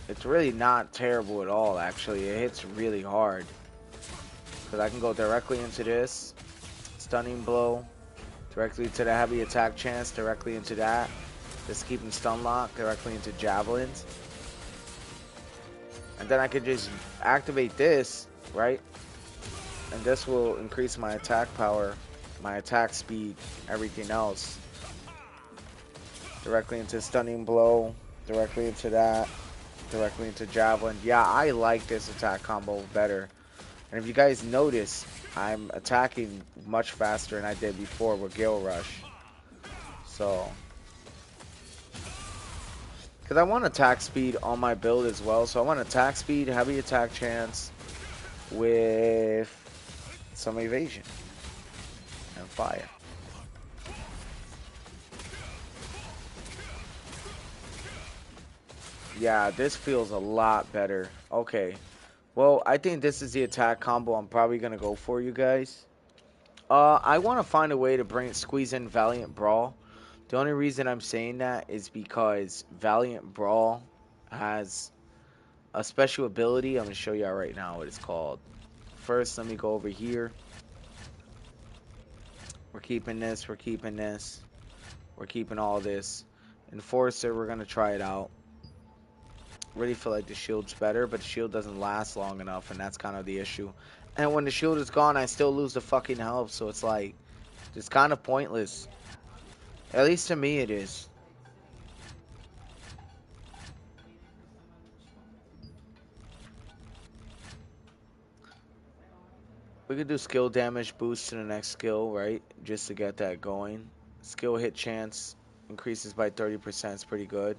It's really not terrible at all, actually. It hits really hard. Because I can go directly into this. Stunning blow. Directly to the heavy attack chance. Directly into that. Just keep him stun locked. Directly into javelins. And then I could just activate this, right? And this will increase my attack power, my attack speed, everything else. Directly into stunning blow. Directly into that. Directly into javelin. Yeah, I like this attack combo better. And if you guys notice, I'm attacking much faster than I did before with Gale Rush. So, because I want attack speed on my build as well. So I want attack speed, heavy attack chance with some evasion and fire. Yeah, this feels a lot better. Okay. Well, I think this is the attack combo I'm probably going to go for, you guys. I want to find a way to squeeze in Valiant Brawl. The only reason I'm saying that is because Valiant Brawl has a special ability. I'm going to show you right now what it's called. First, let me go over here. We're keeping this. We're keeping this. We're keeping all this. Enforcer, we're going to try it out. Really feel like the shield's better, but the shield doesn't last long enough, and that's kind of the issue. And when the shield is gone, I still lose the fucking health, so it's like, it's kind of pointless. At least to me it is. We could do skill damage boost to the next skill, right? Just to get that going. Skill hit chance increases by 30%. It's pretty good.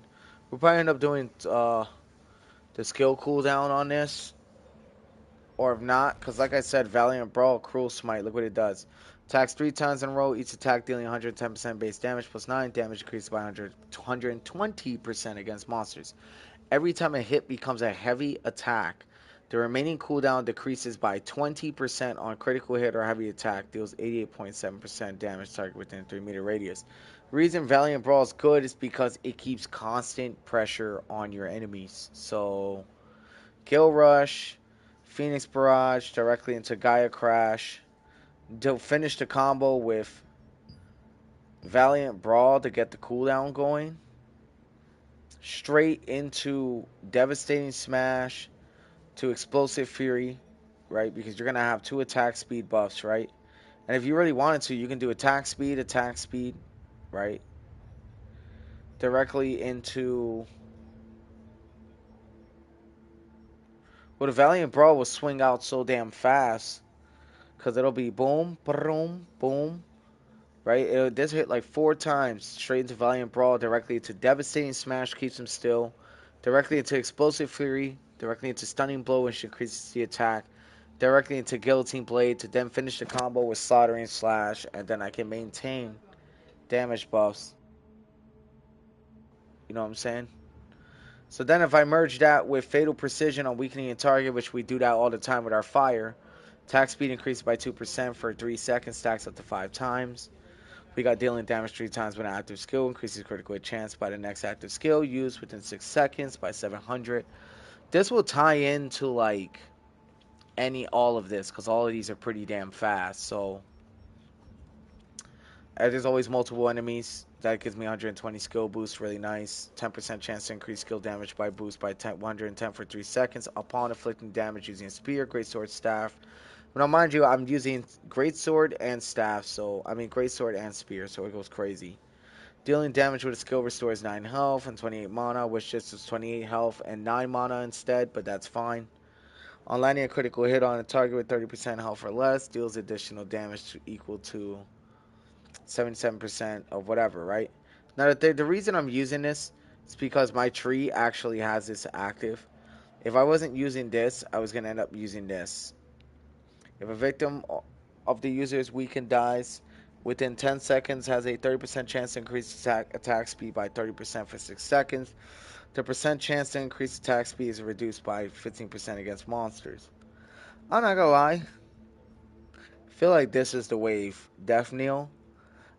We'll probably end up doing the skill cooldown on this. Or if not, because like I said, Valiant Brawl, Cruel Smite, look what it does. Attacks 3 times in a row, each attack dealing 110% base damage, plus 9 damage increased by 120% against monsters. Every time a hit becomes a heavy attack, the remaining cooldown decreases by 20% on critical hit or heavy attack, deals 88.7% damage target within a 3-meter radius. The reason Valiant Brawl is good is because it keeps constant pressure on your enemies. So, Gale Rush, Phoenix Barrage directly into Gaia Crash. To finish the combo with Valiant Brawl to get the cooldown going. Straight into Devastating Smash to Explosive Fury, right? Because you're going to have 2 attack speed buffs, right? And if you really wanted to, you can do attack speed, right? Directly into... Well, the Valiant Brawl will swing out so damn fast. Because it'll be boom, boom, boom, right? This hit like 4 times straight into Valiant Brawl directly to Devastating Smash, keeps him still. Directly into Explosive Fury, directly into Stunning Blow, which increases the attack, directly into Guillotine Blade to then finish the combo with Slaughtering Slash, and then I can maintain damage buffs. You know what I'm saying? So then if I merge that with Fatal Precision on weakening a target, which we do that all the time with our fire, attack speed increased by 2% for 3 seconds, stacks up to 5 times. We got dealing damage 3 times when an active skill increases critical hit chance by the next active skill used within 6 seconds by 700. This will tie into like all of this because all of these are pretty damn fast. So there's always multiple enemies. That gives me 120 skill boost, really nice. 10% chance to increase skill damage by boost by 110 for 3 seconds upon inflicting damage using a spear, greatsword, staff. Now, mind you, I'm using greatsword and staff, so I mean greatsword and spear, so it goes crazy. Dealing damage with a skill restores 9 health and 28 mana, which just is 28 health and 9 mana instead, but that's fine. On landing a critical hit on a target with 30% health or less, deals additional damage equal to 77% of whatever, right? Now, the reason I'm using this is because my tree actually has this active. If I wasn't using this, I was going to end up using this. If a victim of the user's weakened dies within 10 seconds, has a 30% chance to increase attack speed by 30% for 6 seconds. The percent chance to increase attack speed is reduced by 15% against monsters. I'm not gonna lie, I feel like this is the wave. Death Kneel.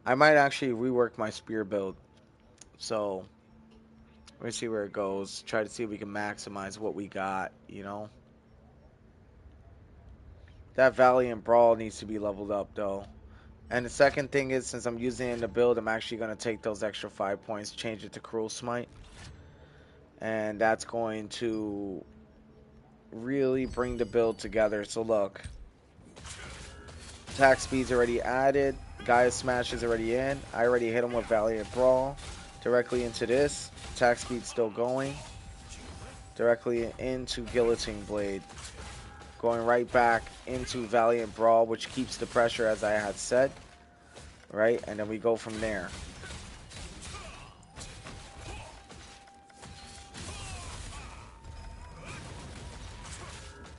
I might actually rework my spear build. So, let me see where it goes. Try to see if we can maximize what we got, you know? That Valiant Brawl needs to be leveled up, though. And the second thing is, since I'm using it in the build, I'm actually going to take those extra 5 points, change it to Cruel Smite. And that's going to really bring the build together. So look, attack speed's already added. Gaia Smash is already in. I already hit him with Valiant Brawl. Directly into this. Attack speed's still going. Directly into Guillotine Blade. Going right back into Valiant Brawl, which keeps the pressure as I had said. Right? And then we go from there.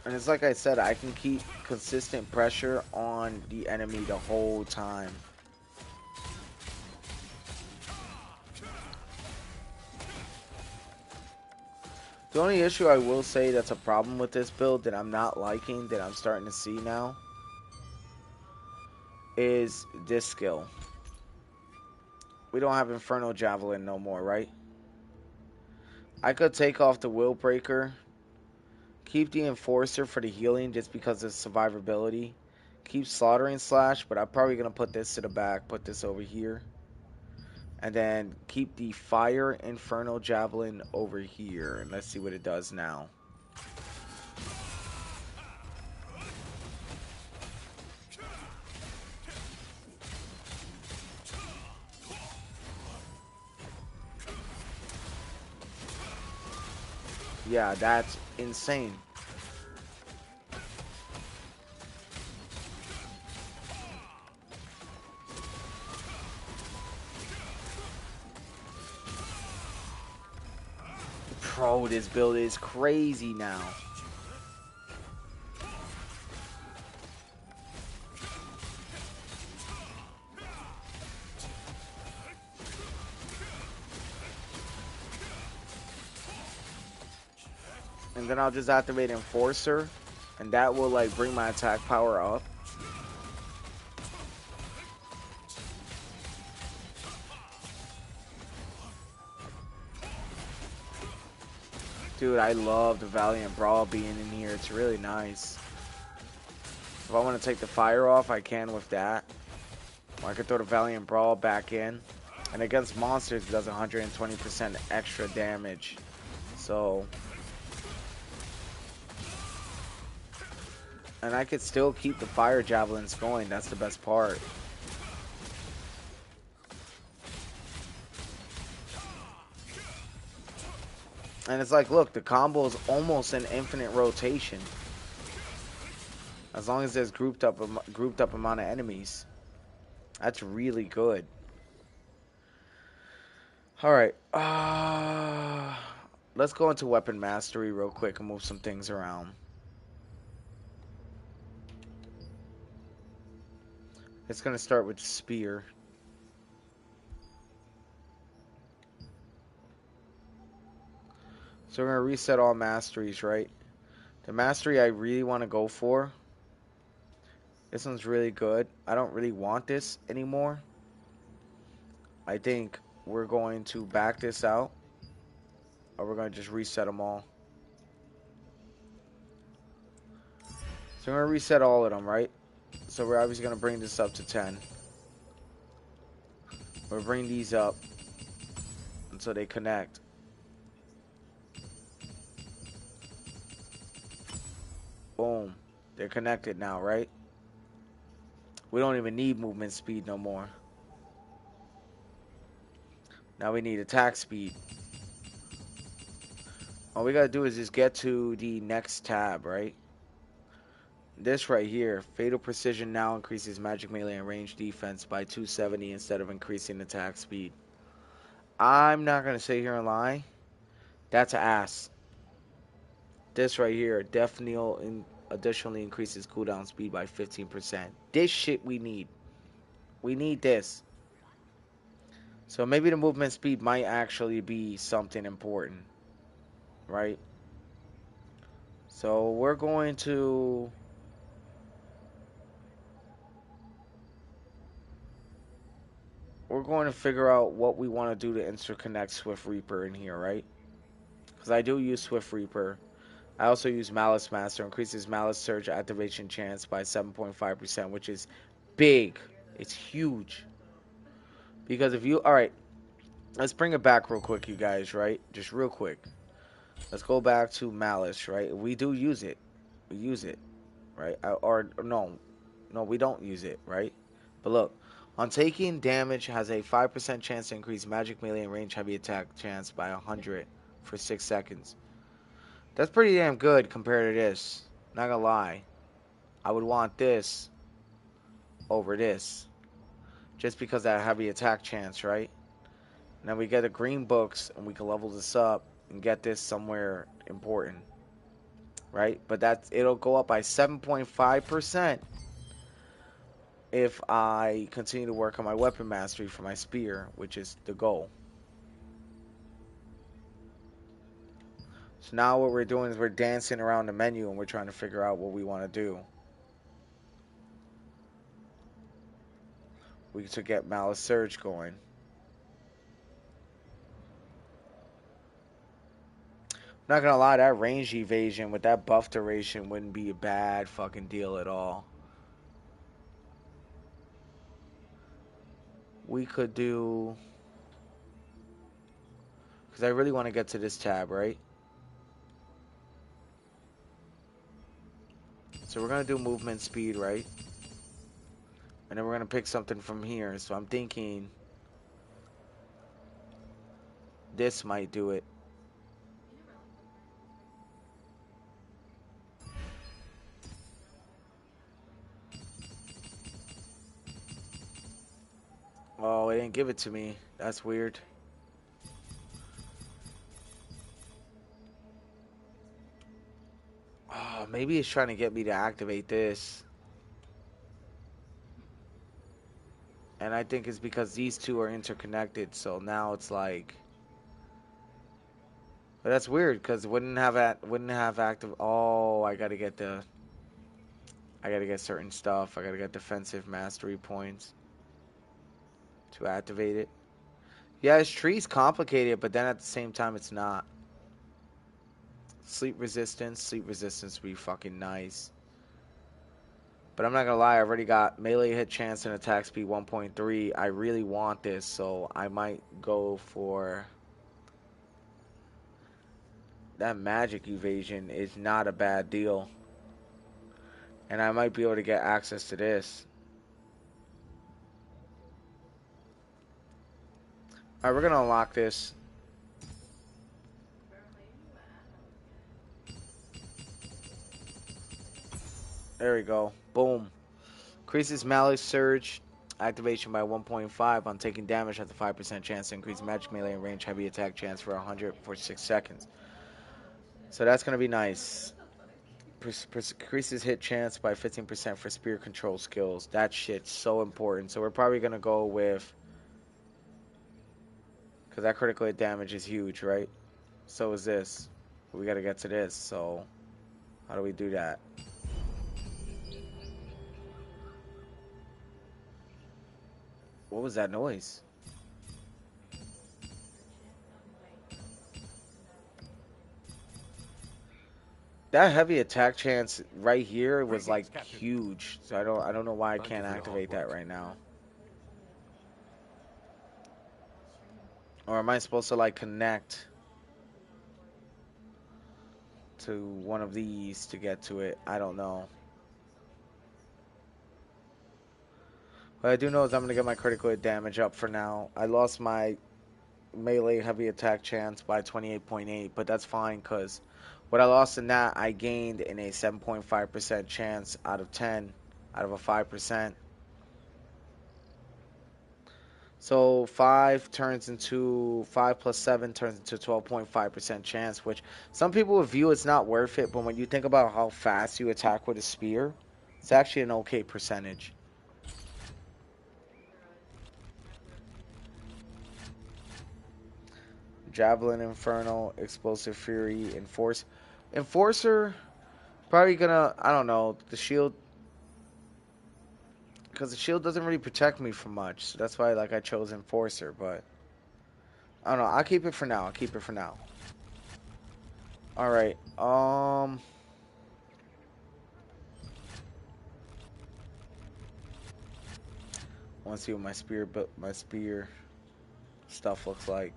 And it's like I said, I can keep consistent pressure on the enemy the whole time. The only issue I will say that's a problem with this build that I'm not liking, that I'm starting to see now, is this skill. We don't have Inferno Javelin no more, right? I could take off the Will Breaker, keep the Enforcer for the healing just because of survivability, keep Slaughtering Slash, but I'm probably going to put this to the back, put this over here, and then keep the Fire Inferno Javelin over here, and let's see what it does now. Yeah, that's insane. Bro, this build is crazy now. And then I'll just activate Enforcer, and that will like bring my attack power up. Dude, I love the Valiant Brawl being in here. It's really nice. If I want to take the fire off, I can with that. Or I could throw the Valiant Brawl back in. And against monsters, it does 120% extra damage. So... And I could still keep the fire javelins going. That's the best part. And it's like, look, the combo is almost an infinite rotation. As long as there's grouped up amount of enemies. That's really good. All right. let's go into weapon mastery real quick and move some things around. It's gonna start with spear. So we're gonna reset all masteries, right? The mastery I really want to go for. This one's really good. I don't really want this anymore. I think we're going to back this out, or we're going to just reset them all. So we're going to reset all of them, right? So we're obviously going to bring this up to 10. We'll bring these up until they connect. Boom. They're connected now, right? We don't even need movement speed no more. Now we need attack speed. All we got to do is just get to the next tab, right? This right here, Fatal Precision now increases magic melee and range defense by 270 instead of increasing attack speed. I'm not going to sit here and lie. That's ass. This right here definitely additionally increases cooldown speed by 15%. This shit we need. We need this. So maybe the movement speed might actually be something important. Right? So we're going to... figure out what we want to do to interconnect Swift Reaper in here, right? Because I do use Swift Reaper. I also use Malice Master. Increases Malice Surge activation chance by 7.5%, which is big. It's huge. Because if you... Alright, let's bring it back real quick, you guys, right? Just real quick. Let's go back to Malice, right? We do use it. We use it, right? Or no, we don't use it, right? But look, on taking damage has a 5% chance to increase magic melee and range heavy attack chance by 100 for 6 seconds. That's pretty damn good compared to this. Not gonna lie. I would want this over this. Just because that heavy attack chance, right? And then we get the green books and we can level this up and get this somewhere important. Right? But it'll go up by 7.5% if I continue to work on my weapon mastery for my spear, which is the goal. So now what we're doing is we're dancing around the menu and we're trying to figure out what we want to do. We should get Malice Surge going. Not gonna lie, that range evasion with that buff duration wouldn't be a bad fucking deal at all. We could do... Because I really want to get to this tab, right? So we're going to do movement speed, right? And then we're going to pick something from here. So I'm thinking this might do it. Oh, it didn't give it to me. That's weird. Oh, maybe it's trying to get me to activate this. And I think it's because these two are interconnected. So now it's like... But that's weird because it wouldn't have active... Oh, I got to get certain stuff. I got to get defensive mastery points to activate it. Yeah, this tree's complicated, but then at the same time, it's not. Sleep resistance would be fucking nice. But I'm not gonna lie, I already got melee hit chance and attack speed 1.3. I really want this, so I might go for... That magic evasion is not a bad deal. And I might be able to get access to this. Alright, we're gonna unlock this. There we go. Boom. Increases Malice Surge activation by 1.5 on taking damage has a 5% chance to increase magic melee and range heavy attack chance for 100 for 6 seconds. So that's going to be nice. Increases hit chance by 15% for spear control skills. That shit's so important. So we're probably going to go with, because that critical hit damage is huge, right? So is this. We got to get to this. So how do we do that? What was that noise? That heavy attack chance right here was like Greetings, Captain. huge. So I don't know why I Thank you can't for your hard activate that work. right now. Or am I supposed to like connect to one of these to get to it? I don't know. What I do know is I'm gonna get my critical hit damage up for now. I lost my melee heavy attack chance by 28.8, but that's fine because what I lost in that I gained in a 7.5% chance out of 10 out of a 5%. So 5 plus 7 turns into 12.5% chance, which some people would view as not worth it, but when you think about how fast you attack with a spear, it's actually an okay percentage. Javelin Inferno, Explosive Fury, Enforcer, probably gonna, I don't know, the shield, because the shield doesn't really protect me from much, so that's why like I chose Enforcer, but I don't know, I'll keep it for now, Alright, I want to see what my spear stuff looks like.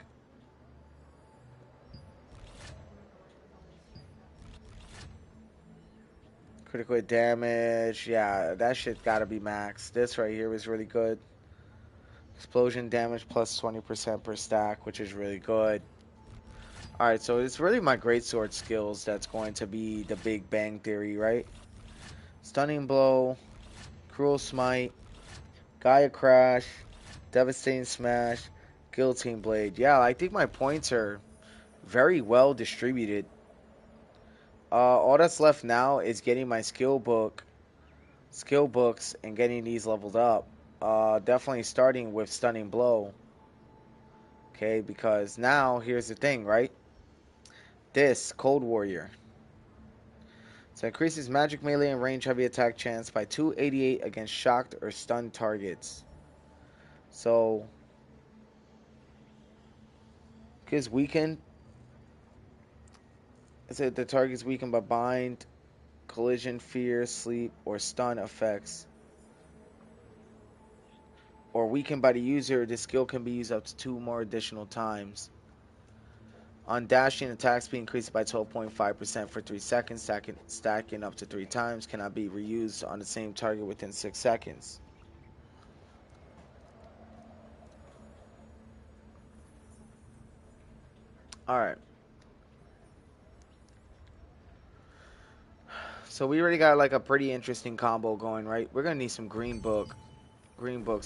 Critical hit damage, yeah, that shit gotta be max. This right here was really good. Explosion damage plus 20% per stack, which is really good. Alright, so it's really my greatsword skills that's going to be the Big Bang Theory, right? Stunning Blow, Cruel Smite, Gaia Crash, Devastating Smash, Guillotine Blade. Yeah, I think my points are very well distributed. All that's left now is getting my skill books, and getting these leveled up. Definitely starting with Stunning Blow. Okay, because now here's the thing, right? This Cold Warrior. So increases magic melee and range heavy attack chance by 288 against shocked or stunned targets. So gives weakened. It said the target's weakened by bind, collision, fear, sleep, or stun effects. Or weakened by the user, this skill can be used up to 2 more additional times. On dashing, attack speed increased by 12.5% for 3 seconds, stacking up to 3 times, cannot be reused on the same target within 6 seconds. Alright. So we already got like a pretty interesting combo going, right? We're gonna need some green books.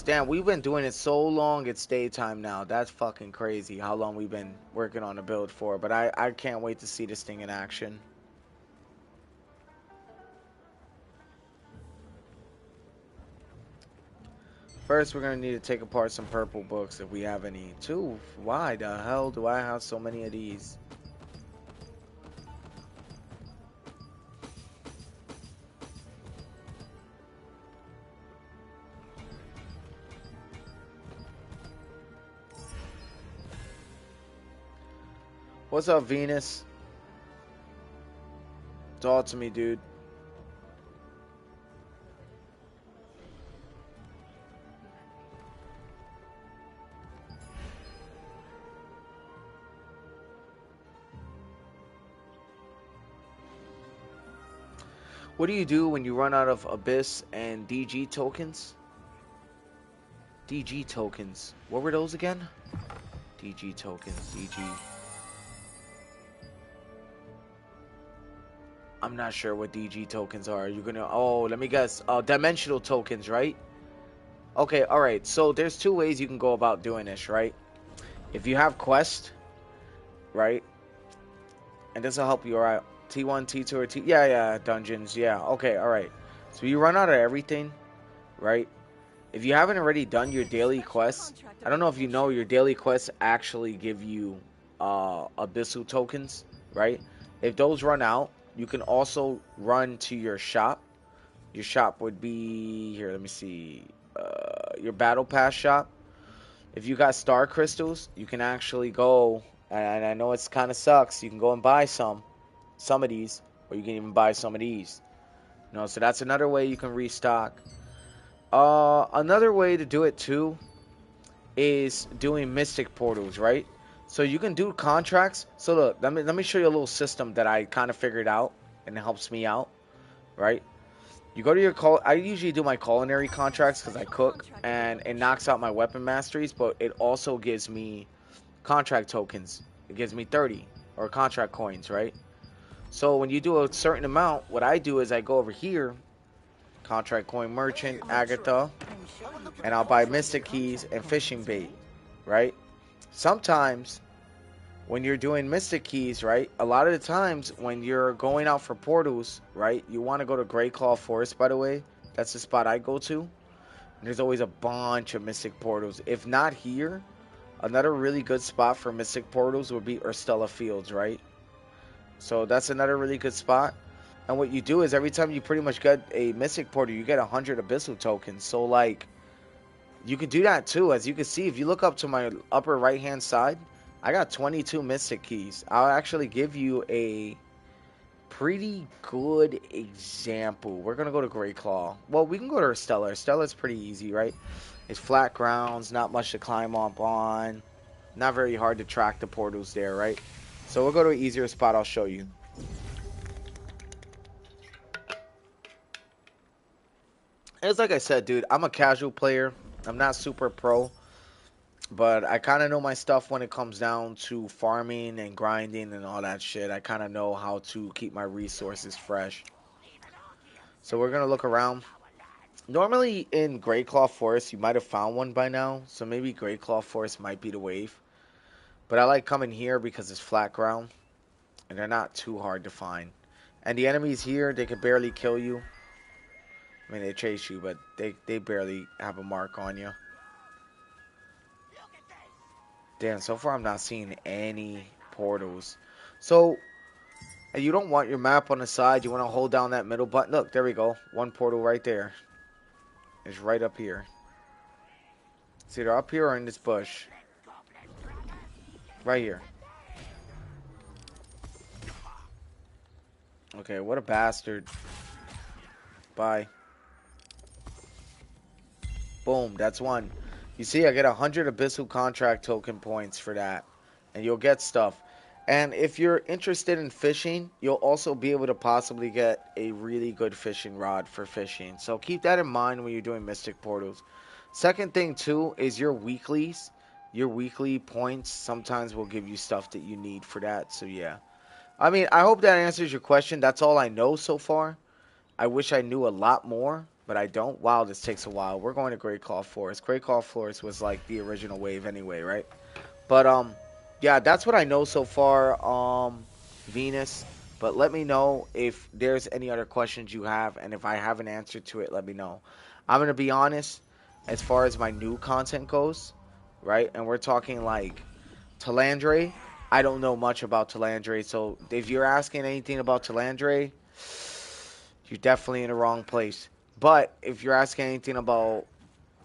Damn, we've been doing it so long it's daytime now. That's fucking crazy how long we've been working on a build for. But I can't wait to see this thing in action. First, we're gonna need to take apart some purple books if we have any. Two, why the hell do I have so many of these? What's up, Venus? Talk to me, dude. What do you do when you run out of Abyss and DG tokens? DG tokens. What were those again? DG tokens. DG. I'm not sure what DG tokens are. You're gonna. Oh, let me guess. Dimensional tokens, right? Okay, alright. So there's two ways you can go about doing this, right? If you have quest, right? And this will help you out. T1, T2, or T... Yeah, yeah, dungeons. Yeah, okay, alright. So you run out of everything, right? If you haven't already done your daily quests, I don't know if you know, your daily quests actually give you Abyssal tokens, right? If those run out, you can also run to your shop. Your shop would be... Here, let me see. Your Battle Pass shop. If you got star crystals, you can actually go, and I know it's kind of sucks, you can go and buy some of these, or you can even buy some of these. You know, so that's another way you can restock. Another way to do it too is doing mystic portals, right? So you can do contracts. So look, let me show you a little system that I kind of figured out and it helps me out, right? You go to your I usually do my culinary contracts because I cook and it knocks out my weapon masteries, but it also gives me contract tokens. It gives me 30 or contract coins, right? So when you do a certain amount, what I do is I go over here, contract coin merchant, Agatha, and I'll buy mystic keys and fishing bait, right? Sometimes when you're doing mystic keys, right, a lot of the times when you're going out for portals, right, you want to go to Great Claw Forest, by the way. That's the spot I go to. And there's always a bunch of mystic portals. If not here, another really good spot for mystic portals would be Urstella Fields, right? So that's another really good spot. And what you do is every time you pretty much get a mystic portal, you get 100 abyssal tokens. So like, you can do that too. As you can see, if you look up to my upper right hand side, I got 22 mystic keys. I'll actually give you a pretty good example. We're gonna go to Great Claw. Well, we can go to Urstella. Urstella's pretty easy, right? It's flat grounds, not much to climb up on. Not very hard to track the portals there, right? So we'll go to an easier spot. I'll show you. It's like I said, dude, I'm a casual player. I'm not super pro, but I kind of know my stuff when it comes down to farming and grinding and all that shit. I kind of know how to keep my resources fresh. So we're going to look around. Normally in Great Claw Forest, you might have found one by now. So maybe Great Claw Forest might be the wave. But I like coming here because it's flat ground. And they're not too hard to find. And the enemies here, they could barely kill you. I mean, they chase you, but they barely have a mark on you. Damn, so far I'm not seeing any portals. So, and you don't want your map on the side. You want to hold down that middle button. Look, there we go. One portal right there. It's right up here. It's either up here or in this bush. Right here. Okay, what a bastard. Bye. Boom, that's one. You see, I get 100 Abyssal Contract token points for that. And you'll get stuff. And if you're interested in fishing, you'll also be able to possibly get a really good fishing rod for fishing. So keep that in mind when you're doing Mystic Portals. Second thing, too, is your weeklies. Your weekly points sometimes will give you stuff that you need for that. So, yeah. I mean, I hope that answers your question. That's all I know so far. I wish I knew a lot more, but I don't. Wow, this takes a while. We're going to Great Claw Forest. Great Claw Forest was like the original wave anyway, right? But yeah, that's what I know so far, Venus. But let me know if there's any other questions you have, and if I have an answer to it, let me know. I'm gonna be honest, as far as my new content goes, right? And we're talking like Talandre. I don't know much about Talandre, so if you're asking anything about Talandre, you're definitely in the wrong place. But if you're asking anything about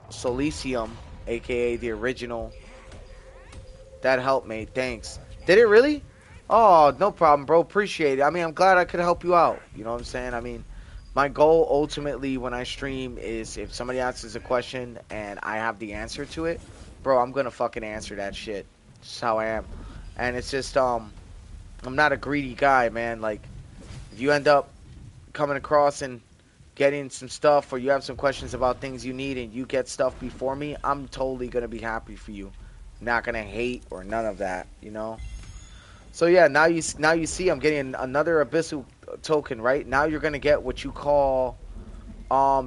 Solicium, aka the original, that helped me. Thanks. Did it really? Oh, no problem, bro. Appreciate it. I mean, I'm glad I could help you out. You know what I'm saying? I mean, my goal ultimately when I stream is if somebody asks a question and I have the answer to it, bro, I'm gonna fucking answer that shit. That's how I am. And it's just, I'm not a greedy guy, man. Like, if you end up coming across and getting some stuff or you have some questions about things you need and you get stuff before me, I'm totally gonna be happy for you. Not gonna hate or none of that, you know. So yeah, now you see I'm getting another abyssal token, right? Now you're gonna get what you call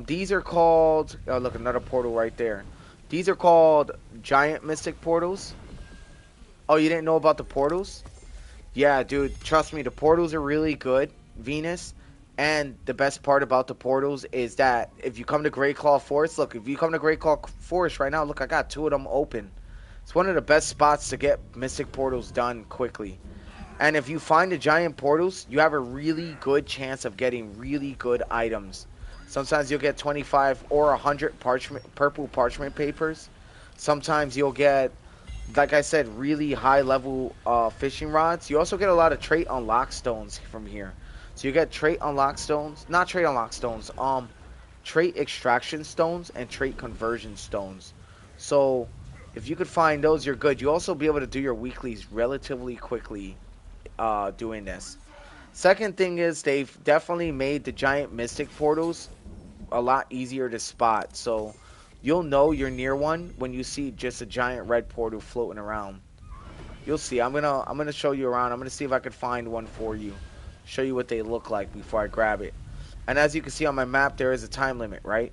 These are called. Oh, look, another portal right there. These are called giant mystic portals. Oh, you didn't know about the portals? Yeah, dude, trust me, the portals are really good, Venus. And the best part about the portals is that if you come to Great Claw Forest, look, if you come to Great Claw Forest right now, look, I got 2 of them open. It's one of the best spots to get mystic portals done quickly. And if you find the giant portals, you have a really good chance of getting really good items. Sometimes you'll get 25 or 100 purple parchment papers. Sometimes you'll get, like I said, really high level fishing rods. You also get a lot of trait unlock stones from here. So you get trait unlock stones, not trait unlock stones, trait extraction stones and trait conversion stones. So if you could find those, you're good. You also be able to do your weeklies relatively quickly doing this. Second thing is they've definitely made the giant mystic portals a lot easier to spot. So you'll know you're near one when you see just a giant red portal floating around. You'll see. I'm gonna show you around. I'm gonna see if I could find one for you. Show you what they look like before I grab it. And as you can see on my map, there is a time limit, right?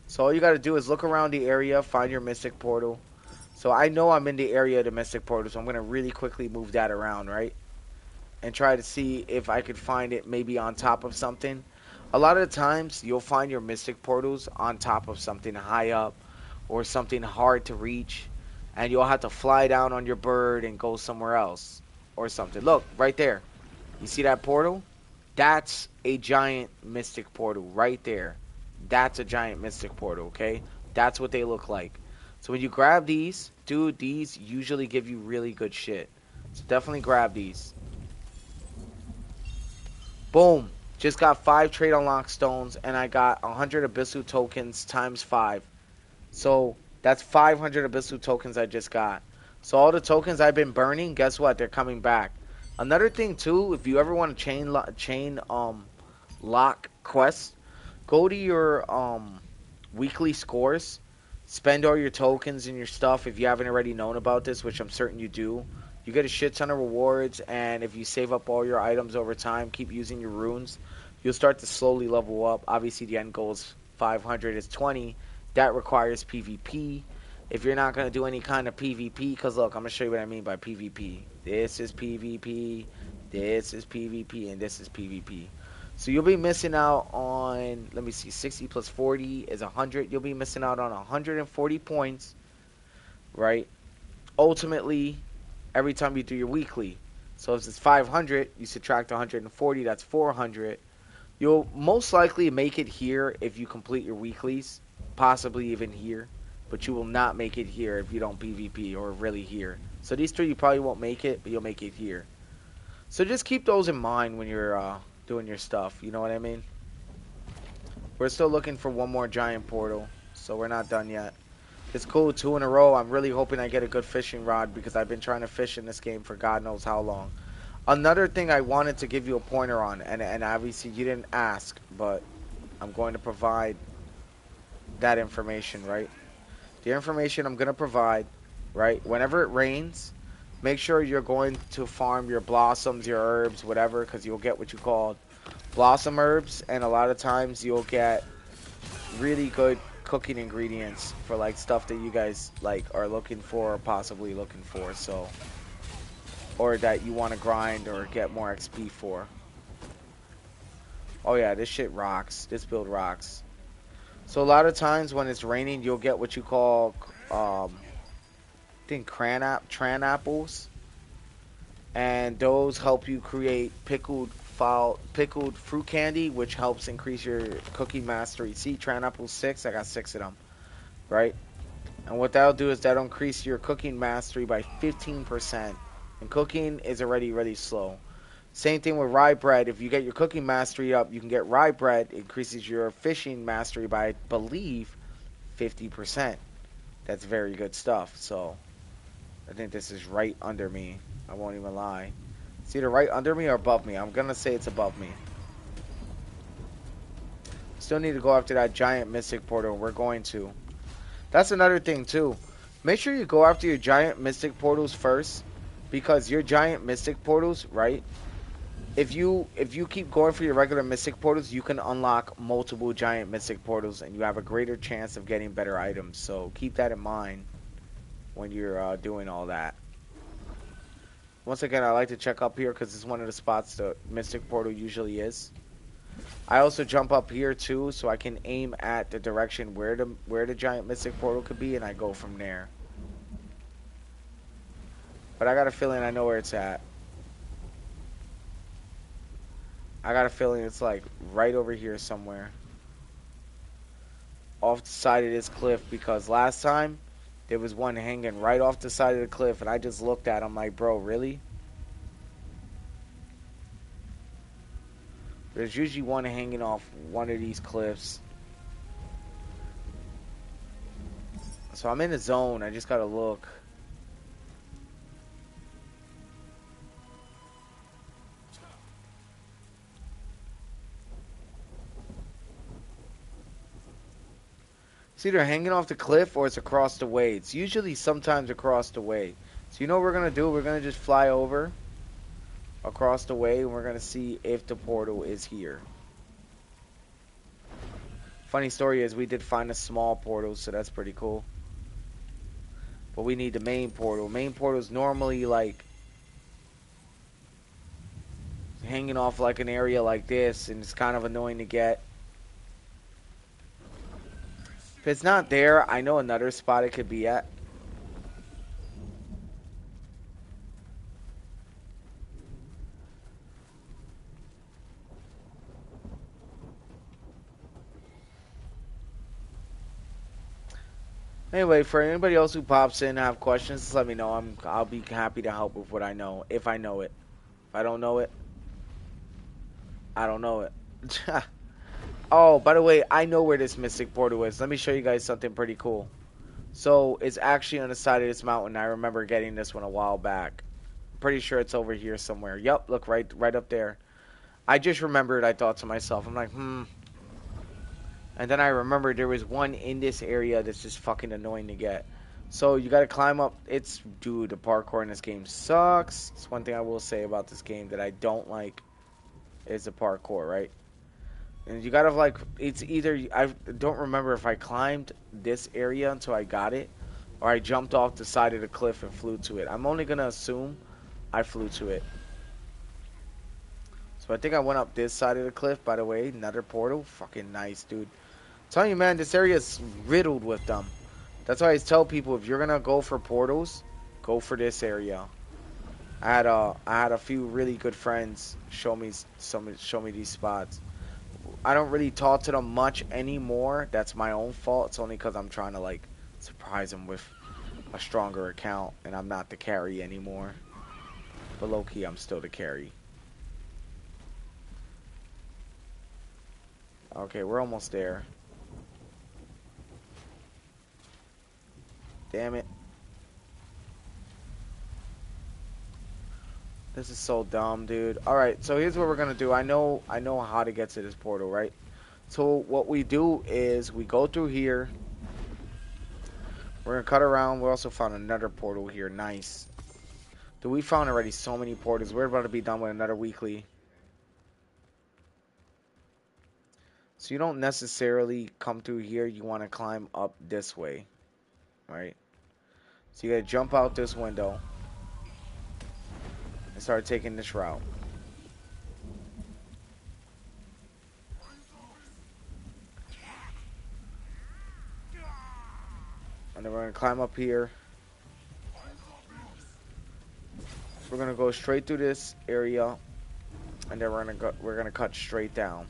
So all you gotta do is look around the area, find your mystic portal. So I know I'm in the area of the mystic portal, so I'm gonna really quickly move that around, right? And try to see if I could find it maybe on top of something. A lot of the times you'll find your mystic portals on top of something high up or something hard to reach, and you'll have to fly down on your bird and go somewhere else or something. Look, right there. You see that portal? That's a giant mystic portal right there. That's a giant mystic portal, okay? That's what they look like. So when you grab these, dude, these usually give you really good shit. So definitely grab these. Boom. Just got 5 trade unlock stones, and I got 100 Abyssal tokens times 5. So that's 500 Abyssal tokens I just got. So all the tokens I've been burning, guess what? They're coming back. Another thing too, if you ever want to chain lock quests, go to your weekly scores, spend all your tokens and your stuff if you haven't already known about this, which I'm certain you do. You get a shit ton of rewards, and if you save up all your items over time, keep using your runes, you'll start to slowly level up. Obviously, the end goal is 500 is 20. That requires PvP. If you're not going to do any kind of PvP, because look, I'm going to show you what I mean by PvP. This is PvP, this is PvP, and this is PvP. So you'll be missing out on, let me see, 60 plus 40 is 100. You'll be missing out on 140 points, right? Ultimately, every time you do your weekly. So if it's 500, you subtract 140, that's 400. You'll most likely make it here if you complete your weeklies, possibly even here. But you will not make it here if you don't PvP or really here. So these 3 you probably won't make it, but you'll make it here. So just keep those in mind when you're doing your stuff. You know what I mean? We're still looking for one more giant portal, so we're not done yet. It's cool, 2 in a row. I'm really hoping I get a good fishing rod because I've been trying to fish in this game for God knows how long. Another thing I wanted to give you a pointer on, and obviously you didn't ask, but I'm going to provide that information, right? The information I'm going to provide, right? Whenever it rains, make sure you're going to farm your blossoms, your herbs, whatever, because you'll get what you call blossom herbs, and a lot of times you'll get really good cooking ingredients for like stuff that you guys like are looking for or possibly looking for, so, or that you want to grind or get more XP for. Oh yeah, this shit rocks. This build rocks. So a lot of times when it's raining, you'll get what you call, I think tran apples, and those help you create pickled fruit candy, which helps increase your cooking mastery. See, tran apples 6, I got 6 of them, right? And what that'll do is that'll increase your cooking mastery by 15%, and cooking is already really slow. Same thing with rye bread. If you get your cooking mastery up, you can get rye bread. It increases your fishing mastery by, I believe, 50%. That's very good stuff. So, I think this is right under me. I won't even lie. It's either right under me or above me. I'm going to say it's above me. Still need to go after that giant mystic portal. We're going to. That's another thing, too. Make sure you go after your giant mystic portals first. Because your giant mystic portals, right? if you keep going for your regular mystic portals, you can unlock multiple giant mystic portals, and you have a greater chance of getting better items. So keep that in mind when you're doing all that. Once again, I like to check up here because it's one of the spots the mystic portal usually is. I also jump up here too, so I can aim at the direction where the giant mystic portal could be, and I go from there. But I got a feeling I know where it's at. I got a feeling it's like right over here somewhere, off the side of this cliff, because last time there was one hanging right off the side of the cliff, and I just looked at him like, bro, really? There's usually one hanging off one of these cliffs. So I'm in the zone. I just gotta look. It's either hanging off the cliff or it's across the way. It's usually sometimes across the way. So you know what we're gonna do? We're gonna just fly over across the way, and we're gonna see if the portal is here. Funny story is we did find a small portal, so that's pretty cool. But we need the main portal. Main portal is normally like hanging off like an area like this, and it's kind of annoying to get. If it's not there, I know another spot it could be at. Anyway, for anybody else who pops in and have questions, just let me know. I'll be happy to help with what I know, if I know it. If I don't know it, I don't know it. Oh, by the way, I know where this mystic portal is. Let me show you guys something pretty cool. So, it's actually on the side of this mountain. I remember getting this one a while back. Pretty sure it's over here somewhere. Yup, look, right up there. I just remembered, I thought to myself, I'm like, And then I remembered there was one in this area that's just fucking annoying to get. So you gotta climb up. Dude, the parkour in this game sucks. It's one thing I will say about this game that I don't like is the parkour, right? And you gotta like, it's either, I don't remember if I climbed this area until I got it, or I jumped off the side of the cliff and flew to it. I'm only gonna assume I flew to it. So I think I went up this side of the cliff, by the way. Another portal. Fucking nice, dude. I'm telling you, man, this area is riddled with them. That's why I tell people, if you're gonna go for portals, go for this area. I had a few really good friends show me these spots. I don't really talk to them much anymore. That's my own fault. It's only because I'm trying to like surprise them with a stronger account, and I'm not the carry anymore. But low key, I'm still the carry. Okay, we're almost there. Damn it. This is so dumb, dude. Alright, so here's what we're gonna do. I know how to get to this portal, right? So what we do is we go through here. We're gonna cut around. We also found another portal here. Nice. Dude, we found already so many portals. We're about to be done with another weekly. So you don't necessarily come through here. You want to climb up this way, right? So you gotta jump out this window and start taking this route. And then we're gonna climb up here. We're gonna go straight through this area, and then we're gonna cut straight down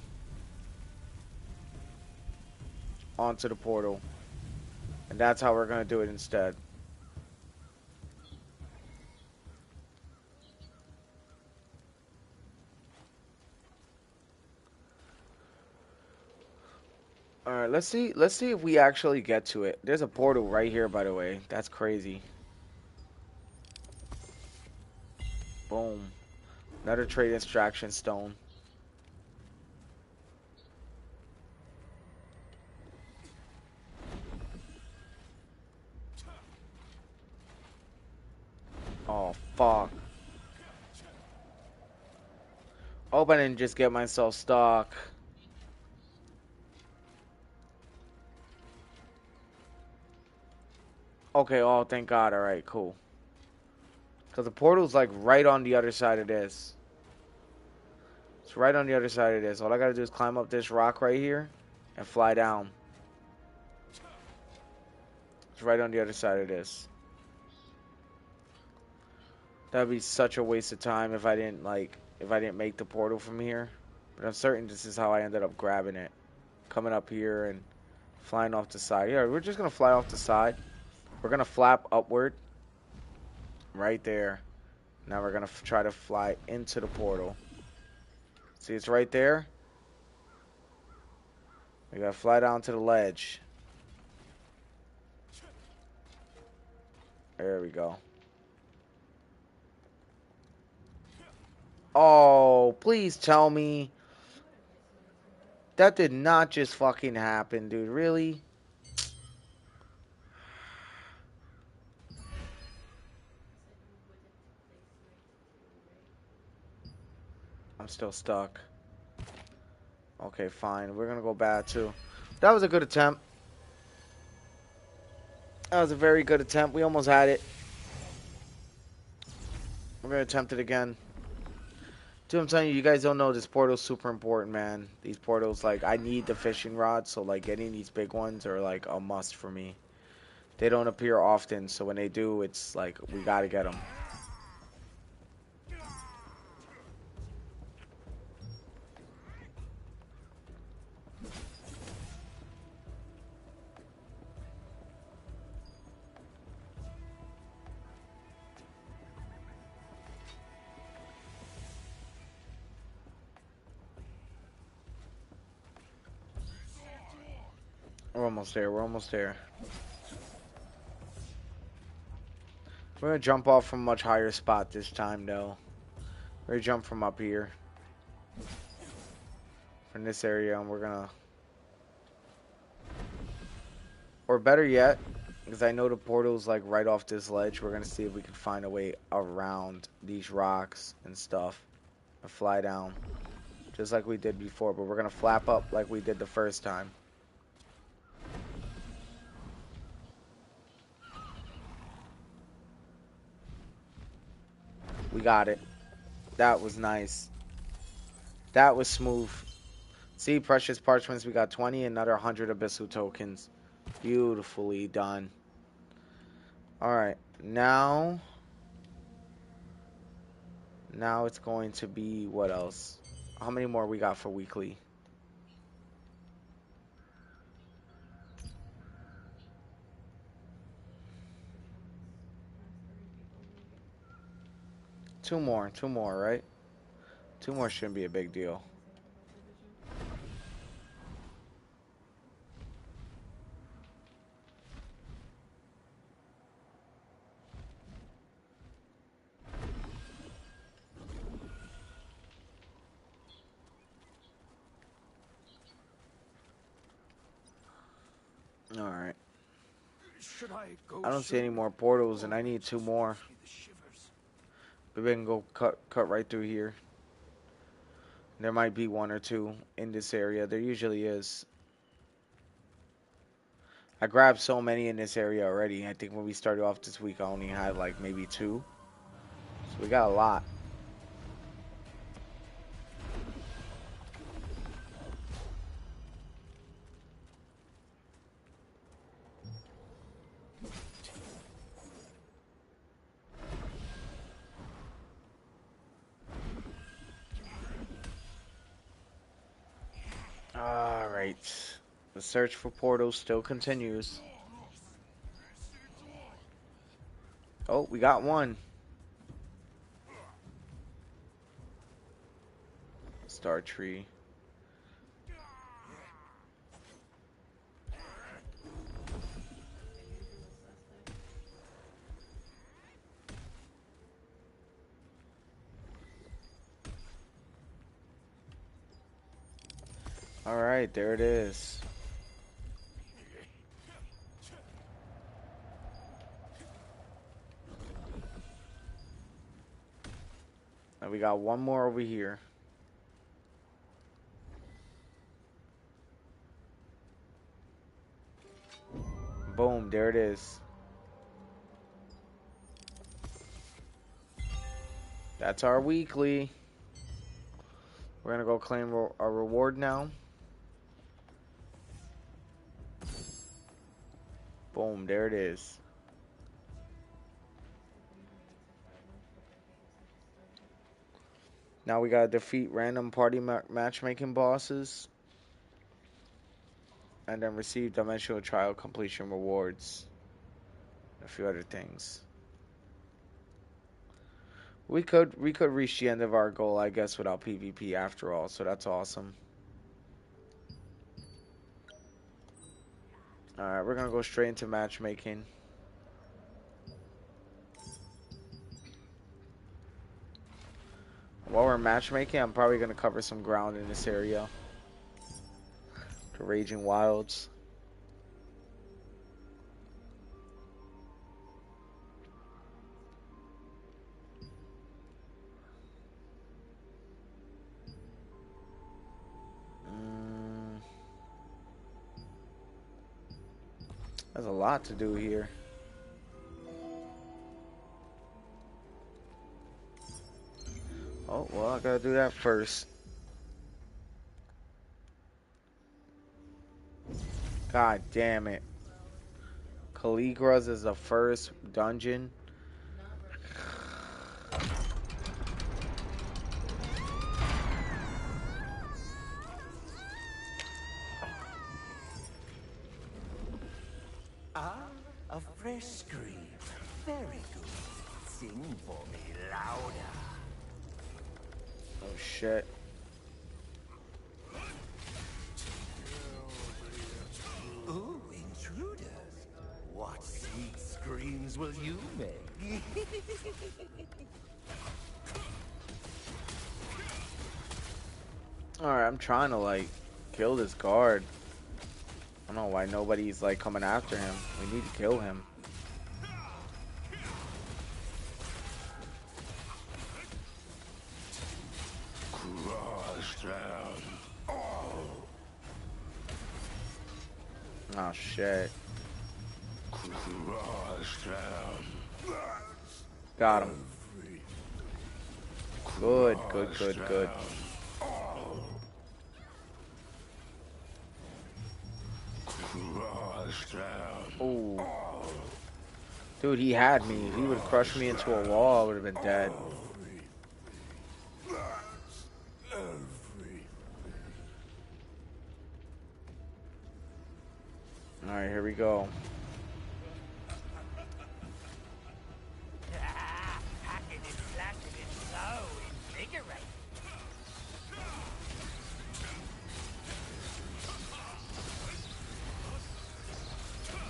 onto the portal, and that's how we're gonna do it instead. All right, let's see if we actually get to it. There's a portal right here, by the way. That's crazy. Boom. Another trade extraction stone. Oh, fuck. Hope I didn't just get myself stuck. Okay, oh, thank God. Alright, cool. Because the portal's like right on the other side of this. It's right on the other side of this. All I gotta do is climb up this rock right here and fly down. It's right on the other side of this. That'd be such a waste of time if I didn't make the portal from here. But I'm certain this is how I ended up grabbing it. Coming up here and flying off the side. Yeah, we're just gonna fly off the side. We're gonna flap upward. Right there. Now we're gonna try to fly into the portal. See, it's right there. We gotta fly down to the ledge. There we go. Oh, please tell me that did not just fucking happen, dude. Really? I'm still stuck. Okay, fine. We're gonna go bad too. That was a good attempt. That was a very good attempt. We almost had it. We're gonna attempt it again. Dude, I'm telling you, you guys don't know this portal's super important, man. These portals, like, I need the fishing rod, so, like, getting these big ones are, like, a must for me. They don't appear often, so when they do, it's, like, we gotta get them. We're almost there. We're almost there. We're gonna jump off from a much higher spot this time, though. We're gonna jump from up here. From this area, and we're gonna... Or better yet, because I know the portal's, like, right off this ledge, we're gonna see if we can find a way around these rocks and stuff. And fly down. Just like we did before, but we're gonna flap up like we did the first time. We got it. That was nice. That was smooth. See, precious parchments, we got 20, another 100 abyssal tokens. Beautifully done. Alright, now it's going to be, what else? How many more we got for weekly? Two more, right? Two more shouldn't be a big deal. Alright. Should I go I don't see any more portals, and I need two more. Maybe I can go cut right through here. There might be one or two in this area. There usually is. I grabbed so many in this area already. I think when we started off this week, I only had like maybe two. So we got a lot. Alright. The search for portals still continues. Oh, we got one. Star tree. Alright, there it is. And we got one more over here. Boom, there it is. That's our weekly. We're gonna go claim our reward now. Boom, there it is. Now we gotta defeat random party matchmaking bosses. And then receive dimensional trial completion rewards. A few other things. We could reach the end of our goal, I guess, without PvP after all, so that's awesome. Alright, we're gonna go straight into matchmaking. While we're matchmaking, I'm probably gonna cover some ground in this area. The Raging Wilds. There's a lot to do here. Oh, well, I gotta do that first. God damn it. Caligra's is the first dungeon. Ah, a fresh scream. Very good. Sing for me louder. Oh, shit. Ooh, intruders. What sweet screams will you make? Alright, I'm trying to, like, kill this guard. I don't know why nobody's, like, coming after him. We need to kill him. Crush down. Oh, shit. Crush down. Got him. Good, good, good, good. Crush down. Ooh. Dude, he had me. If he would have crushed me into a wall, I would have been dead. Alright, here we go. Hacking and slashing is so invigorating.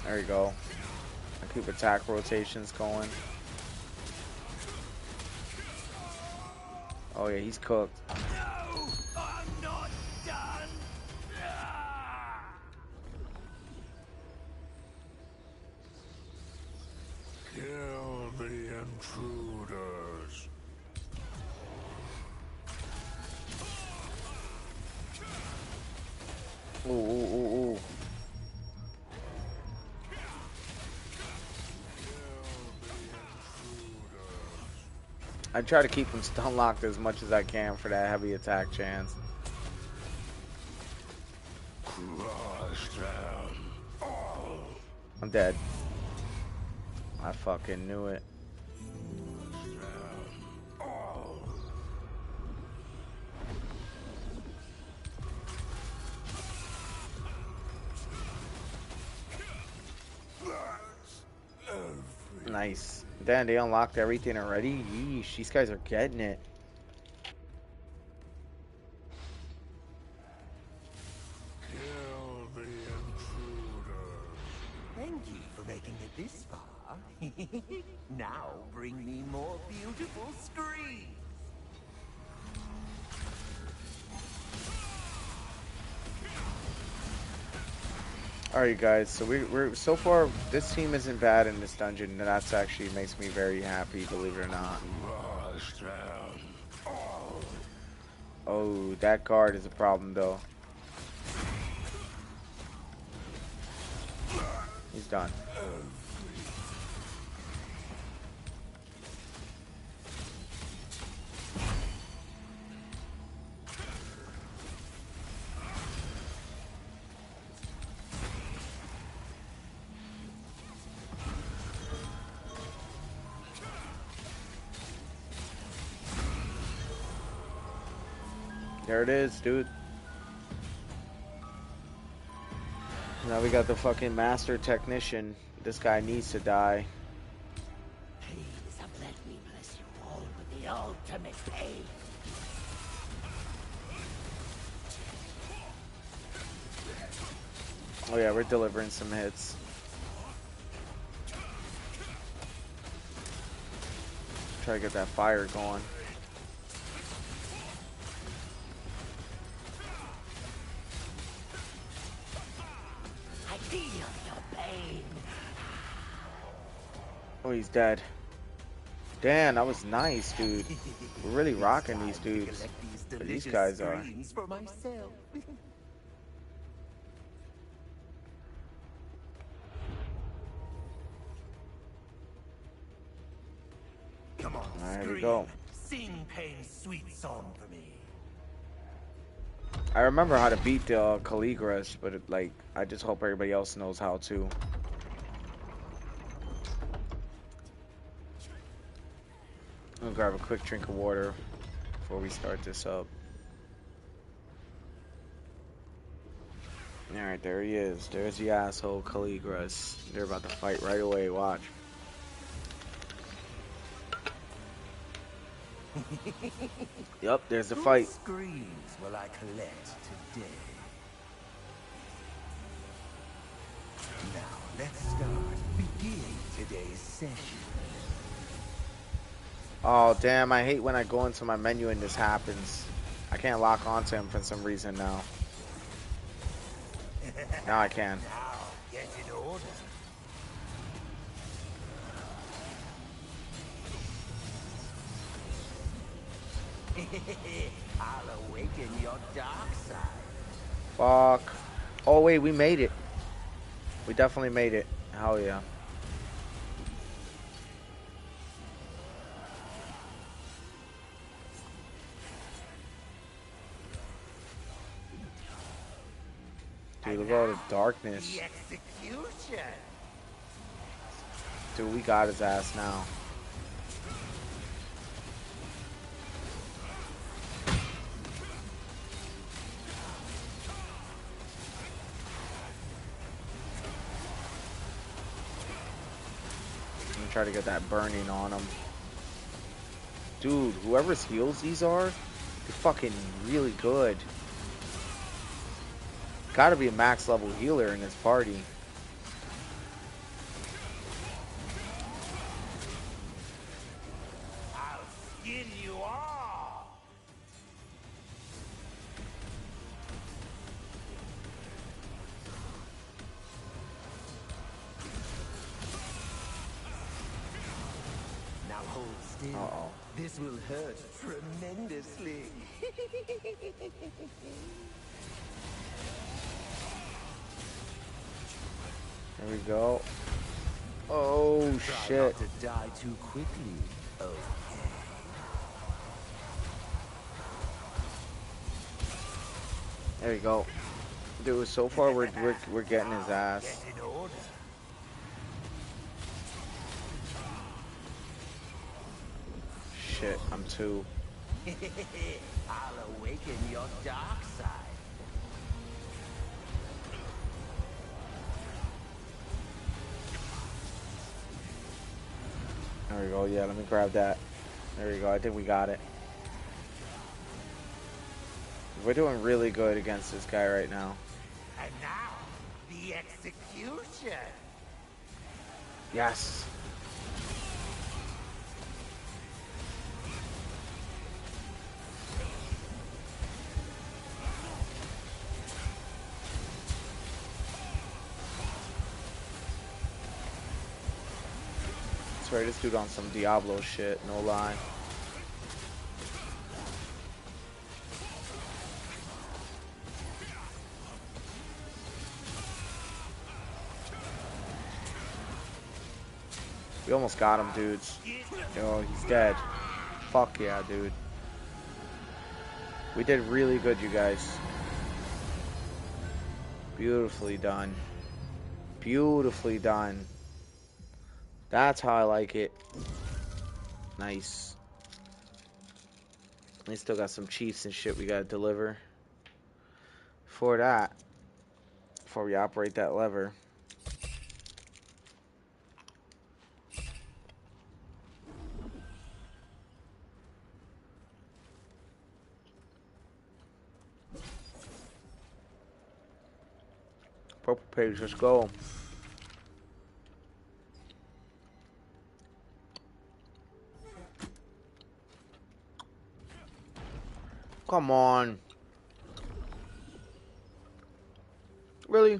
There we go. I keep attack rotations going. Oh yeah, he's cooked. No, I'm not done. Kill the intruders. Ooh, ooh, ooh, ooh. I try to keep him stun locked as much as I can for that heavy attack chance. Crush down. I'm dead. I fucking knew it. Nice. Damn, they unlocked everything already? Yeesh, these guys are getting it. Kill the intruders. Thank you for making it this far. Now bring me more beautiful screams. Alright guys, so we're so far this team isn't bad in this dungeon, and that's actually makes me very happy, believe it or not. Crush down. Oh, that guard is a problem though. He's done. There it is, dude. Now we got the fucking master technician. This guy needs to die. Please, let me bless you all with the ultimate pain. Oh yeah, we're delivering some hits. Try to get that fire going. I feel your pain. Oh, he's dead. Damn, that was nice, dude. We're really rocking these dudes. But these guys are. For myself. Come on, There we scream. go. Sing Pain's sweet song for me. I remember how to beat the Caligras, but like, I just hope everybody else knows how to. I'm gonna grab a quick drink of water before we start this up. Alright, there he is. There's the asshole Caligras. They're about to fight right away, watch. Yup, there's the fight. Whose screams will I collect today? Now, let's begin today's session. Oh, damn, I hate when I go into my menu and this happens. I can't lock onto him for some reason now. Now I can. Now, get in order. I'll awaken your dark side. Fuck. Oh, wait, we made it. We definitely made it. Hell yeah. Dude, look at all the darkness. The execution. Dude, we got his ass now. I'm gonna try to get that burning on him. Dude, whoever's heals these are, they're fucking really good. Gotta be a max level healer in this party. I'll skin you all. Now hold still. Uh-oh. This will hurt tremendously. There we go. Oh Try shit. not to die too quickly. Okay. There we go. Dude, so far we're getting his ass. Get in order. Shit, I'm too. I'll awaken your dark side. There we go. Yeah, let me grab that. There we go. I think we got it. We're doing really good against this guy right now. And now, the execution. Yes. I swear this dude on some Diablo shit, no lie. We almost got him, dudes. Yo, he's dead. Fuck yeah, dude. We did really good, you guys. Beautifully done. Beautifully done. That's how I like it. Nice. We still got some chiefs and shit we gotta deliver. For that, before we operate that lever. Purple page, let's go. Come on. Really?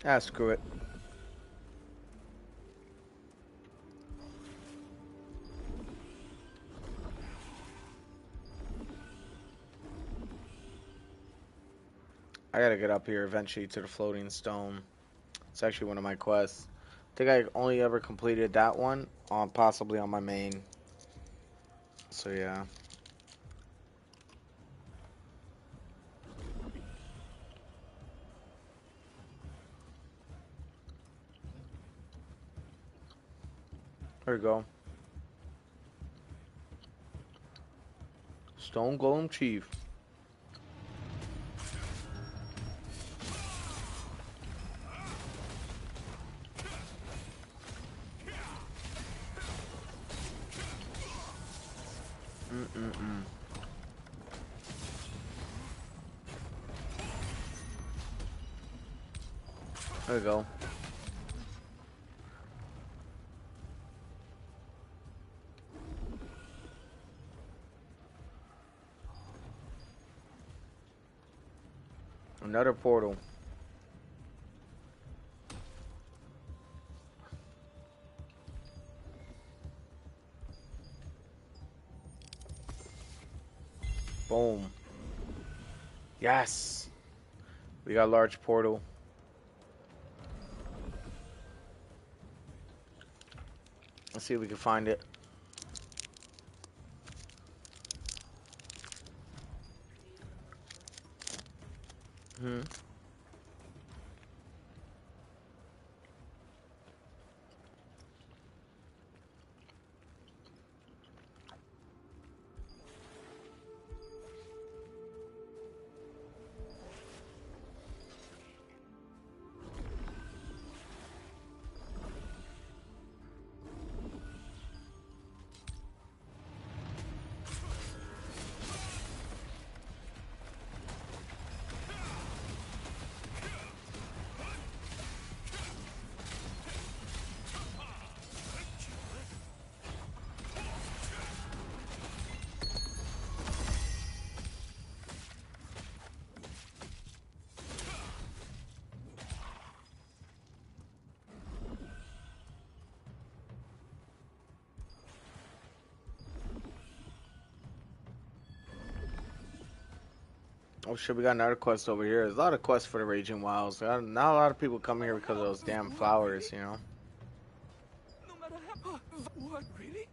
Ah, screw it. I gotta get up here eventually to the floating stone. It's actually one of my quests. I think I only ever completed that one on possibly on my main. So yeah. There we go. Stone Golem Chief. Mm-mm-mm. There we go. Another portal. Boom. Yes. We got a large portal. Let's see if we can find it. Hmm. Oh shit, we got another quest over here. There's a lot of quests for the Raging Wilds. Not a lot of people come here because of those damn flowers, you know? No matter how. What, really?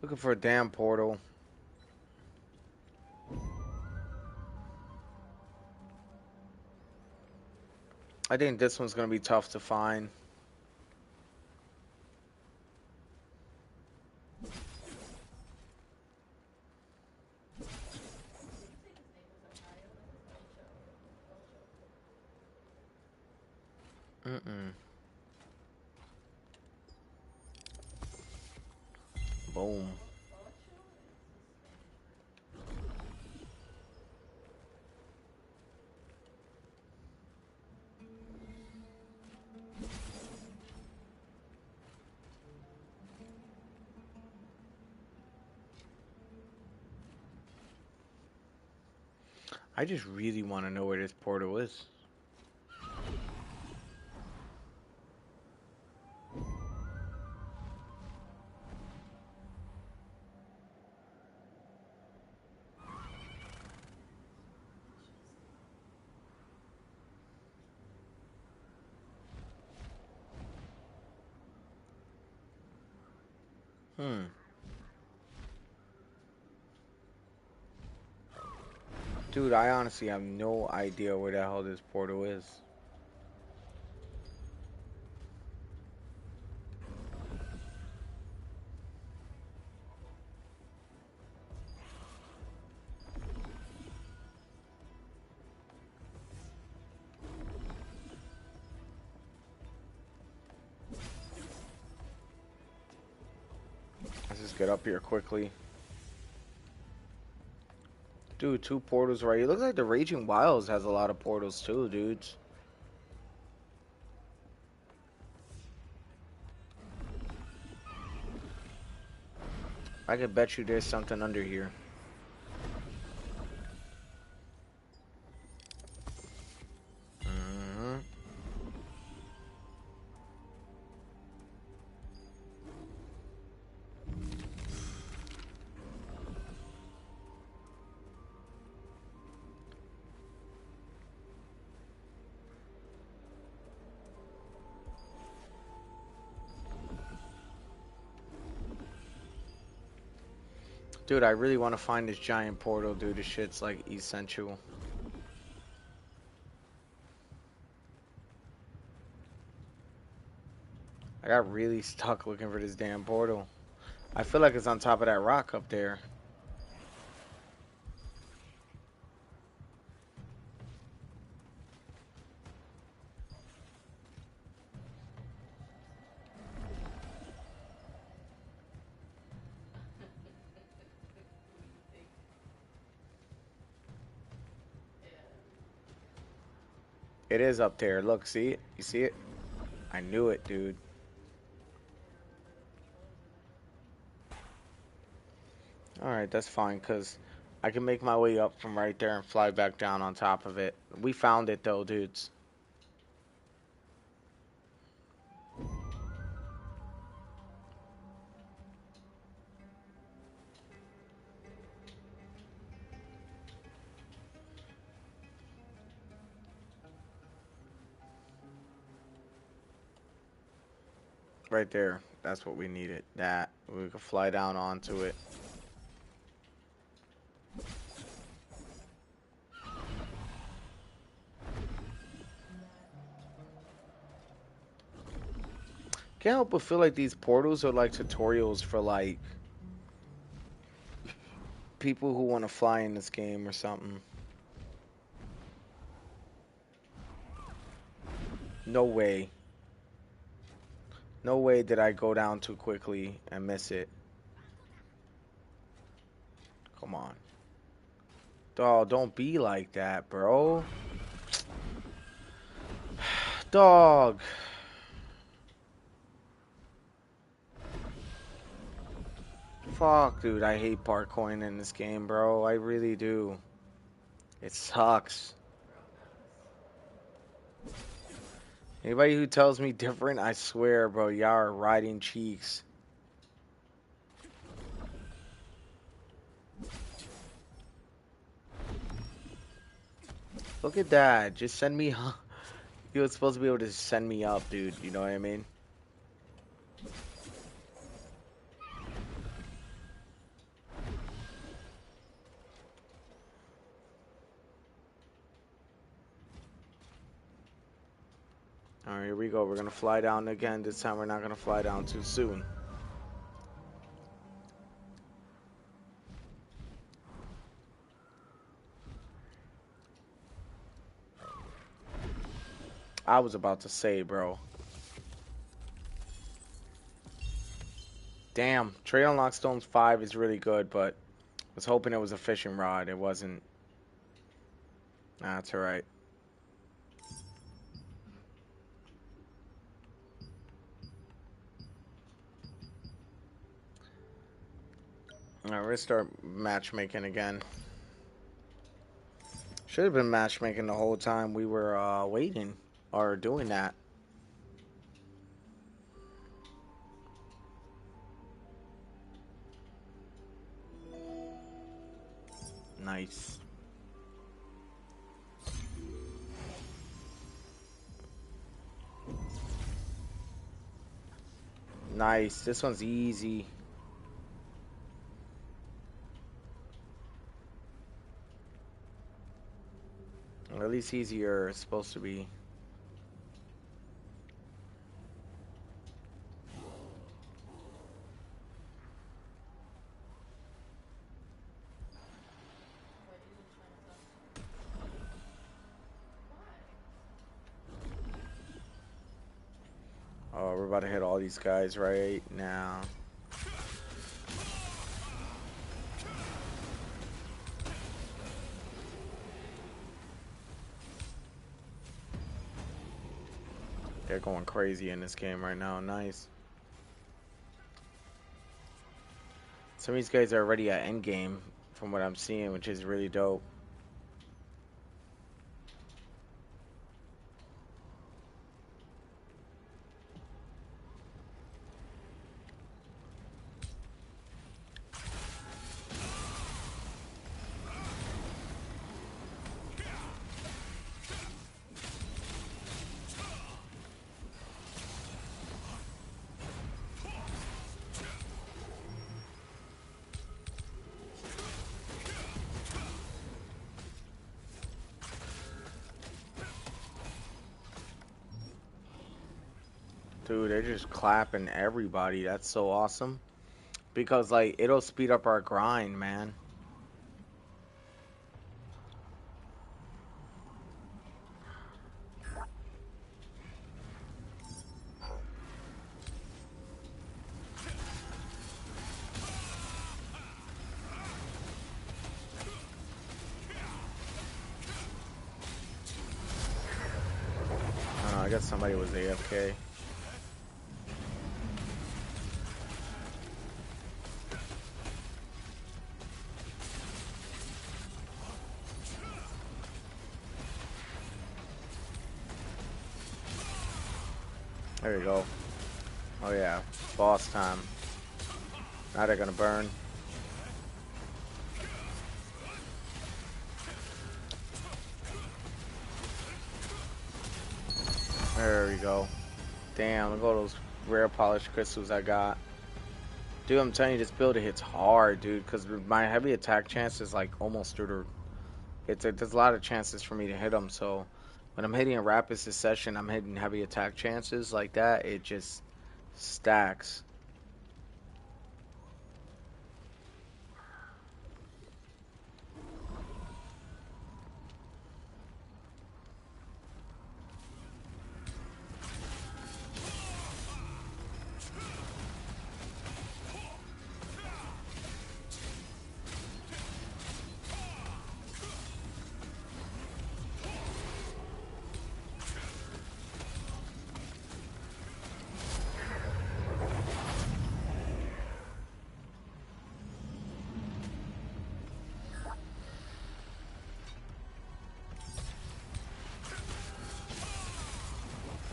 Looking for a damn portal. I think this one's gonna be tough to find. Mm-mm. Boom. I just really want to know where this portal is. Hmm. Dude, I honestly have no idea where the hell this portal is. Let's just get up here quickly. Dude, 2 portals right here. It looks like the Raging Wilds has a lot of portals too, dudes. I could bet you there's something under here. Hmm. Dude, I really want to find this giant portal, dude. This shit's like essential. I got really stuck looking for this damn portal. I feel like it's on top of that rock up there. It is up there. Look, see it? You see it? I knew it, dude. Alright, that's fine, because I can make my way up from right there and fly back down on top of it. We found it, though, dudes. Right there. That's what we needed. That. We could fly down onto it. Can't help but feel like these portals are like tutorials for like people who want to fly in this game or something. No way. No way did I go down too quickly and miss it. Come on. Dog, don't be like that, bro. Dog. Fuck, dude. I hate parkouring in this game, bro. I really do. It sucks. Anybody who tells me different, I swear, bro, y'all are riding cheeks. Look at that. Just send me up. You were supposed to be able to send me up, dude. You know what I mean? Alright, here we go. We're gonna fly down again. This time we're not gonna fly down too soon. I was about to say, bro. Damn, Trade on Lockstones 5 is really good, but I was hoping it was a fishing rod. It wasn't. Nah, that's alright. Alright, we're gonna start matchmaking again. Should have been matchmaking the whole time we were waiting or doing that. Nice. Nice. This one's easy. Or at least easier it's supposed to be. Oh, we're about to hit all these guys right now. They're going crazy in this game right now. Nice. Some of these guys are already at endgame from what I'm seeing, which is really dope. Dude, they're just clapping everybody. That's so awesome. Because, like, it'll speed up our grind, man. I don't know, I guess somebody was AFK. There you go. Oh yeah, boss time. Now they're gonna burn. There we go. Damn, look at all those rare polished crystals I got. Dude, I'm telling you, this build hits hard, dude, because my heavy attack chance is like almost through the... there's a lot of chances for me to hit them, so when I'm hitting a rapid succession, I'm hitting heavy attack chances like that, it just stacks.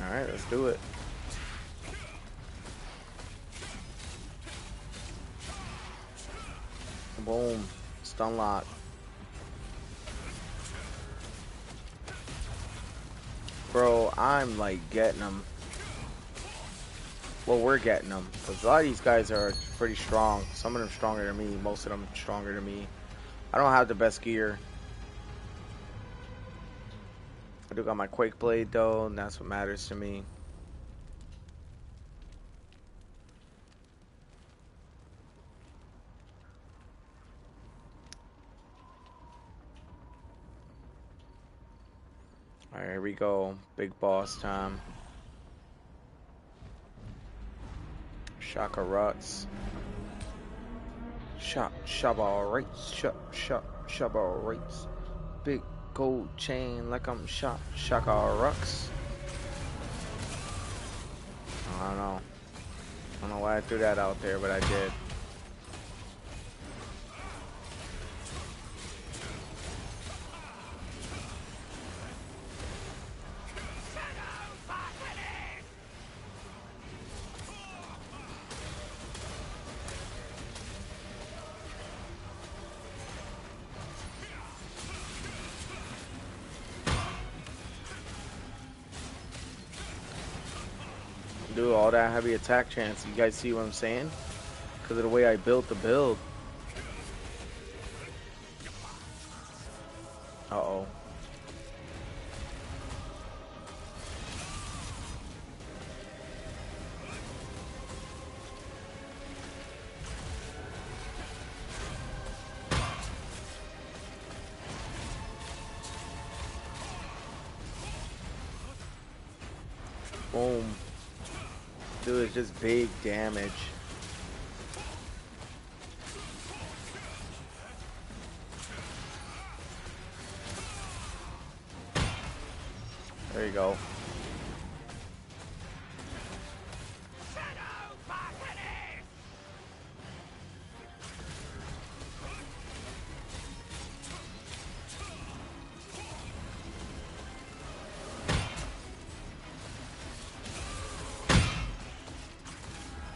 Alright, let's do it. Boom. Stun lock. Bro, I'm like getting them. Well, we're getting them. Because a lot of these guys are pretty strong. Some of them stronger than me. Most of them stronger than me. I don't have the best gear. I do got my Quake Blade though, and that's what matters to me. Alright, here we go. Big boss time. Shaka Ruts. Shabba rates. Shabba rates. Big gold chain like I'm Shaka Rux. I don't know. I don't know why I threw that out there, but I did. Do all that heavy attack chance. You guys see what I'm saying? Because of the way I built the build. Uh-oh. Boom. Dude, it's just big damage. There you go.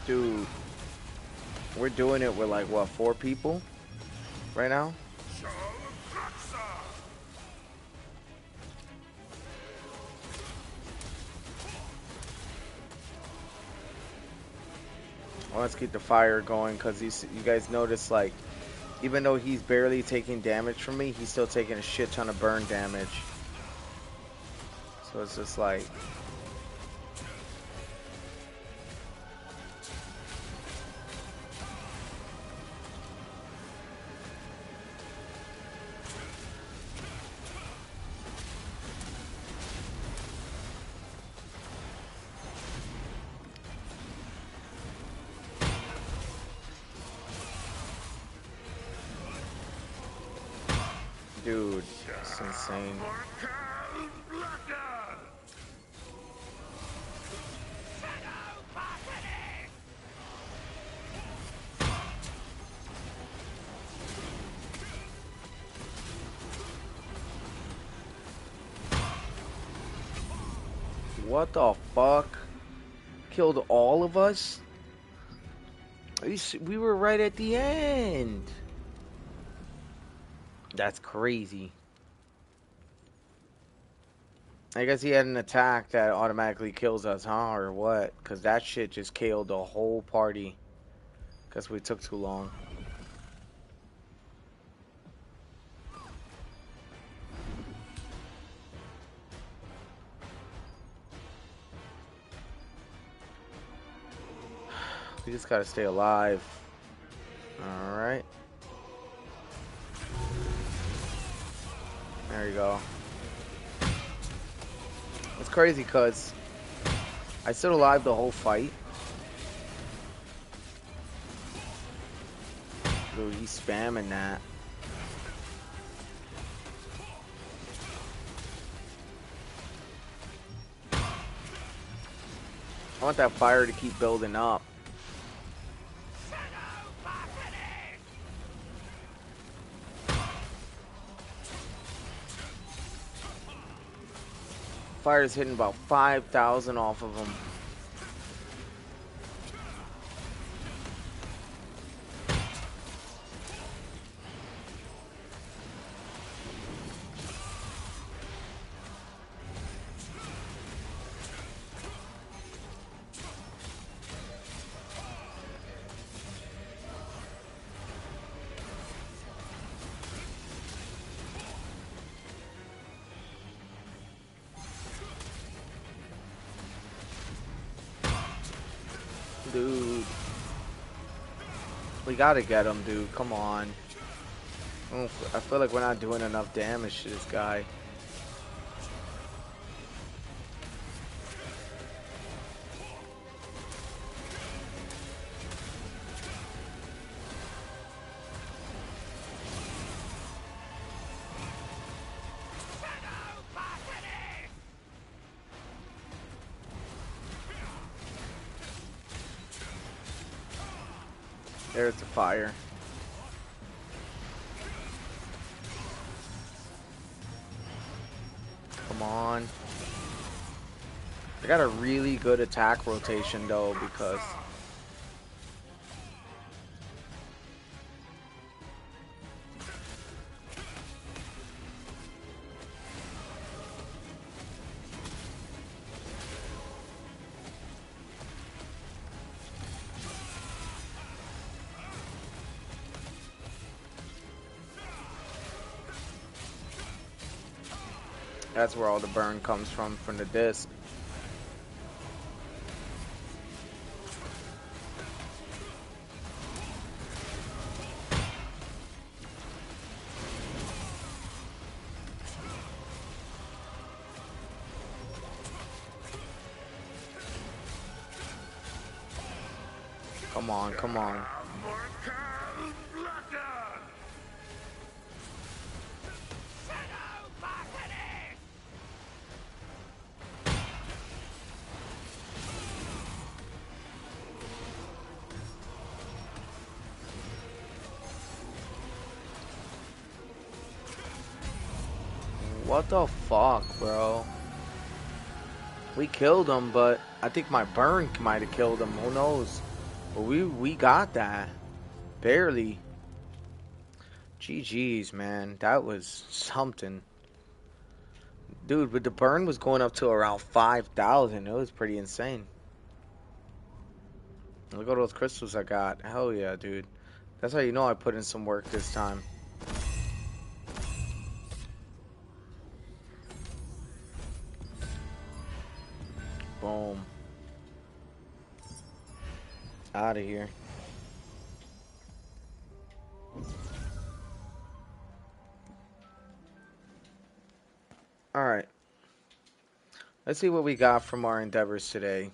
Dude, we're doing it with like, what, 4 people right now? Well, let's keep the fire going because you guys notice, like, even though he's barely taking damage from me, he's still taking a shit ton of burn damage. So it's just like... Dude, it's insane. What the fuck? Killed all of us? We were right at the end. That's crazy. I guess he had an attack that automatically kills us, huh? Or what? Because that shit just killed the whole party. Guess we took too long. We just gotta stay alive. Alright. There you go. It's crazy because I stood alive the whole fight. Dude, he's spamming that. I want that fire to keep building up. Fire's hitting about 5,000 off of him. Dude. We gotta get him, dude. Come on. I feel like we're not doing enough damage to this guy. There's the fire. Come on. I got a really good attack rotation though because that's where all the burn comes from the disc. Come on, come on. What the fuck, bro? We killed him, but I think my burn might have killed him. Who knows? But we got that. Barely. GG's, man. That was something. Dude, but the burn was going up to around 5,000. It was pretty insane. Look at those crystals I got. Hell yeah, dude. That's how you know I put in some work this time. Boom. Out of here. Alright. Let's see what we got from our endeavors today.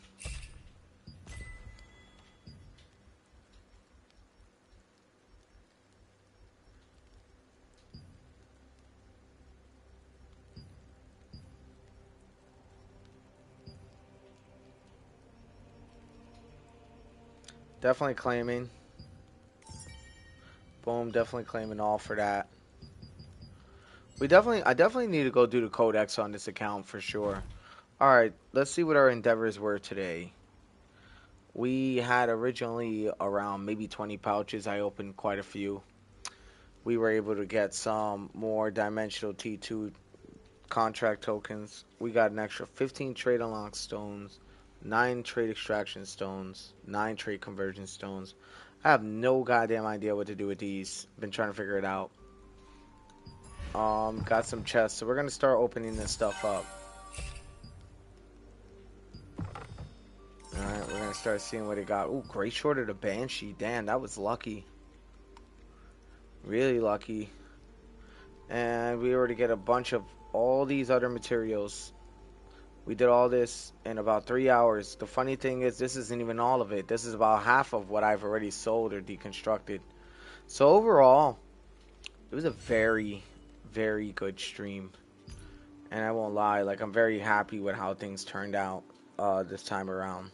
Definitely claiming. Boom, definitely claiming all for that. I definitely need to go do the codex on this account for sure. Alright, let's see what our endeavors were today. We had originally around maybe 20 pouches. I opened quite a few. We were able to get some more dimensional T2 contract tokens. We got an extra 15 trade unlock stones, 9 trade extraction stones, 9 trade conversion stones. I have no goddamn idea what to do with these. Been trying to figure it out. Got some chests, so we're gonna start opening this stuff up. Alright, we're gonna start seeing what it got. Ooh, Great Sword of the Banshee. Damn, that was lucky. Really lucky. And we already get a bunch of all these other materials. We did all this in about 3 hours. The funny thing is, this isn't even all of it. This is about half of what I've already sold or deconstructed. So overall, it was a very, very good stream. And I won't lie, like, I'm very happy with how things turned out this time around.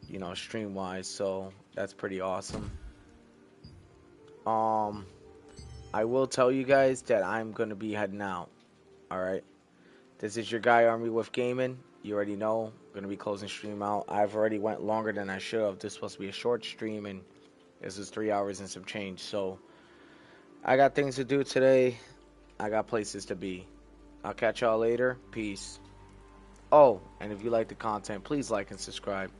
You know, stream-wise, so that's pretty awesome. I will tell you guys that I'm going to be heading out. Alright? This is your guy, Army Wolf Gaming. You already know. I'm going to be closing stream out. I've already went longer than I should have. This is supposed to be a short stream, and this is 3 hours and some change. So, I got things to do today. I got places to be. I'll catch y'all later. Peace. Oh, and if you like the content, please like and subscribe.